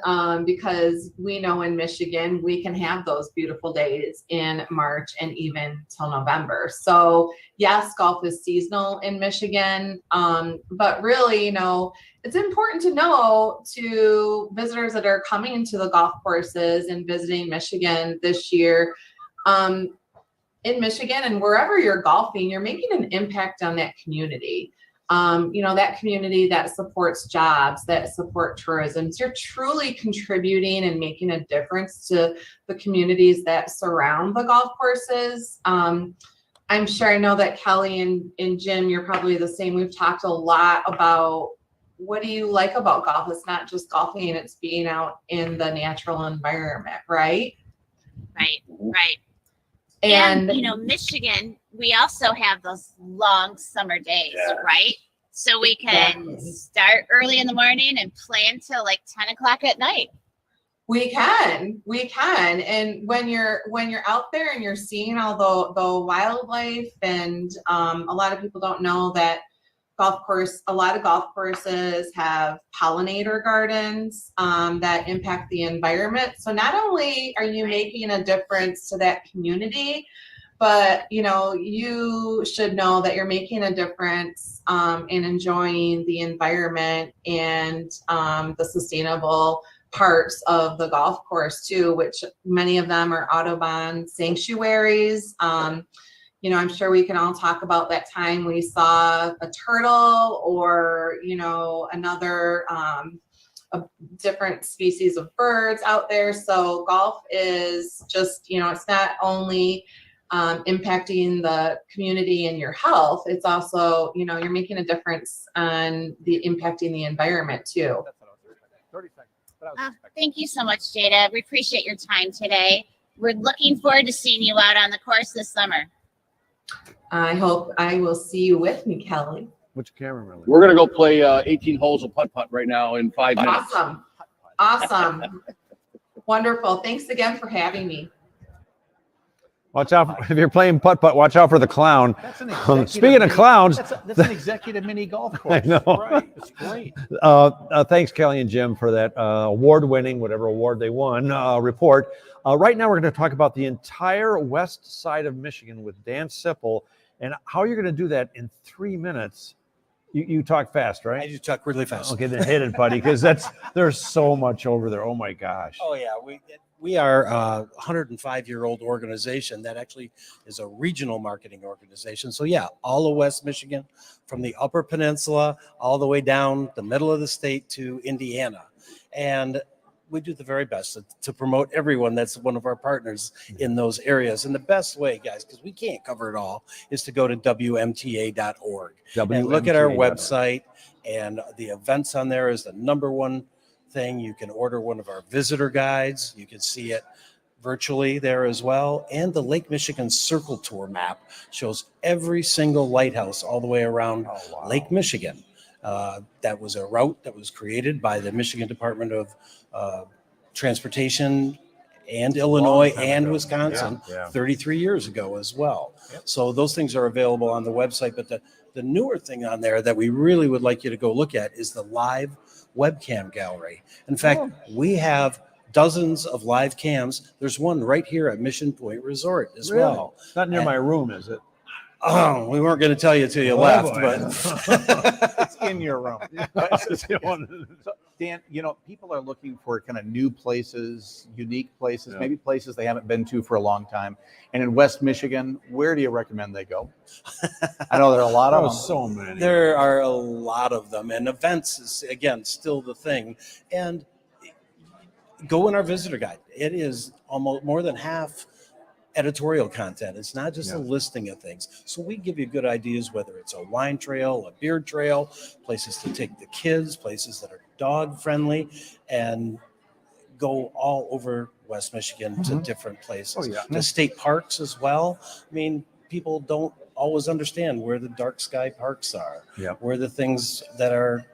because we know in Michigan, we can have those beautiful days in March and even till November. So yes, golf is seasonal in Michigan. But really, it's important to know to visitors that are coming to the golf courses and visiting Michigan this year, in Michigan and wherever you're golfing, you're making an impact on that community. That community that supports jobs, that support tourism. So you're truly contributing and making a difference to the communities that surround the golf courses. I'm sure I know that Kelly and Jim, you're probably the same. We've talked a lot about what do you like about golf? It's not just golfing, it's being out in the natural environment, right? Right. And Michigan, we also have those long summer days, right? So we can start early in the morning and play until like 10 o'clock at night. We can. And when you're out there and you're seeing all the wildlife, and a lot of people don't know that a lot of golf courses have pollinator gardens that impact the environment. So not only are you making a difference to that community, but you should know that you're making a difference in enjoying the environment and the sustainable parts of the golf course too, which many of them are Audubon sanctuaries. I'm sure we can all talk about that time we saw a turtle or, another a different species of birds out there. So golf is just, it's not only impacting the community and your health, it's also, you're making a difference on impacting the environment too. 30 seconds. Thank you so much, Jada. We appreciate your time today. We're looking forward to seeing you out on the course this summer. I hope I will see you with me, Kelly. What's your camera really? We're going to go play 18 holes of putt-putt right now in 5 minutes. Awesome. Wonderful. Thanks again for having me. Watch out if you're playing putt-putt. Watch out for the clown. That's an executive Speaking of clowns, that's an executive mini golf course. I know. Right. It's great. Thanks, Kelly and Jim, for that award-winning, whatever award they won, report. Right now, we're going to talk about the entire west side of Michigan with Dan Sipple, and how you're going to do that in 3 minutes. You talk fast, right? I do talk really fast. Okay, then hit it, buddy, because there's so much over there. Oh my gosh. Oh yeah, we are a 105-year-old organization that actually is a regional marketing organization. So yeah, all of West Michigan, from the Upper Peninsula all the way down the middle of the state to Indiana, and we do the very best to promote everyone that's one of our partners in those areas. And the best way, guys, because we can't cover it all, is to go to WMTA.org and look at our website. And the events on there is the #1 thing. You can order one of our visitor guides. You can see it virtually there as well. And the Lake Michigan Circle Tour map shows every single lighthouse all the way around Lake Michigan. That was a route that was created by the Michigan Department of Transportation and Illinois and Wisconsin 33 years ago as well. So those things are available on the website. But the newer thing on there that we really would like you to go look at is the live webcam gallery. In fact, we have dozens of live cams. There's one right here at Mission Point Resort as well. It's not near my room, is it? Oh, we weren't going to tell you till you left, but It's in your room. So, Dan, people are looking for kind of new places, unique places, maybe places they haven't been to for a long time. And in West Michigan, where do you recommend they go? I know there are a lot of them. So many. There are a lot of them, and events is again still the thing. And go in our visitor guide. It is almost more than half editorial content. It's not just a listing of things. So we give you good ideas, whether it's a wine trail, a beer trail, places to take the kids, places that are dog friendly, and go all over West Michigan to different places. The state parks as well. I mean, people don't always understand where the dark sky parks are, where the things that are,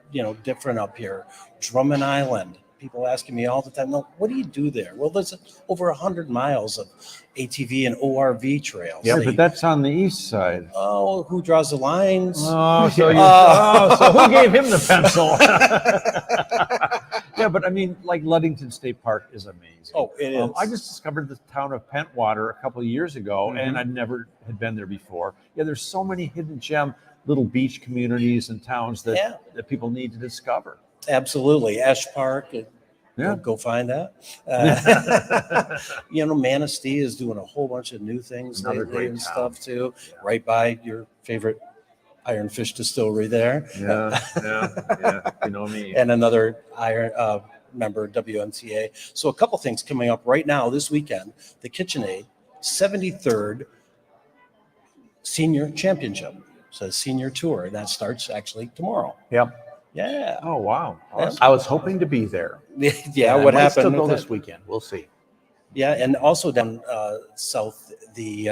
different up here. Drummond Island. People asking me all the time, no, what do you do there? Well, there's over 100 miles of ATV and ORV trails. Yeah, but that's on the east side. Oh, who draws the lines? Oh, so who gave him the pencil? Yeah, but I mean, like Ludington State Park is amazing. Oh, it is. I just discovered the town of Pentwater a couple of years ago, and I never had been there before. Yeah, there's so many hidden gem little beach communities and towns that people need to discover. Absolutely. Ash Park. Go find that. Manistee is doing a whole bunch of new things lately and stuff too. Right by your favorite Iron Fish distillery there. Yeah. You know me. And another iron member, WMTA. So a couple things coming up right now this weekend. The KitchenAid 73rd Senior Championship. So Senior Tour. That starts actually tomorroh. Yep. Yeah. Oh, wow. Awesome. I was hoping to be there. What happened? Still go this weekend. We'll see. Yeah, and also down south, the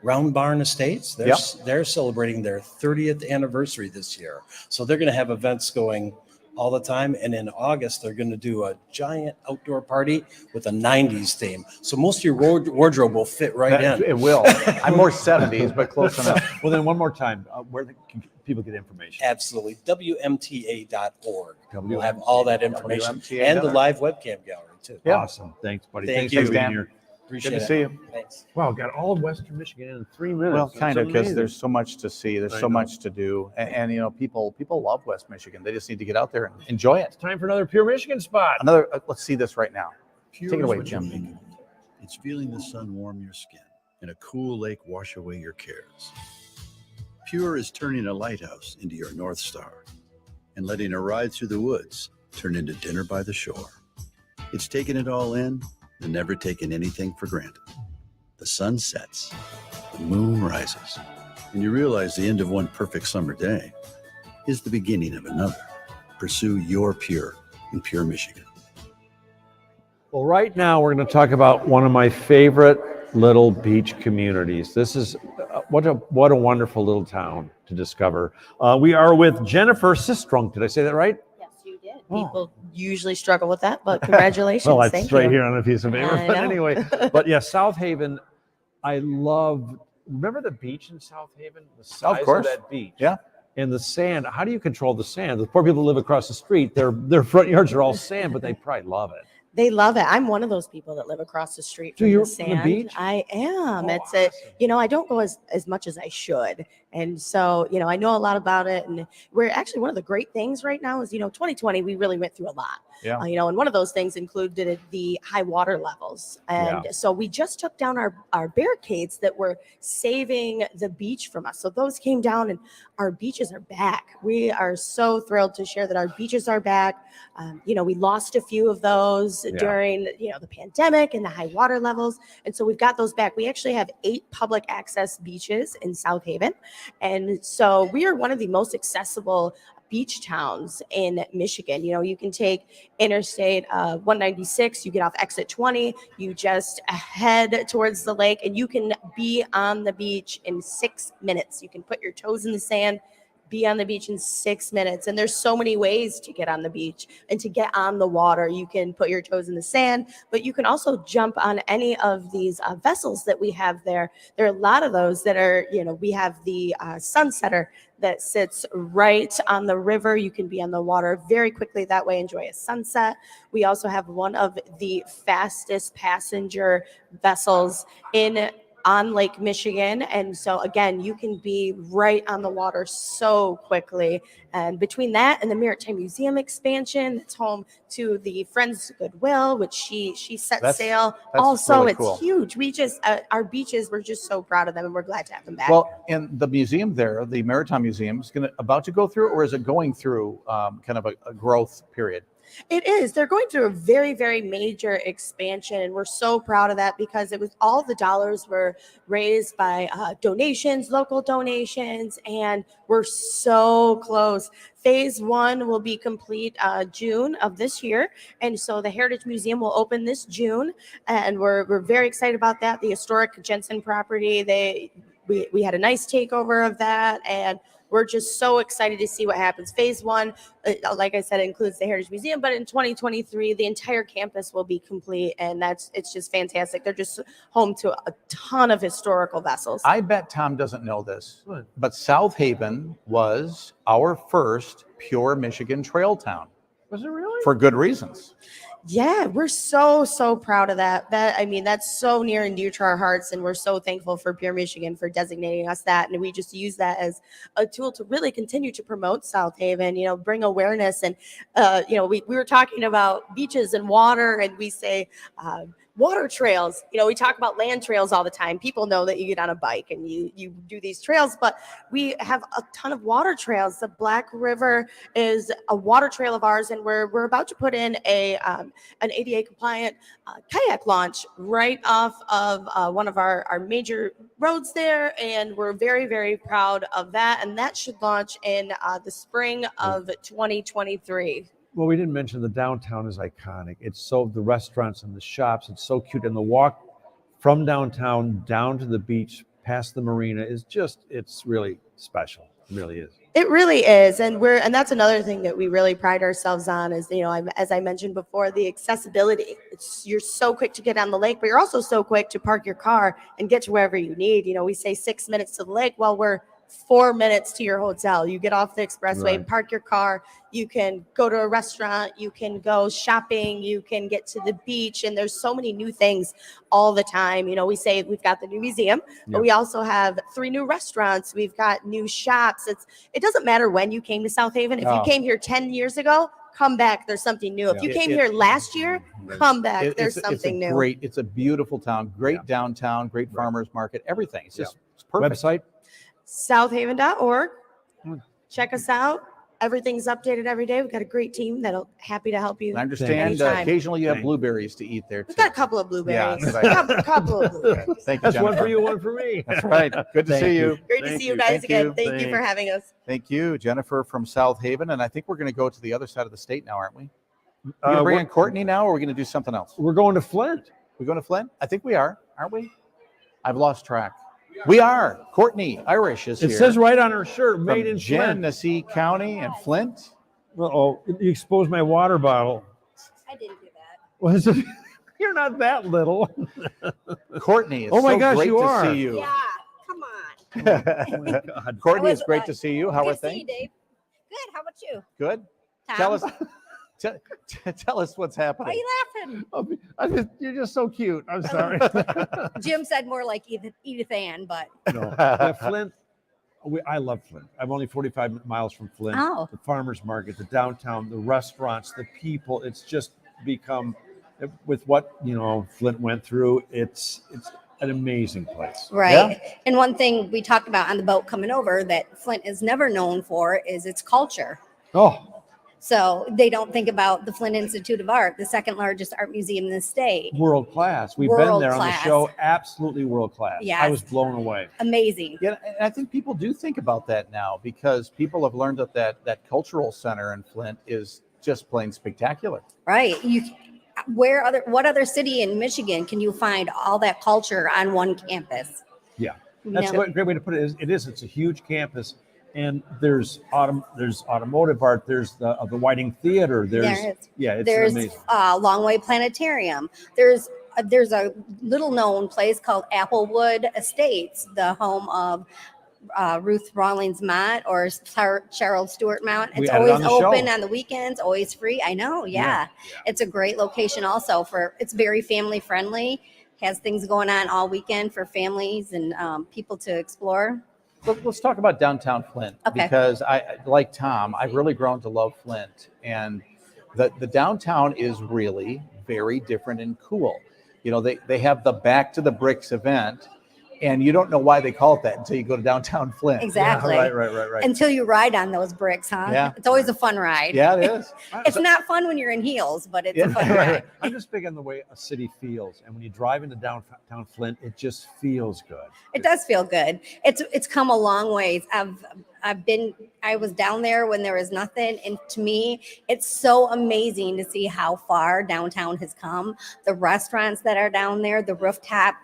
Round Barn Estates. They're celebrating their 30th anniversary this year, so they're going to have events going all the time. And in August, they're going to do a giant outdoor party with a 90s theme. So most of your wardrobe will fit right in. It will. I'm more 70s, but close enough. Well, then one more time, where can people get information? Absolutely. WMTA.org. We'll have all that information and the live webcam gallery too. Awesome. Thanks, buddy. Thank Thanks you, for being Dan. here. Appreciate Good to see you. Thanks. Wow, got all of Western Michigan in 3 minutes. Well, kind of, because amazing. there's so much to see. There's I so know. much to do, and people love West Michigan. They just need to get out there and enjoy it. Time for another Pure Michigan spot. Let's see this right now. Pure Take it is away, what you Jim. make of it. It's feeling the sun warm your skin and a cool lake wash away your cares. Pure is turning a lighthouse into your North Star and letting a ride through the woods turn into dinner by the shore. It's taking it all in and never taking anything for granted. The sun sets, the moon rises, and you realize the end of one perfect summer day is the beginning of another. Pursue your Pure in Pure Michigan. Well, right now we're going to talk about one of my favorite little beach communities. This is what a wonderful little town to discover. We are with Jennifer Sistrunk. Did I say that right? Yes, you did. People usually struggle with that, but congratulations. Well, it's Thank right you. here on a piece of paper. I But know. anyway, but yeah, South Haven, I love. Remember the beach in South Haven? The size course. of that beach. Yeah. And the sand. How do you control the sand? The poor people who live across the street, their front yards are all sand, but they probably love it. They love it. I'm one of those people that live across the street Do from you the from the sand. beach? I am. Oh, It's a, I don't go as much as I should. And so, I know a lot about it. And we're actually, one of the great things right now is, 2020, we really went through a lot. Yeah. And one of those things included the high water levels. And so we just took down our barricades that were saving the beach from us. So those came down and our beaches are back. We are so thrilled to share that our beaches are back. We lost a few of those during, the pandemic and the high water levels. And so we've got those back. We actually have 8 public access beaches in South Haven. And so we are one of the most accessible beach towns in Michigan. You can take Interstate 196, you get off exit 20, you just head towards the lake, and you can be on the beach in 6 minutes. You can put your toes in the sand, be on the beach in 6 minutes. And there's so many ways to get on the beach and to get on the water. You can put your toes in the sand, but you can also jump on any of these vessels that we have there. There are a lot of those that are, we have the Sunsetter that sits right on the river. You can be on the water very quickly that way, enjoy a sunset. We also have one of the fastest passenger vessels on Lake Michigan. And so again, you can be right on the water so quickly. And between that and the Maritime Museum expansion, it's home to the Friends Goodwill, which she set sail. That's Also, really it's cool. huge. We just, our beaches, we're just so proud of them and we're glad to have them back. Well, and the museum there, the Maritime Museum, is about to go through, or is it going through kind of a growth period? It is. They're going through a very, very major expansion, and we're so proud of that because it was all the dollars were raised by donations, local donations, and we're so close. Phase 1 will be complete June of this year, and so the Heritage Museum will open this June, and we're very excited about that. The historic Jensen property, we had a nice takeover of that, and we're just so excited to see what happens. Phase 1, like I said, includes the Heritage Museum, but in 2023, the entire campus will be complete, and it's just fantastic. They're just home to a ton of historical vessels. I bet Tom doesn't know this, but South Haven was our first pure Michigan trail town. Was it really? For good reasons. Yeah, we're so proud of that. That's so near and dear to our hearts, and we're so thankful for Pure Michigan for designating us that. And we just use that as a tool to really continue to promote South Haven, bring awareness. And, we were talking about beaches and water, and we say, water trails. We talk about land trails all the time. People know that you get on a bike and you do these trails, but we have a ton of water trails. The Black River is a water trail of ours, and we're about to put in an ADA compliant kayak launch right off of one of our major roads there, and we're very, very proud of that. And that should launch in the spring of 2023. Well, we didn't mention the downtown is iconic. It's so, the restaurants and the shops, it's so cute. And the walk from downtown down to the beach, past the marina is just, it's really special. It really is. It really is. And that's another thing that we really pride ourselves on is, as I mentioned before, the accessibility. You're so quick to get on the lake, but you're also so quick to park your car and get to wherever you need. We say 6 minutes to the lake. Well, we're 4 minutes to your hotel. You get off the expressway, Right. park your car, you can go to a restaurant, you can go shopping, you can get to the beach, and there's so many new things all the time. We say we've got the new museum, but we also have 3 new restaurants. We've got new shops. It doesn't matter when you came to South Haven. If you came here 10 years ago, come back. There's something new. If you came here last year, come back. There's something new. It's a beautiful town, great downtown, great farmers market, everything. It's just it's perfect. Website? Southhaven.org. Check us out. Everything's updated every day. We've got a great team that'll happy to help you. I understand anytime. occasionally you have blueberries to eat there too. We've got a couple of blueberries. Yeah, a couple of blueberries. Thank you, That's one Jennifer. for you, one for me. That's right. Good to see you. Great to see you guys again. Thank you for having us. Thank you, Jennifer from South Haven. And I think we're going to go to the other side of the state now, aren't we? You going to bring in Courtney now, or are we going to do something else? We're going to Flint. We're going to Flint? I think we are, aren't we? I've lost track. We are. Courtney Irish is here. It says right on her shirt, made from in Flint. Genesee County and Flint. Uh-oh, you exposed my water bottle. I didn't do that. Was it? You're not that little. Courtney, it's oh my so gosh, great you to are. see you. Yeah, come on. Oh my God. Courtney, I it's great to see you. How good are to see you, things? Dave. Good. How about you? Good. Tom? Tell us. Tell us what's Why are happening. you laughing? You're just so cute. I'm sorry. Jim said more like Edith Ann, but No. Yeah, Flint. I love Flint. I'm only 45 miles from Flint. Oh. The farmers market, the downtown, the restaurants, the people. It's just become, with what Flint went through. It's an amazing place. right. Yeah? And one thing we talked about on the boat coming over that Flint is never known for is its culture. Oh. So they don't think about the Flint Institute of Art, the second largest art museum in the state. World class. We've been there on the show. Absolutely world class. Yes. I was blown away. Amazing. Yeah, and I think people do think about that now because people have learned that cultural center in Flint is just plain spectacular. Right. What other city in Michigan can you find all that culture on one campus? Yeah, that's a great way to put it. It's a huge campus, and there's automotive art. There's the Whiting Theater. It's amazing. Longway Planetarium. There's a little known place called Applewood Estates, the home of Ruth Rawlings Mott or Cheryl Stewart Mount. It's always open on the weekends, always free. I know, yeah. It's a great location also it's very family friendly, has things going on all weekend for families and people to explore. Let's talk about downtown Flint because like Tom, I've really grown to love Flint, and the downtown is really very different and cool. They have the Back to the Bricks event. And you don't know why they call it that until you go to downtown Flint. Exactly. Yeah, right. Until you ride on those bricks, huh? Yeah. It's always a fun ride. Yeah, it is. It's not fun when you're in heels, but it's a fun ride. I'm just big on the way a city feels, and when you drive into downtown Flint, it just feels good. It does feel good. It's come a long ways. I was down there when there was nothing, and to me, it's so amazing to see how far downtown has come. The restaurants that are down there, the rooftop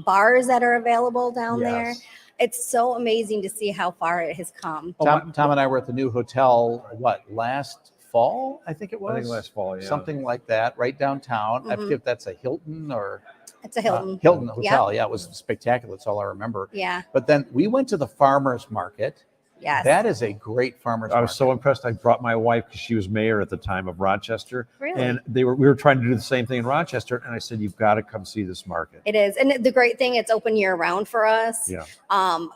bars that are available down there. It's so amazing to see how far it has come. Tom and I were at the new hotel, last fall? I think it was. I think last fall, yeah. Something like that, right downtown. I forget if that's a Hilton or... It's a Hilton. Hilton Hotel, yeah. It was spectacular. That's all I remember. Yeah. But then we went to the farmer's market. Yes. That is a great farmer's market. I was so impressed. I brought my wife because she was mayor at the time of Rochester. Really? And we were trying to do the same thing in Rochester. And I said, you've got to come see this market. It is. And the great thing, it's open year round for us. Yeah.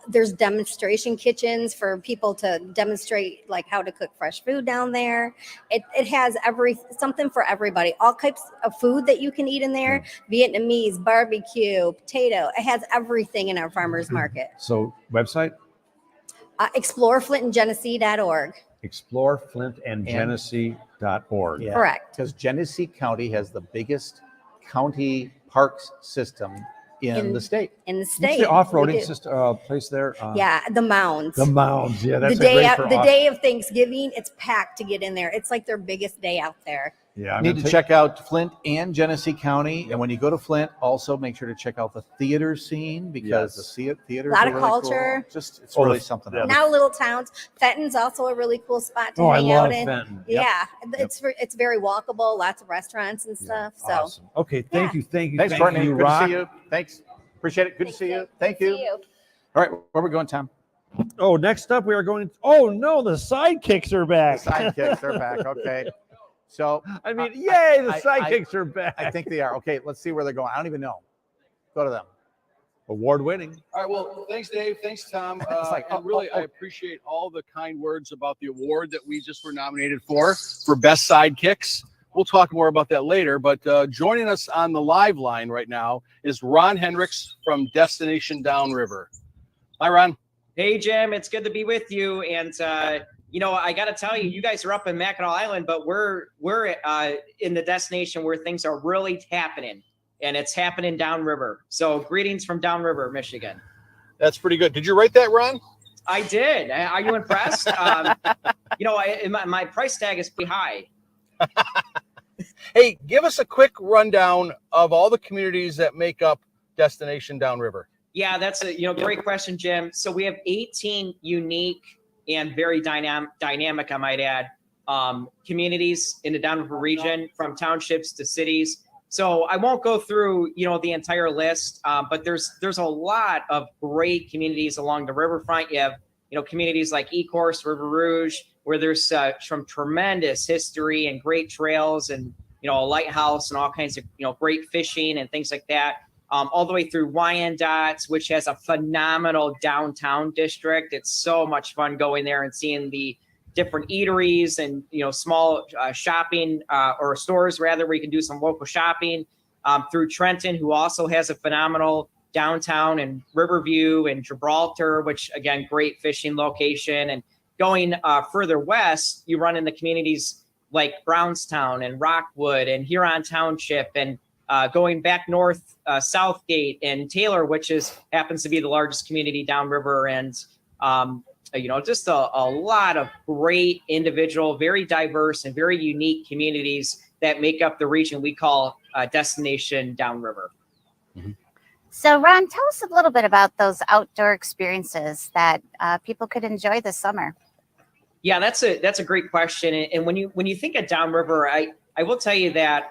There's demonstration kitchens for people to demonstrate like how to cook fresh food down there. It has something for everybody. All types of food that you can eat in there. Vietnamese, barbecue, potato. It has everything in our farmer's market. So website? ExploreFlintandGenesee.org. ExploreFlintandGenesee.org. Yeah. Correct. Because Genesee County has the biggest county parks system in the state. In the What's state. the off-roading system place there? Yeah, the mounds. The mounds. Yeah, that's the day great for the day of Thanksgiving, it's packed to get in there. It's like their biggest day out there. Yeah, You need to check out Flint and Genesee County. And when you go to Flint, also make sure to check out the theater scene because the theater A lot is of really culture. Cool. It's really something else. Now little towns. Fenton's also a really cool spot to Oh, I hang love out in. Fenton. Yep. Yeah, it's very walkable. Lots of restaurants and stuff. So Awesome. Okay, thank you. Thanks, Courtney. You Good rock. to see you. Thanks. Appreciate it. Good to see you. Thank you. All right, where are we going, Tom? Oh, next up we are going. Oh no, the sidekicks are back. The sidekicks are back. Okay. So I mean, yay, the sidekicks are back. I think they are. Okay, let's see where they're going. I don't even know. Go to them. Award winning. All right. Well, thanks, Dave. Thanks, Tom. I appreciate all the kind words about the award that we just were nominated for Best Sidekicks. We'll talk more about that later. But joining us on the live line right now is Ron Hendricks from Destination Downriver. Hi, Ron. Hey, Jim. It's good to be with you. And I got to tell you, you guys are up in Mackinac Island, but we're in the destination where things are really happening, and it's happening downriver. So greetings from downriver, Michigan. That's pretty good. Did you write that, Ron? I did. Are you impressed? My price tag is pretty high. Hey, give us a quick rundown of all the communities that make up Destination Downriver. Yeah, that's a great question, Jim. So we have 18 unique and very dynamic, I might add, communities in the downriver region, from townships to cities. So I won't go through, the entire list, but there's a lot of great communities along the riverfront. You have, communities like Ecorse, River Rouge, where there's some tremendous history and great trails and, a lighthouse and all kinds of, great fishing and things like that. All the way through Wyandotte, which has a phenomenal downtown district. It's so much fun going there and seeing the different eateries and small shopping or stores rather, where you can do some local shopping. Through Trenton, who also has a phenomenal downtown, and Riverview and Gibraltar, which again, great fishing location. And going further west, you run into communities like Brownstown and Rockwood and Huron Township, and going back north, Southgate and Taylor, which happens to be the largest community downriver. And just a lot of great individual, very diverse and very unique communities that make up the region we call Destination Downriver. So Ron, tell us a little bit about those outdoor experiences that people could enjoy this summer. Yeah, that's a great question. And when you think of downriver, I will tell you that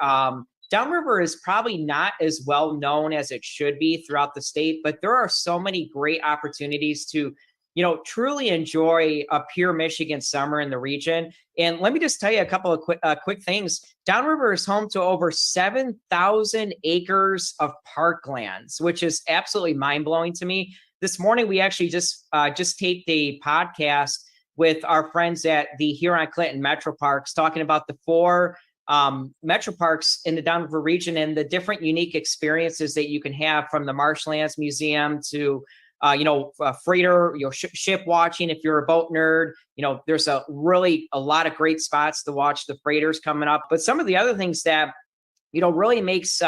downriver is probably not as well known as it should be throughout the state, but there are so many great opportunities to truly enjoy a pure Michigan summer in the region. And let me just tell you a couple of quick things. Downriver is home to over 7,000 acres of parklands, which is absolutely mind-blowing to me. This morning, we actually just taped a podcast with our friends at the Huron Clinton Metro Parks, talking about the 4 metro parks in the downriver region and the different unique experiences that you can have, from the Marshlands Museum to freighter, ship watching. If you're a boat nerd, there's a lot of great spots to watch the freighters coming up. But some of the other things that, really makes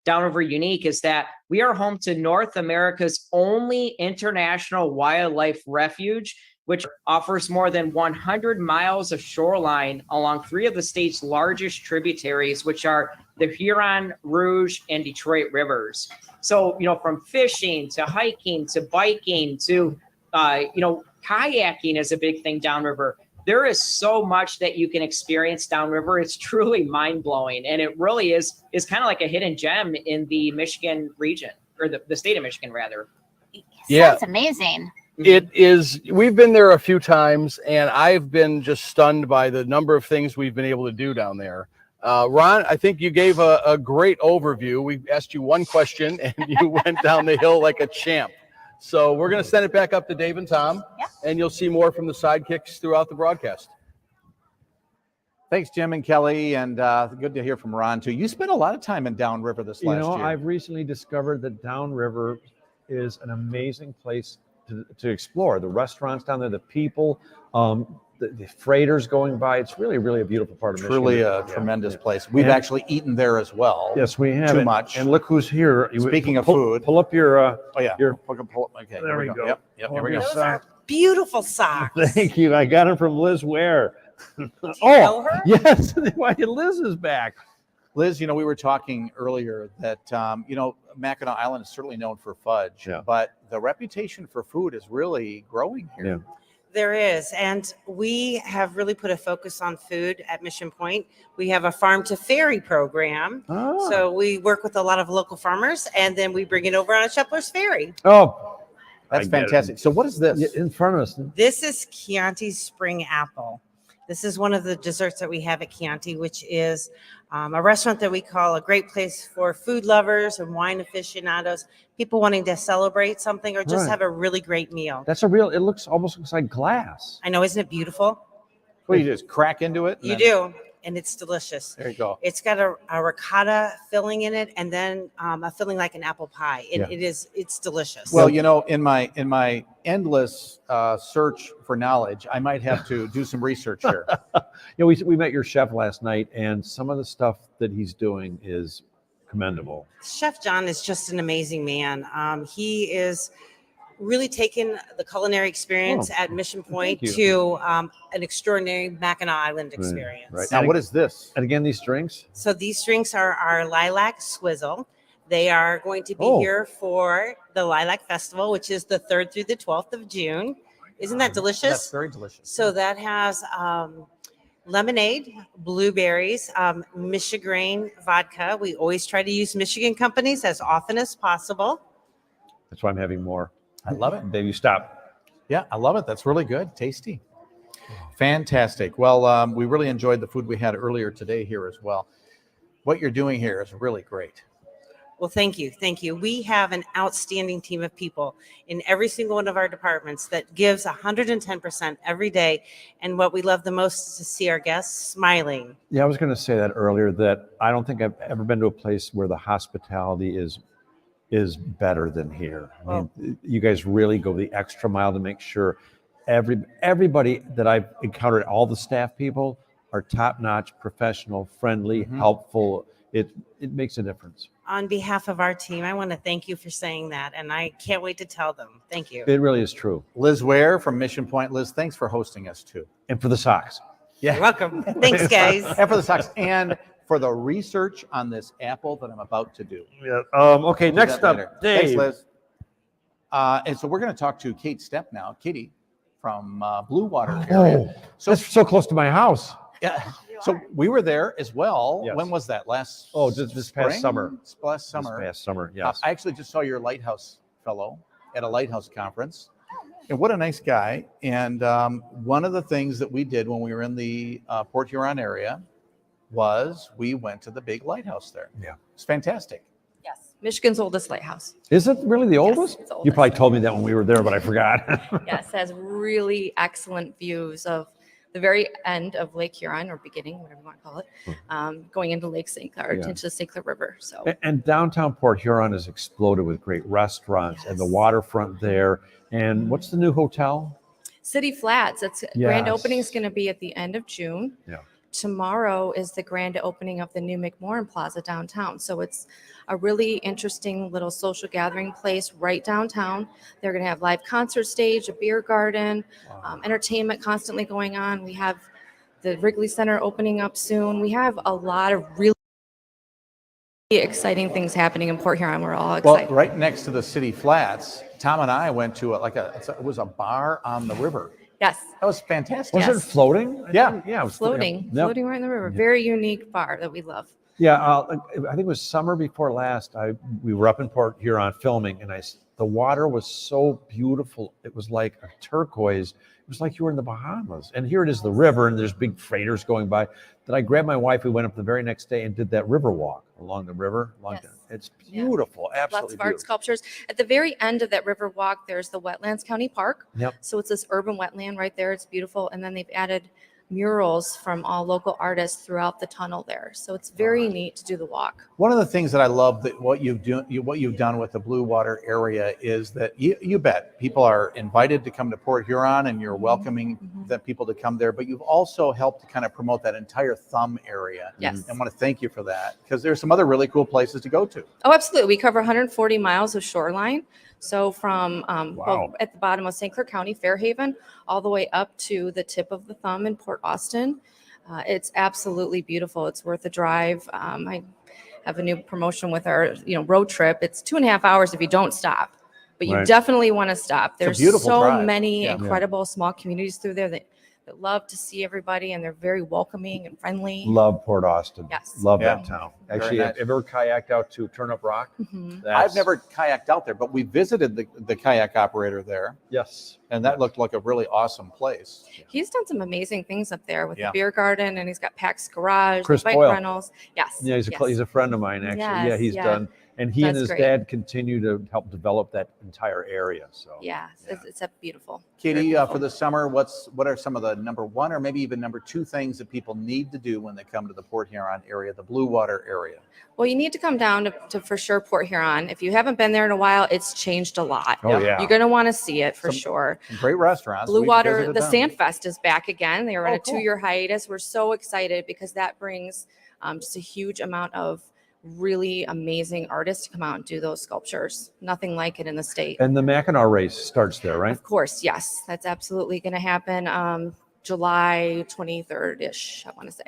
downriver unique is that we are home to North America's only international wildlife refuge, which offers more than 100 miles of shoreline along 3 of the state's largest tributaries, which are the Huron, Rouge, and Detroit rivers. So, from fishing to hiking to biking to, kayaking is a big thing downriver. There is so much that you can experience downriver. It's truly mind-blowing. And it really is kind of like a hidden gem in the Michigan region, or the state of Michigan, rather. Yeah. That's amazing. It is. We've been there a few times, and I've been just stunned by the number of things we've been able to do down there. Ron, I think you gave a great overview. We asked you one question, and you went down the hill like a champ. So we're going to send it back up to Dave and Tom, and you'll see more from the sidekicks throughout the broadcast. Thanks, Jim and Kelly, and good to hear from Ron, too. You spent a lot of time in downriver this last year. I've recently discovered that downriver is an amazing place to explore. The restaurants down there, the people, the freighters going by. It's really, really a beautiful part of Michigan. Truly a tremendous place. We've actually eaten there as well. Yes, we have. Too much. And look who's here. Speaking of food. Pull up your... okay, there we go. Yep, here we go. Those are beautiful socks. Thank you. I got them from Liz Ware. know her? Yes. Why, Liz is back. Liz, we were talking earlier that, Mackinac Island is certainly known for fudge, but the reputation for food is really growing here. Yeah. There is, and we have really put a focus on food at Mission Point. We have a farm to ferry program. Oh. So we work with a lot of local farmers, and then we bring it over on a Shepherd's Ferry. Oh, that's fantastic. So what is this? In front of us. This is Chianti's Spring Apple. This is one of the desserts that we have at Chianti, which is a restaurant that we call a great place for food lovers and wine aficionados, people wanting to celebrate something or just have a really great meal. That's it almost looks like glass. I know, isn't it beautiful? What do you just crack into it? You do, and it's delicious. There you go. It's got a ricotta filling in it, and then a filling like an apple pie. And it's delicious. Well, in my endless search for knowledge, I might have to do some research here. We met your chef last night, and some of the stuff that he's doing is commendable. Chef John is just an amazing man. He is really taken the culinary experience at Mission Point to an extraordinary Mackinac Island experience. Right. Now, what is this? And again, these drinks? So these drinks are our Lilac Swizzle. They are going to be here for the Lilac Festival, which is the 3rd through the 12th of June. Isn't that delicious? That's very delicious. So that has lemonade, blueberries, Michigan vodka. We always try to use Michigan companies as often as possible. That's why I'm having more. I love it. Baby, stop. Yeah, I love it. That's really good. Tasty. Fantastic. Well, we really enjoyed the food we had earlier today here as well. What you're doing here is really great. Well, thank you. Thank you. We have an outstanding team of people in every single one of our departments that gives 110% every day. And what we love the most is to see our guests smiling. Yeah, I was going to say that earlier, that I don't think I've ever been to a place where the hospitality is better than here. I mean, you guys really go the extra mile to make sure everybody that I've encountered, all the staff people, are top-notch, professional, friendly, helpful. It makes a difference. On behalf of our team, I want to thank you for saying that, and I can't wait to tell them. Thank you. It really is true. Liz Ware from Mission Point. Liz, thanks for hosting us too. And for the socks. Yeah. You're welcome. Thanks, guys. And for the socks and for the research on this apple that I'm about to do. Yeah. Okay, Do next that up, later. Dave. Thanks, Liz. And so we're going to talk to Kate Stepp now. Katie from Blue Water area. So that's so close to my house. Yeah. So we were there as well. Yes. When was that? Last this past spring? summer. Last summer. This past summer, yes. I actually just saw your lighthouse fellow at a lighthouse conference. And what a nice guy. And one of the things that we did when we were in the Port Huron area was we went to the big lighthouse there. Yeah. It's fantastic. Yes, Michigan's oldest lighthouse. Is it really the oldest? it's the You probably told me that when we were there, but I forgot. Yes, it has really excellent views of the very end of Lake Huron, or beginning, whatever you want to call it, going into Lake St. Clair, Yeah. into the St. Clair River. So And downtown Port Huron has exploded with great restaurants and the waterfront there. And what's the new hotel? City Flats, its grand Yes. opening is going to be at the end of June. Yeah. Tomorrow is the grand opening of the new McMorran Plaza downtown. So it's a really interesting little social gathering place right downtown. They're going to have live concert stage, a beer garden, entertainment constantly going on. We have the Wrigley Center opening up soon. We have a lot of really exciting things happening in Port Huron. We're all excited. Well, right next to the city flats, Tom and I went to it was a bar on the river. Yes. That was fantastic. Was it floating? Yeah. Yeah. It was Floating Yep. right in the river. Very unique bar that we love. Yeah, I think it was summer before last. We were up in Port Huron filming, and the water was so beautiful. It was like a turquoise. It was like you were in the Bahamas. And here it is, the river, and there's big freighters going by. Then I grabbed my wife. We went up the very next day and did that river walk along the river. It's beautiful, absolutely Lots of art beautiful. sculptures. At the very end of that river walk, there's the Wetlands County Park. Yep. So it's this urban wetland right there. It's beautiful. And then they've added murals from all local artists throughout the tunnel there. So it's very neat to do the walk. One of the things that I love that what you've done with the Blue Water area is that you bet people are invited to come to Port Huron, and you're welcoming the people to come there. But you've also helped to kind of promote that entire thumb area. Yes. And I want to thank you for that, because there's some other really cool places to go to. Oh, absolutely. We cover 140 miles of shoreline. So from at the bottom of St. Clair County, Fairhaven, all the way up to the tip of the thumb in Port Austin. It's absolutely beautiful. It's worth a drive. I have a new promotion with our road trip. It's 2.5 hours if you don't stop, but you Right. definitely want to stop. It's a There's beautiful so drive. many Yeah. incredible small communities through there that love to see everybody, and they're very welcoming and friendly. Love Port Austin. Yes. Love Yeah. that town. Very Actually, nice. have you ever kayaked out to Turnip Rock? I've never kayaked out there, but we visited the kayak operator there. Yes. And that looked like a really awesome place. He's done some amazing things up there with Yeah. the beer garden, and he's got Pax Garage, Chris bike Boyle. rentals. Yes. Yeah, he's a friend of mine, actually. Yeah, Yes, he's yeah. done. And he and That's his great. dad continue to help develop that entire area. So Yeah, it's a beautiful. Katie, for the summer, what are some of the number one or maybe even number two things that people need to do when they come to the Port Huron area, the Blue Water area? Well, you need to come down to for sure Port Huron. If you haven't been there in a while, it's changed a lot. Oh, yeah. You're going to want to see it for sure. Some great restaurants. Blue We Water, visited the them. Sand Fest is back again. They were on Oh, a cool. 2-year hiatus. We're so excited because that brings just a huge amount of really amazing artists to come out and do those sculptures. Nothing like it in the state. And the Mackinac race starts there, right? Of course, yes, that's absolutely going to happen. July 23rd-ish, I want to say.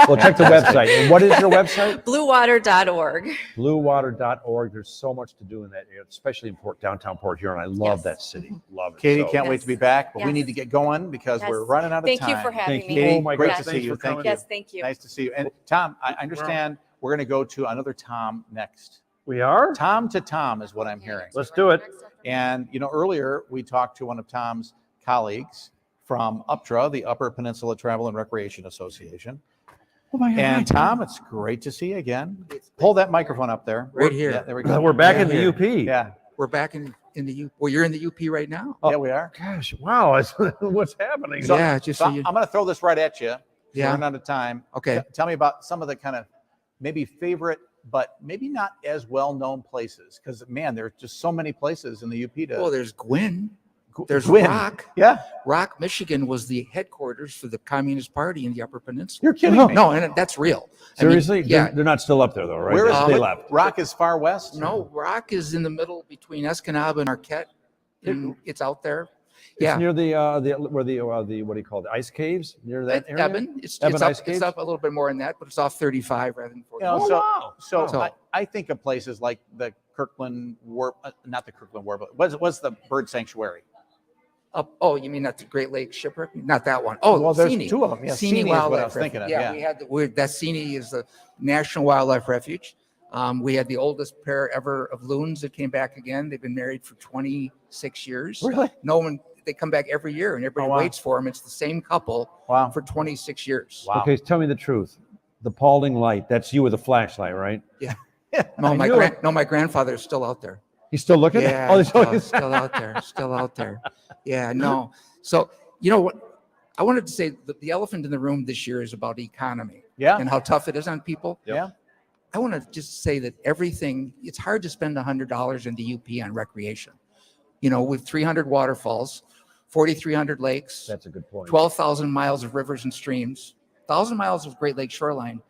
Well, check the website. And what is your website? Bluewater.org. Bluewater.org. There's so much to do in that area, especially in downtown Port Huron. I love that city. Love it. Katie, So- can't wait to be back, but we need to get going because Yes. we're running out of Thank time. you for having Thank me. you. Katie, Oh my great gosh, to see thanks you. for Thank coming. you. Yes, thank you. Nice to see you. And Tom, I understand we're going to go to another Tom next. We are? Tom to Tom is what I'm hearing. Let's do it. And, earlier we talked to one of Tom's colleagues from UPTRA, the Upper Peninsula Travel and Recreation Association. Oh my God. And Tom, it's great to see you again. Pull that microphone up there. Right here. Yeah, there we go. We're back Right in the here. UP. Yeah. We're back in the UP. Well, you're in the UP right now. Yeah, we are. Gosh, wow. What's happening? So, Yeah, just so so you- I'm going to throw this right at you. Yeah. We're running out of time. Okay. Tell me about some of the kind of maybe favorite, but maybe not as well-known places. Because, man, there's just so many places in the UP to... Well, there's Gwynn. There's Gwynn. Rock. Yeah. Rock, Michigan was the headquarters for the Communist Party in the Upper Peninsula. You're kidding me. No, and that's real. I mean, Seriously? yeah. They're not still up there, though, right? Where is They it? left. Rock is far west? No, Rock is in the middle between Escanaba and Marquette. And it's out there. It's Yeah. near the what do you call it? The ice caves near that area? Eben. It's Eben up, Ice it's Caves? up a little bit more than that, but it's off 35 rather than 40. So I think of places like the Kirkland War, not the Kirkland War, but what's the bird sanctuary? Oh, you mean at the Great Lakes Shipwreck? Not that one. Oh, Well, there's Seney. two of them. Yeah, Seney is what I Wildlife was thinking of, Refuge. yeah. We had that Seney is the National Wildlife Refuge. We had the oldest pair ever of loons that came back again. They've been married for 26 years. Really? No one. They come back every year, and everybody Oh, wow. waits for them. It's the same couple for 26 years. Okay, tell me the truth. The Paulding light, that's you with a flashlight, right? Yeah. No, my grandfather is still out there. He's still looking? Yeah, Oh, he's still out there. Still out there. Yeah, no. So, you know what? I wanted to say that the elephant in the room this year is about economy. Yeah. And how tough it is on people. Yeah. I want to just say that it's hard to spend $100 in the UP on recreation. With 300 waterfalls, 4,300 lakes. That's a good point. 12,000 miles of rivers and streams, 1,000 miles of Great Lake shoreline.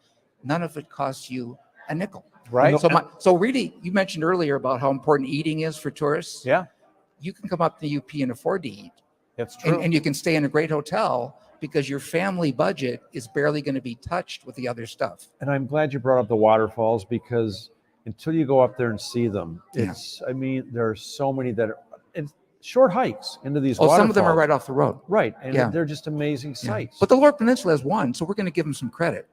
None of it costs you a nickel. Right. So really, you mentioned earlier about how important eating is for tourists. Yeah. You can come up to the UP and afford to eat. That's true. And you can stay in a great hotel because your family budget is barely going to be touched with the other stuff. And I'm glad you brought up the waterfalls because until you go up there and see them, Yeah. I mean, there are so many that are it's short hikes into these waterfalls. Some of them are right off the road. Right. And Yeah. they're just amazing Yeah. sights. But the Lower Peninsula has one, so we're going to give them some credit.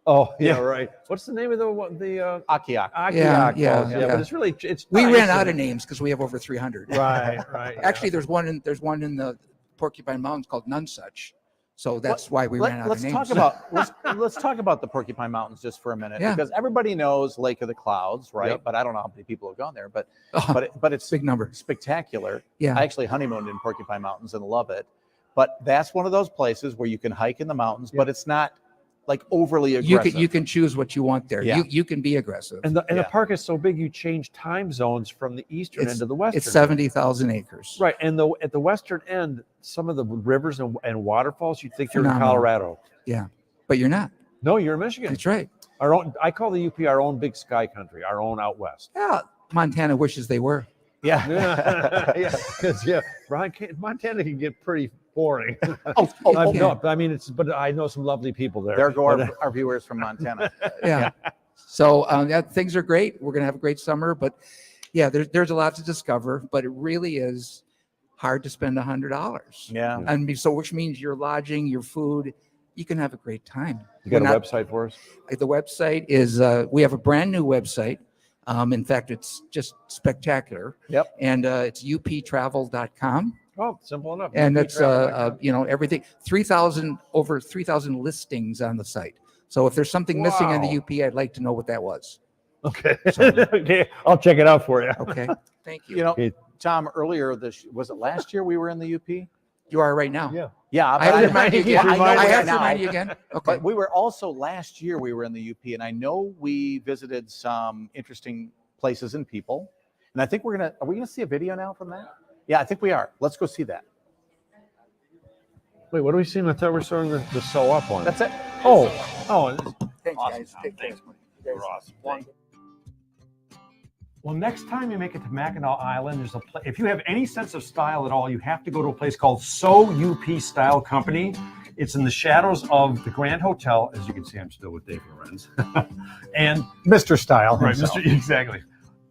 Oh, yeah, Yeah. right. What's the name of the Akiak? Akiak Yeah, Falls. yeah. But it's really We nice ran out and- of names because we have over 300. Right. Actually, there's one in the Porcupine Mountains called Nonesuch. So that's why we ran out of Let's names. talk about let's talk about the Porcupine Mountains just for a minute, Yeah. because everybody knows Lake of the Clouds, right? Yep. But I don't know how many people have gone there. But Oh, but it's big number. spectacular. Yeah. I actually honeymooned in Porcupine Mountains and love it. But that's one of those places where you can hike in the mountains, but it's not like overly aggressive. You can choose what you want there. Yeah. You can be aggressive. And the Yeah. park is so big, you change time zones from the eastern end to the western. It's 70,000 acres. Right, and at the western end, some of the rivers and waterfalls, you'd think you're in Phenomenal. Colorado. Yeah, but you're not. No, you're in Michigan. That's right. Our own. I call the UP our own big sky country, our own out west. Yeah, Montana wishes they were. Yeah, yeah, because Montana can get pretty boring. okay. No, I mean but I know some lovely people there. There go But, our viewers from Montana. Yeah. So things are great. We're going to have a great summer, but yeah, there's a lot to discover, but it really is hard to spend $100. Yeah. And so, which means your lodging, your food, you can have a great time. You got We're a not- website for us? The website is, we have a brand new website. In fact, it's just spectacular. Yep. And it's uptravel.com. Oh, simple enough. And it's, uptravel.com. everything, over 3,000 listings on the site. So if there's something missing on the UP, I'd like to know what that was. Okay. Okay, I'll check it out for you. Okay. Thank you. You know, Tom, earlier was it last year we were in the UP? You are right now. Yeah. Yeah, I have to remind you again. I have to now. remind you again. Okay. But we were also last year we were in the UP, and I know we visited some interesting places and people. And I think are we gonna see a video now from that? Yeah, I think we are. Let's go see that. Wait, what are we seeing? I thought we were starting the sew up one. That's it. Oh. Thanks, Awesome, guys. Tom. Thanks. You're awesome. Well, next time you make it to Mackinac Island, there's if you have any sense of style at all, you have to go to a place called So UP Style Company. It's in the shadows of the Grand Hotel. As you can see, I'm still with Dave Lorenz. And Mr. Style right, himself. Exactly.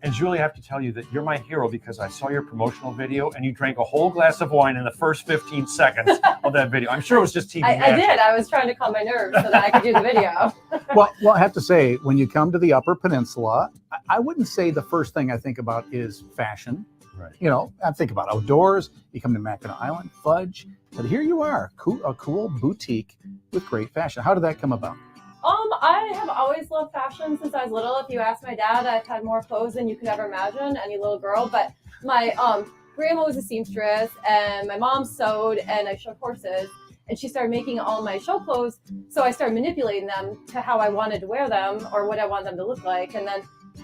And Julie, I have to tell you that you're my hero because I saw your promotional video and you drank a whole glass of wine in the first 15 seconds of that video. I'm sure it was just TV I magic. did. I was trying to calm my nerves so that I could do the video. Well, I have to say, when you come to the Upper Peninsula, I wouldn't say the first thing I think about is fashion. Right. You know, I think about outdoors. You come to Mackinac Island, fudge. But here you are, a cool boutique with great fashion. How did that come about? I have always loved fashion since I was little. If you ask my dad, I've had more clothes than you could ever imagine, any little girl. But my grandma was a seamstress, and my mom sewed, and I showed horses. And she started making all my show clothes, so I started manipulating them to how I wanted to wear them or what I wanted them to look like. And then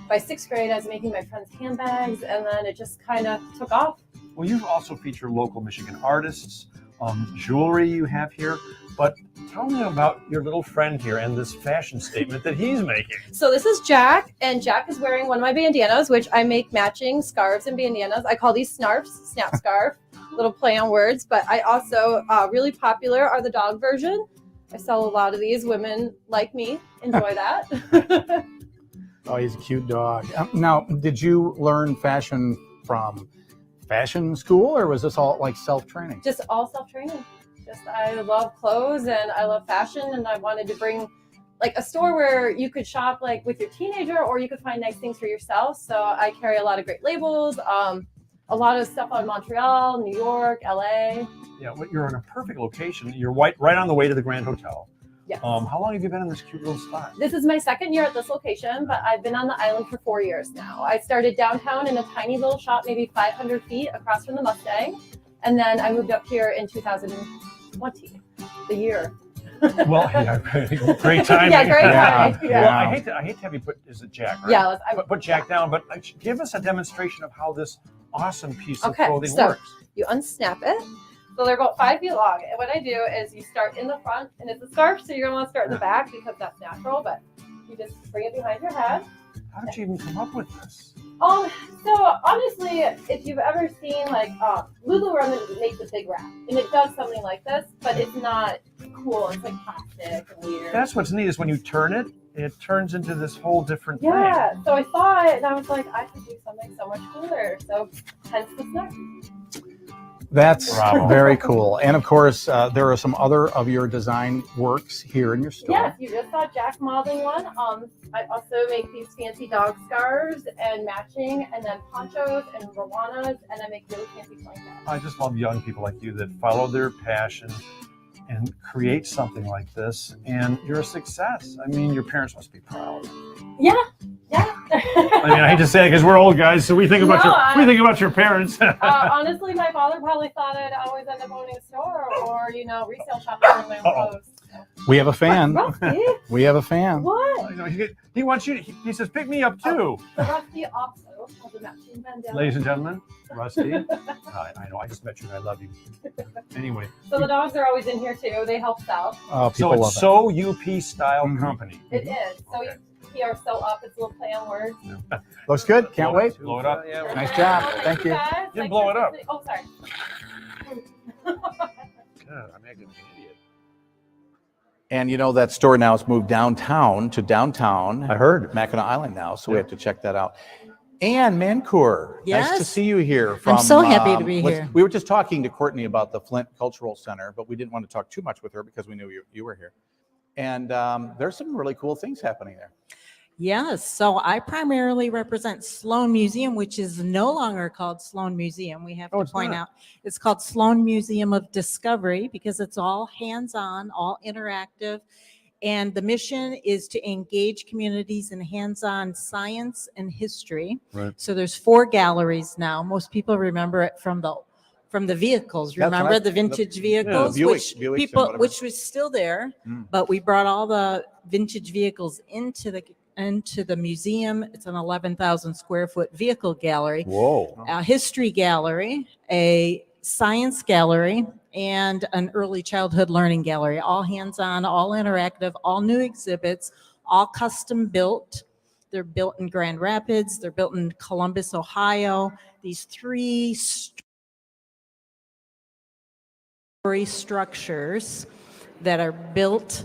by 6th grade, I was making my friends' handbags, and then it just kind of took off. Well, you also feature local Michigan artists, jewelry you have here. But tell me about your little friend here and this fashion statement that he's making. So this is Jack, and Jack is wearing one of my bandanas, which I make matching scarves and bandanas. I call these snarfs, snap scarf, little play on words. But I also, really popular are the dog version. I sell a lot of these. Women like me enjoy that. Oh, he's a cute dog. Now, did you learn fashion from fashion school, or was this all like self-training? Just all self-training. I love clothes and I love fashion, and I wanted to bring like a store where you could shop like with your teenager, or you could find nice things for yourself. So I carry a lot of great labels, a lot of stuff on Montreal, New York, LA. Yeah, well, you're in a perfect location. You're right on the way to the Grand Hotel. Yes. How long have you been in this cute little spot? This is my 2nd year at this location, but I've been on the island for 4 years now. I started downtown in a tiny little shop, maybe 500 feet across from the Mustang. And then I moved up here in 2020, the year. Well, yeah, great timing. Yeah, great timing. Yeah. Well, I hate to have you put, is it Jack, right? Yeah, put Jack down, but give us a demonstration of how this awesome piece of Okay, clothing so works. you unsnap it. So they're about 5 feet long. And what I do is you start in the front, and it's a scarf, so you're gonna want to start in the back because that's natural, but you just bring it behind your head. How did you even come up with this? So honestly, if you've ever seen like Lululemon makes a big wrap, and it does something like this, but it's not cool. It's like plastic and weird. That's what's neat is when you turn it, it turns into this whole different thing. Yeah. So I saw it, and I was like, I could do something so much cooler. So hence the snack. That's Bravo. very cool. And of course, there are some other of your design works here in your store. Yes, you just saw Jack modeling one. I also make these fancy dog scarves and matching, and then ponchos and rawanas, and I make really fancy sling caps. I just love young people like you that follow their passion and create something like this, and you're a success. I mean, your parents must be proud. Yeah. I mean, I hate to say it because we're old guys, so we think about your parents. Honestly, my father probably thought I'd always end up owning a store or resale shopping for my own clothes. We have a fan. Rusty? We have a fan. What? He wants you. He says, "Pick me up too." So Rusty also has a matching bandana. Ladies and gentlemen, Rusty. I know. I just met you, and I love you. Anyway. So the dogs are always in here too. They help out. Oh, so people it's love So UP Style Company. It is. So you are so up. It's a little play on words. Looks good. Can't wait. Blow it up. Nice job. Thank you. Guys, Didn't blow it up. Oh, sorry. God, I'm making an idiot. And you know that store now has moved downtown to downtown. I heard. Mackinac Island now, so we have to check that out. Anne Mancour, nice to Yes. see you here. I'm so happy to be here. We were just talking to Courtney about the Flint Cultural Center, but we didn't want to talk too much with her because we knew you were here. And there's some really cool things happening there. Yes, so I primarily represent Sloan Museum, which is no longer called Sloan Museum. We have to point out it's called Sloan Museum of Discovery because it's all hands-on, all interactive. And the mission is to engage communities in hands-on science and history. Right. So there's 4 galleries now. Most people remember it from the vehicles. That's Remember right. the vintage vehicles, Buicks and which whatever. was still there, but we brought all the vintage vehicles into the museum. It's an 11,000 square foot vehicle gallery. Whoa. A history gallery, a science gallery, and an early childhood learning gallery. All hands-on, all interactive, all new exhibits, all custom built. They're built in Grand Rapids. They're built in Columbus, Ohio. These 3-story structures that are built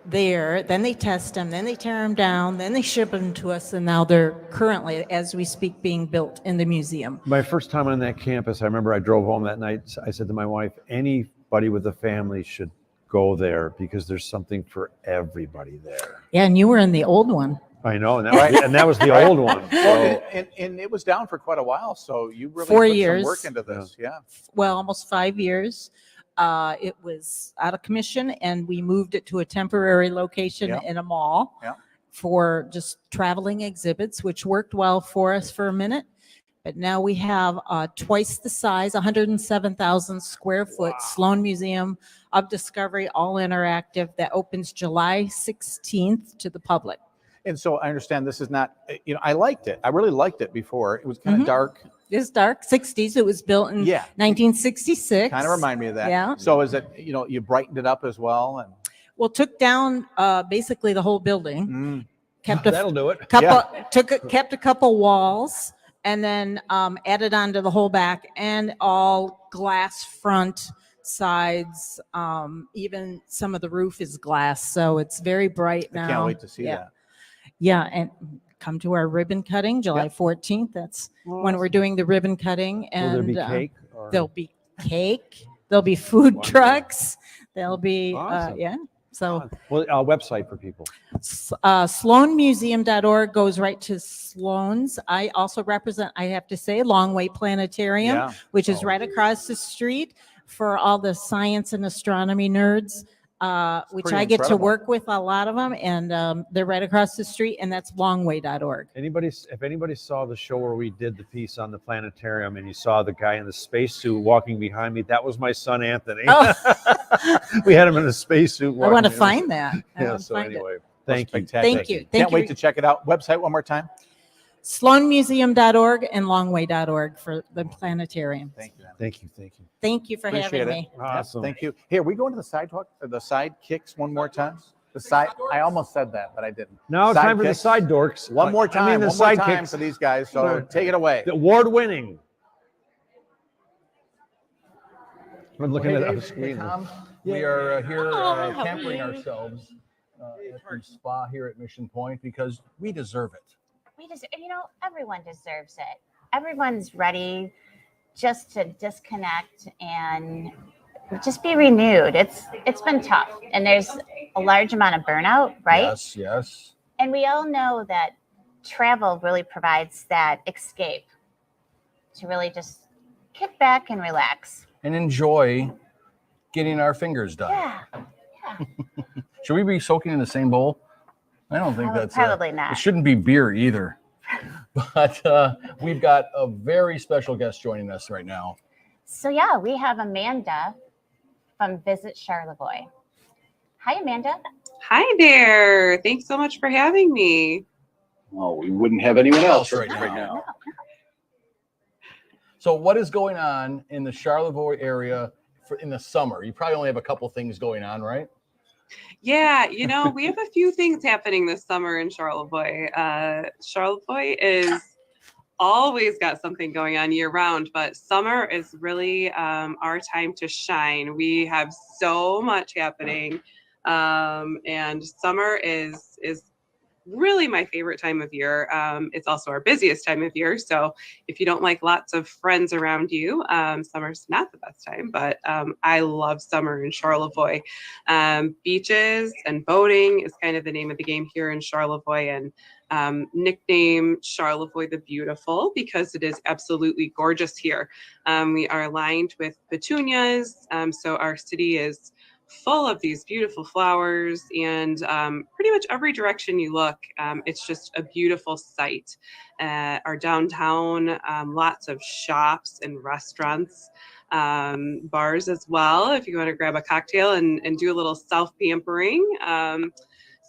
there. Then they test them. Then they tear them down. Then they ship them to us. And now they're currently, as we speak, being built in the museum. My first time on that campus, I remember I drove home that night. I said to my wife, anybody with a family should go there because there's something for everybody there. Yeah, and you were in the old one. I know, and that was the old one. Well, and it was down for quite a while, so you really 4 put years. some work into this. Yeah. Well, almost 5 years. It was out of commission, and we moved it to a temporary location in a mall for just traveling exhibits, which worked well for us for a minute. But now we have twice the size, 107,000 square foot Sloan Museum of Discovery, all interactive, that opens July 16th to the public. And so I understand this is not, I liked it. I really liked it before. It was kind of dark. It's dark, 60s. It was built in 1966. Kind of remind me of that. Yeah. So is it, you brightened it up as well? And Well, took down basically the whole building. Kept That'll do it. Kept a couple walls, and then added on to the whole back, and all glass front sides. Even some of the roof is glass, so it's very bright now. I can't wait to see that. Yeah, and come to our ribbon cutting, July 14th. That's when we're doing the ribbon cutting. And Will there be cake? There'll be cake. There'll be food trucks. There'll be, Awesome. So, Well, website for people. SloanMuseum.org goes right to Sloan's. I also represent, I have to say, Longway Planetarium, which is right across the street for all the science and astronomy nerds. Which I get to work with a lot of them, and they're right across the street, and that's longway.org. If anybody saw the show where we did the piece on the planetarium and you saw the guy in the spacesuit walking behind me, that was my son Anthony. Oh. We had him in a spacesuit. I want to find that. Anyway, thank you. Thank you. Can't wait to check it out. Website one more time. SloanMuseum.org and longway.org for the planetarium. Thank you. Thank you. Thank you. Thank you for having me. Awesome. Thank you. Here, we go into the sidewalk or the side kicks one more time. The side. I almost said that, but I didn't. Now it's time for the side dorks. One more time. I mean, the one more side time kicks for these guys. So take it away. The award-winning. We're looking at the screen. Tom, we are here pampering ourselves at the spa here at Mission Point because we deserve it. We just, everyone deserves it. Everyone's ready just to disconnect and just be renewed. It's been tough, and there's a large amount of burnout, right? Yes. And we all know that travel really provides that escape to really just kick back and relax. And enjoy getting our fingers done. Yeah. Should we be soaking in the same bowl? I don't think that's probably not. It shouldn't be beer either. But we've got a very special guest joining us right now. So we have Amanda from Visit Charlevoix. Hi, Amanda. Hi there. Thanks so much for having me. Oh, we wouldn't have anyone else right now. So what is going on in the Charlevoix area in the summer? You probably only have a couple things going on, right? Yeah, we have a few things happening this summer in Charlevoix. Charlevoix is always got something going on year round, but summer is really our time to shine. We have so much happening, and summer is really my favorite time of year. It's also our busiest time of year. So if you don't like lots of friends around you, summer's not the best time, but I love summer in Charlevoix. Beaches and boating is kind of the name of the game here in Charlevoix, and nicknamed Charlevoix the Beautiful because it is absolutely gorgeous here. We are lined with petunias. So our city is full of these beautiful flowers, and pretty much every direction you look, it's just a beautiful sight. Our downtown, lots of shops and restaurants, bars as well, if you want to grab a cocktail and do a little self-pampering.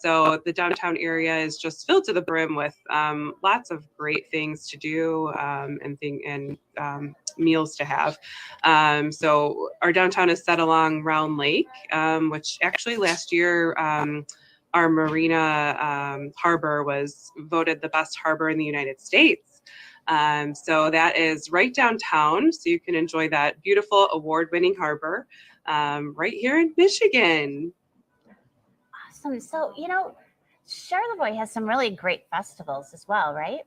So the downtown area is just filled to the brim with lots of great things to do and meals to have. So our downtown is set along Round Lake, which actually last year our marina harbor was voted the best harbor in the United States. So that is right downtown. So you can enjoy that beautiful award-winning harbor right here in Michigan. Awesome. So, Charlevoix has some really great festivals as well, right?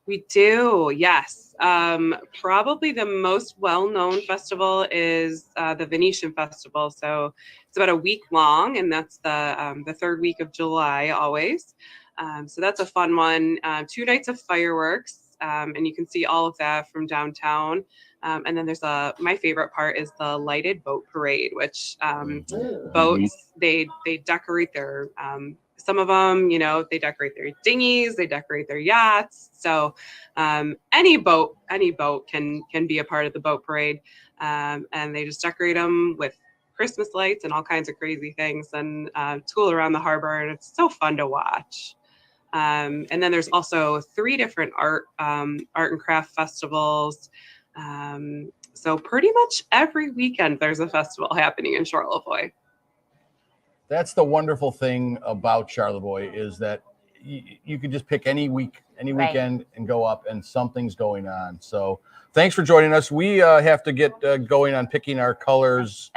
We do, yes. Probably the most well-known festival is the Venetian Festival. So it's about a week long, and that's the third week of July always. So that's a fun one. 2 nights of fireworks, and you can see all of that from downtown. And then there's my favorite part is the lighted boat parade, which boats, they decorate their some of them, they decorate their dinghies, they decorate their yachts. So any boat can be a part of the boat parade. And they just decorate them with Christmas lights and all kinds of crazy things and tool around the harbor. And it's so fun to watch. And then there's also 3 different art and craft festivals. So pretty much every weekend there's a festival happening in Charlevoix. That's the wonderful thing about Charlevoix is that you can just pick any weekend and go up and something's going on. So thanks for joining us. We have to get going on picking our colors.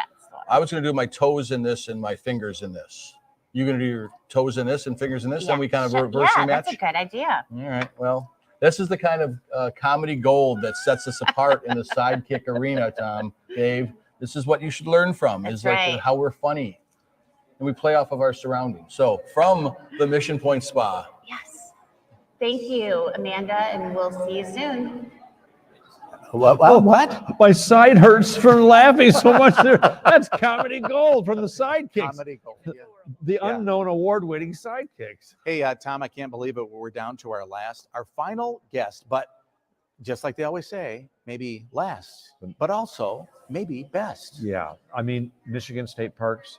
I was going to do my toes in this and my fingers in this. You're going to do your toes in this and fingers in this, and we kind of reverse match? That's a good idea. All right. Well, this is the kind of comedy gold that sets us apart in the sidekick arena, Tom, Dave. This is what you should learn from, is like how we're funny. And we play off of our surroundings. So from the Mission Point Spa. Yes. Thank you, Amanda, and we'll see you soon. What? My side hurts from laughing so much. That's comedy gold from the sidekicks. Comedy gold, yeah. The unknown award-winning sidekicks. Hey, Tom, I can't believe it. We're down to our final guest, but just like they always say, maybe last, but also maybe best. Yeah. I mean, Michigan State Parks,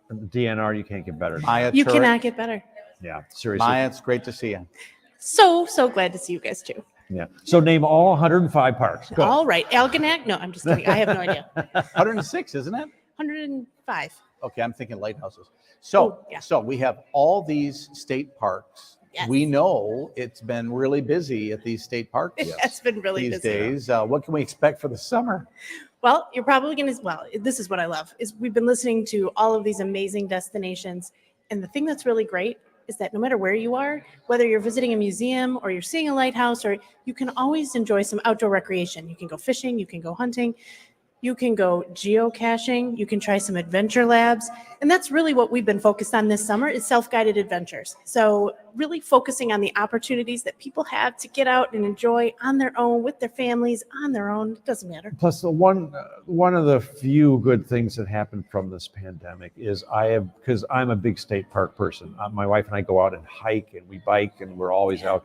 the DNR, you can't get better. You cannot get better. Yeah, seriously. Maya, it's great to see you. So glad to see you guys too. Yeah. So name all 105 parks. Go. All right. Algonac? No, I'm just kidding. I have no idea. 106, isn't it? 105. Okay, I'm thinking lighthouses. So we have all these state parks. Yes. We know it's been really busy at these state parks. It's been really these busy days. What can we expect for the summer? Well, you're probably going to, this is what I love, is we've been listening to all of these amazing destinations. And the thing that's really great is that no matter where you are, whether you're visiting a museum or you're seeing a lighthouse, or you can always enjoy some outdoor recreation. You can go fishing, you can go hunting, you can go geocaching, you can try some adventure labs. And that's really what we've been focused on this summer is self-guided adventures. So really focusing on the opportunities that people have to get out and enjoy on their own, with their families, on their own. It doesn't matter. Plus, one of the few good things that happened from this pandemic is because I'm a big state park person. My wife and I go out and hike and we bike and we're always out.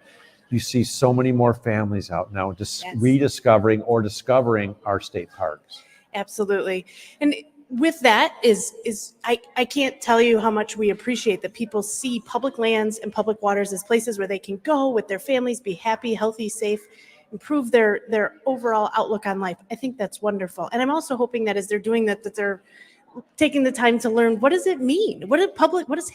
You see so many more families out now just rediscovering or discovering our state parks. Absolutely. And with that I can't tell you how much we appreciate that people see public lands and public waters as places where they can go with their families, be happy, healthy, safe, improve their overall outlook on life. I think that's wonderful. And I'm also hoping that as they're doing that they're taking the time to learn, what does it mean? What does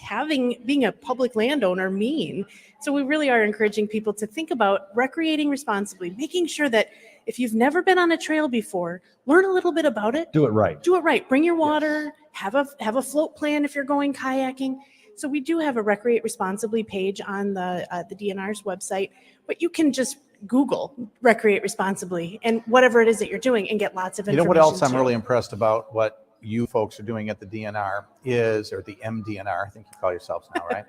being a public landowner mean? So we really are encouraging people to think about recreating responsibly, making sure that if you've never been on a trail before, learn a little bit about it. Do it right. Do it right. Bring your water, have a float plan if you're going kayaking. So we do have a Recreate Responsibly page on the DNR's website, but you can just Google Recreate Responsibly and whatever it is that you're doing and get lots of information. You know what else I'm too. really impressed about what you folks are doing at the DNR or the MDNR, I think you call yourselves now, right?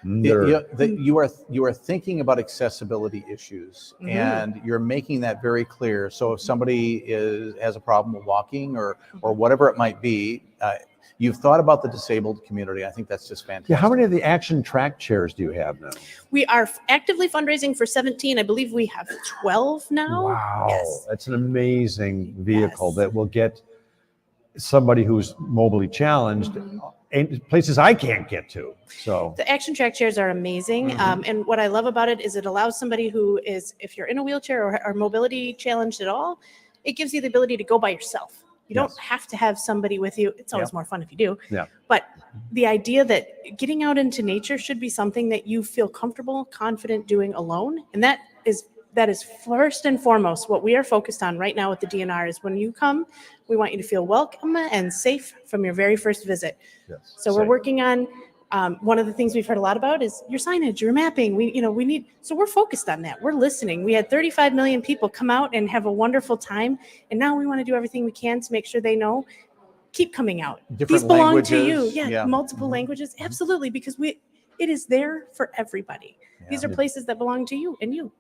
You are thinking about accessibility issues, and you're making that very clear. So if somebody has a problem with walking or whatever it might be, you've thought about the disabled community. I think that's just fantastic. Yeah, how many of the action track chairs do you have now? We are actively fundraising for 17. I believe we have 12 now. Wow, Yes. that's an amazing vehicle that will get somebody who's mobily challenged in places I can't get to. So The action track chairs are amazing. And what I love about it is it allows somebody who is, if you're in a wheelchair or mobility challenged at all, it gives you the ability to go by yourself. You don't have to have somebody with you. It's always more fun if you do. Yeah. But the idea that getting out into nature should be something that you feel comfortable, confident doing alone. And that is first and foremost what we are focused on right now with the DNR is when you come, we want you to feel welcome and safe from your very first visit. Yes. So we're working on one of the things we've heard a lot about is your signage, your mapping. So we're focused on that. We're listening. We had 35 million people come out and have a wonderful time. And now we want to do everything we can to make sure they know, keep coming out. Different These belong to you. languages. Yeah, Yeah. multiple languages. Absolutely. Because it is there for everybody. These are places that belong to you and you.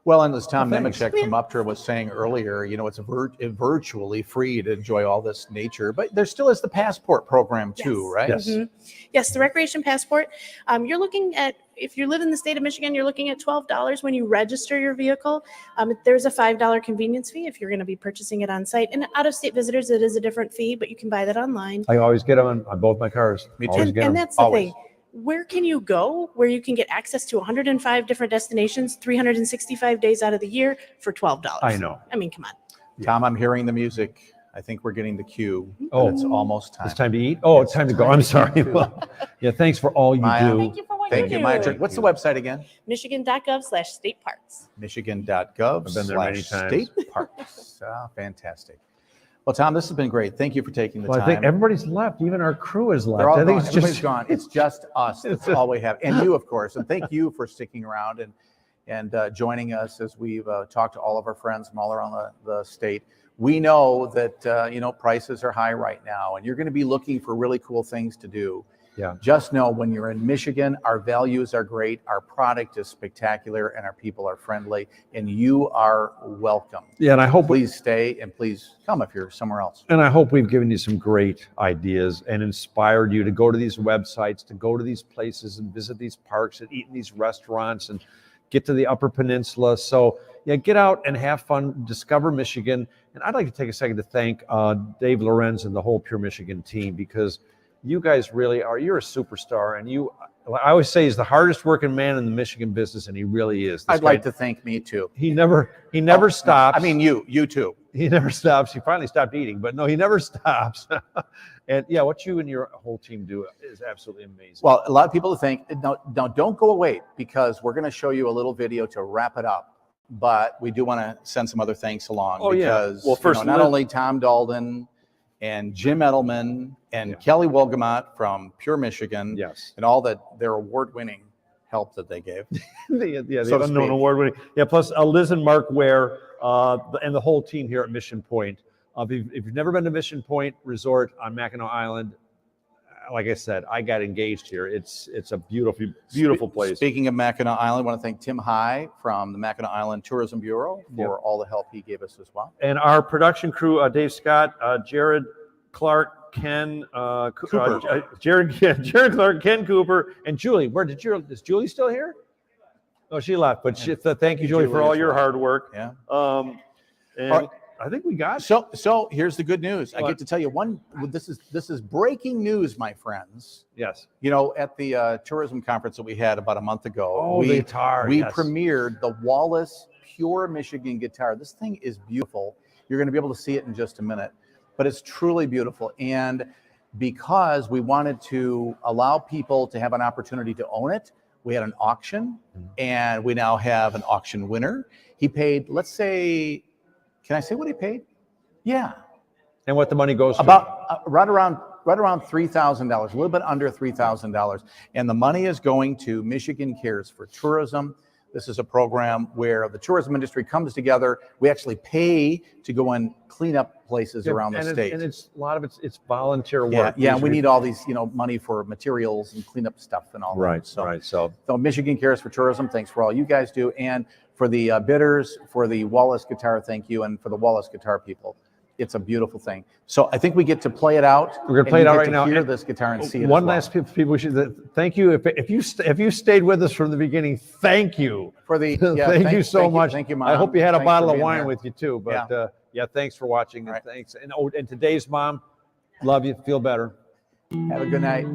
Well, and as Tom Well, thanks. Nemechek from Upter was saying earlier, it's virtually free to enjoy all this nature, but there still is the passport program too, right? Yes. Mhm. Yes, the recreation passport. You're looking at, if you live in the state of Michigan, you're looking at $12 when you register your vehicle. There's a $5 convenience fee if you're going to be purchasing it on site. And out-of-state visitors, it is a different fee, but you can buy that online. I always get them on both my cars. Me too. Always get And 'em. that's the Always. thing. Where can you go where you can get access to 105 different destinations, 365 days out of the year for $12? I know. I mean, come on. Tom, I'm hearing the music. I think we're getting the cue. Oh. It's almost time. It's time to eat? Oh, it's time to go. I'm sorry. Well, yeah, thanks for all you Maya. do. Thank you for what Thank you you, Maya. do. What's the website again? Michigan.gov/state parks. Michigan.gov I've been there many /state parks. Fantastic. Well, Tom, this has been great. Thank you for taking the Well, time. I think everybody's left. Even our crew is left. They're all I think gone. it's Everybody's just gone. It's just us. That's all we have. And you, of course. And thank you for sticking around and joining us as we've talked to all of our friends from all around the state. We know that, prices are high right now, and you're going to be looking for really cool things to do. Yeah. Just know when you're in Michigan, our values are great, our product is spectacular, and our people are friendly, and you are welcome. Yeah, and I hope Please stay and please come if you're somewhere else. And I hope we've given you some great ideas and inspired you to go to these websites, to go to these places and visit these parks and eat in these restaurants and get to the Upper Peninsula. So yeah, get out and have fun, discover Michigan. And I'd like to take a second to thank Dave Lorenz and the whole Pure Michigan team, because you guys really are, you're a superstar, and I always say he's the hardest working man in the Michigan business, and he really is. I'd like to thank me too. He never stops. I mean, you too. He never stops. He finally stopped eating, but no, he never stops. And yeah, what you and your whole team do is absolutely amazing. Well, a lot of people think, no, don't go away, because we're going to show you a little video to wrap it up. But we do want to send some other thanks along. Oh, yeah. Because Well, first, not only Tom Dalton and Jim Edelman and Kelly Wolgamott from Pure Michigan, yes, and all their award-winning help that they gave. the so to unknown speak. award-winning. Yeah, plus Liz and Mark Ware and the whole team here at Mission Point. If you've never been to Mission Point Resort on Mackinac Island, like I said, I got engaged here. It's a beautiful place. Speaking of Mackinac Island, I want to thank Tim High from the Mackinac Island Tourism Bureau for all the help he gave us as well. And our production crew, Dave Scott, Jared Clark, Ken Cooper. Jared Clark, Ken Cooper, and Julie. Is Julie still here? Oh, she left. But thank you, Julie, for all your hard work. Yeah. And I think we got it. So here's the good news. I get to tell you this is breaking news, my friends. Yes. At the tourism conference that we had about a month ago, the guitar, we yes. premiered the Wallace Pure Michigan guitar. This thing is beautiful. You're going to be able to see it in just a minute, but it's truly beautiful. And because we wanted to allow people to have an opportunity to own it, we had an auction, and we now have an auction winner. He paid, let's say, can I say what he paid? Yeah. And what the money goes to? About right around $3,000, a little bit under $3,000. And the money is going to Michigan Cares for Tourism. This is a program where the tourism industry comes together. We actually pay to go and clean up places around the state. And it's a lot of it's volunteer work. Yeah, we need all these, money for materials and clean up stuff and all Right, that. right. So Michigan Cares for Tourism, thanks for all you guys do. And for the bidders, for the Wallace guitar, thank you. And for the Wallace guitar people, it's a beautiful thing. So I think we get to play it out. We're going to play it out right now. Hear this guitar and see it. One last people should thank you. If you stayed with us from the beginning, thank you. For the thank you so much. Thank you, Mom. I hope you had a Thanks bottle for of being wine there. with you too. But thanks for watching. And thanks. And today's mom, love you. Feel better. Have a good night.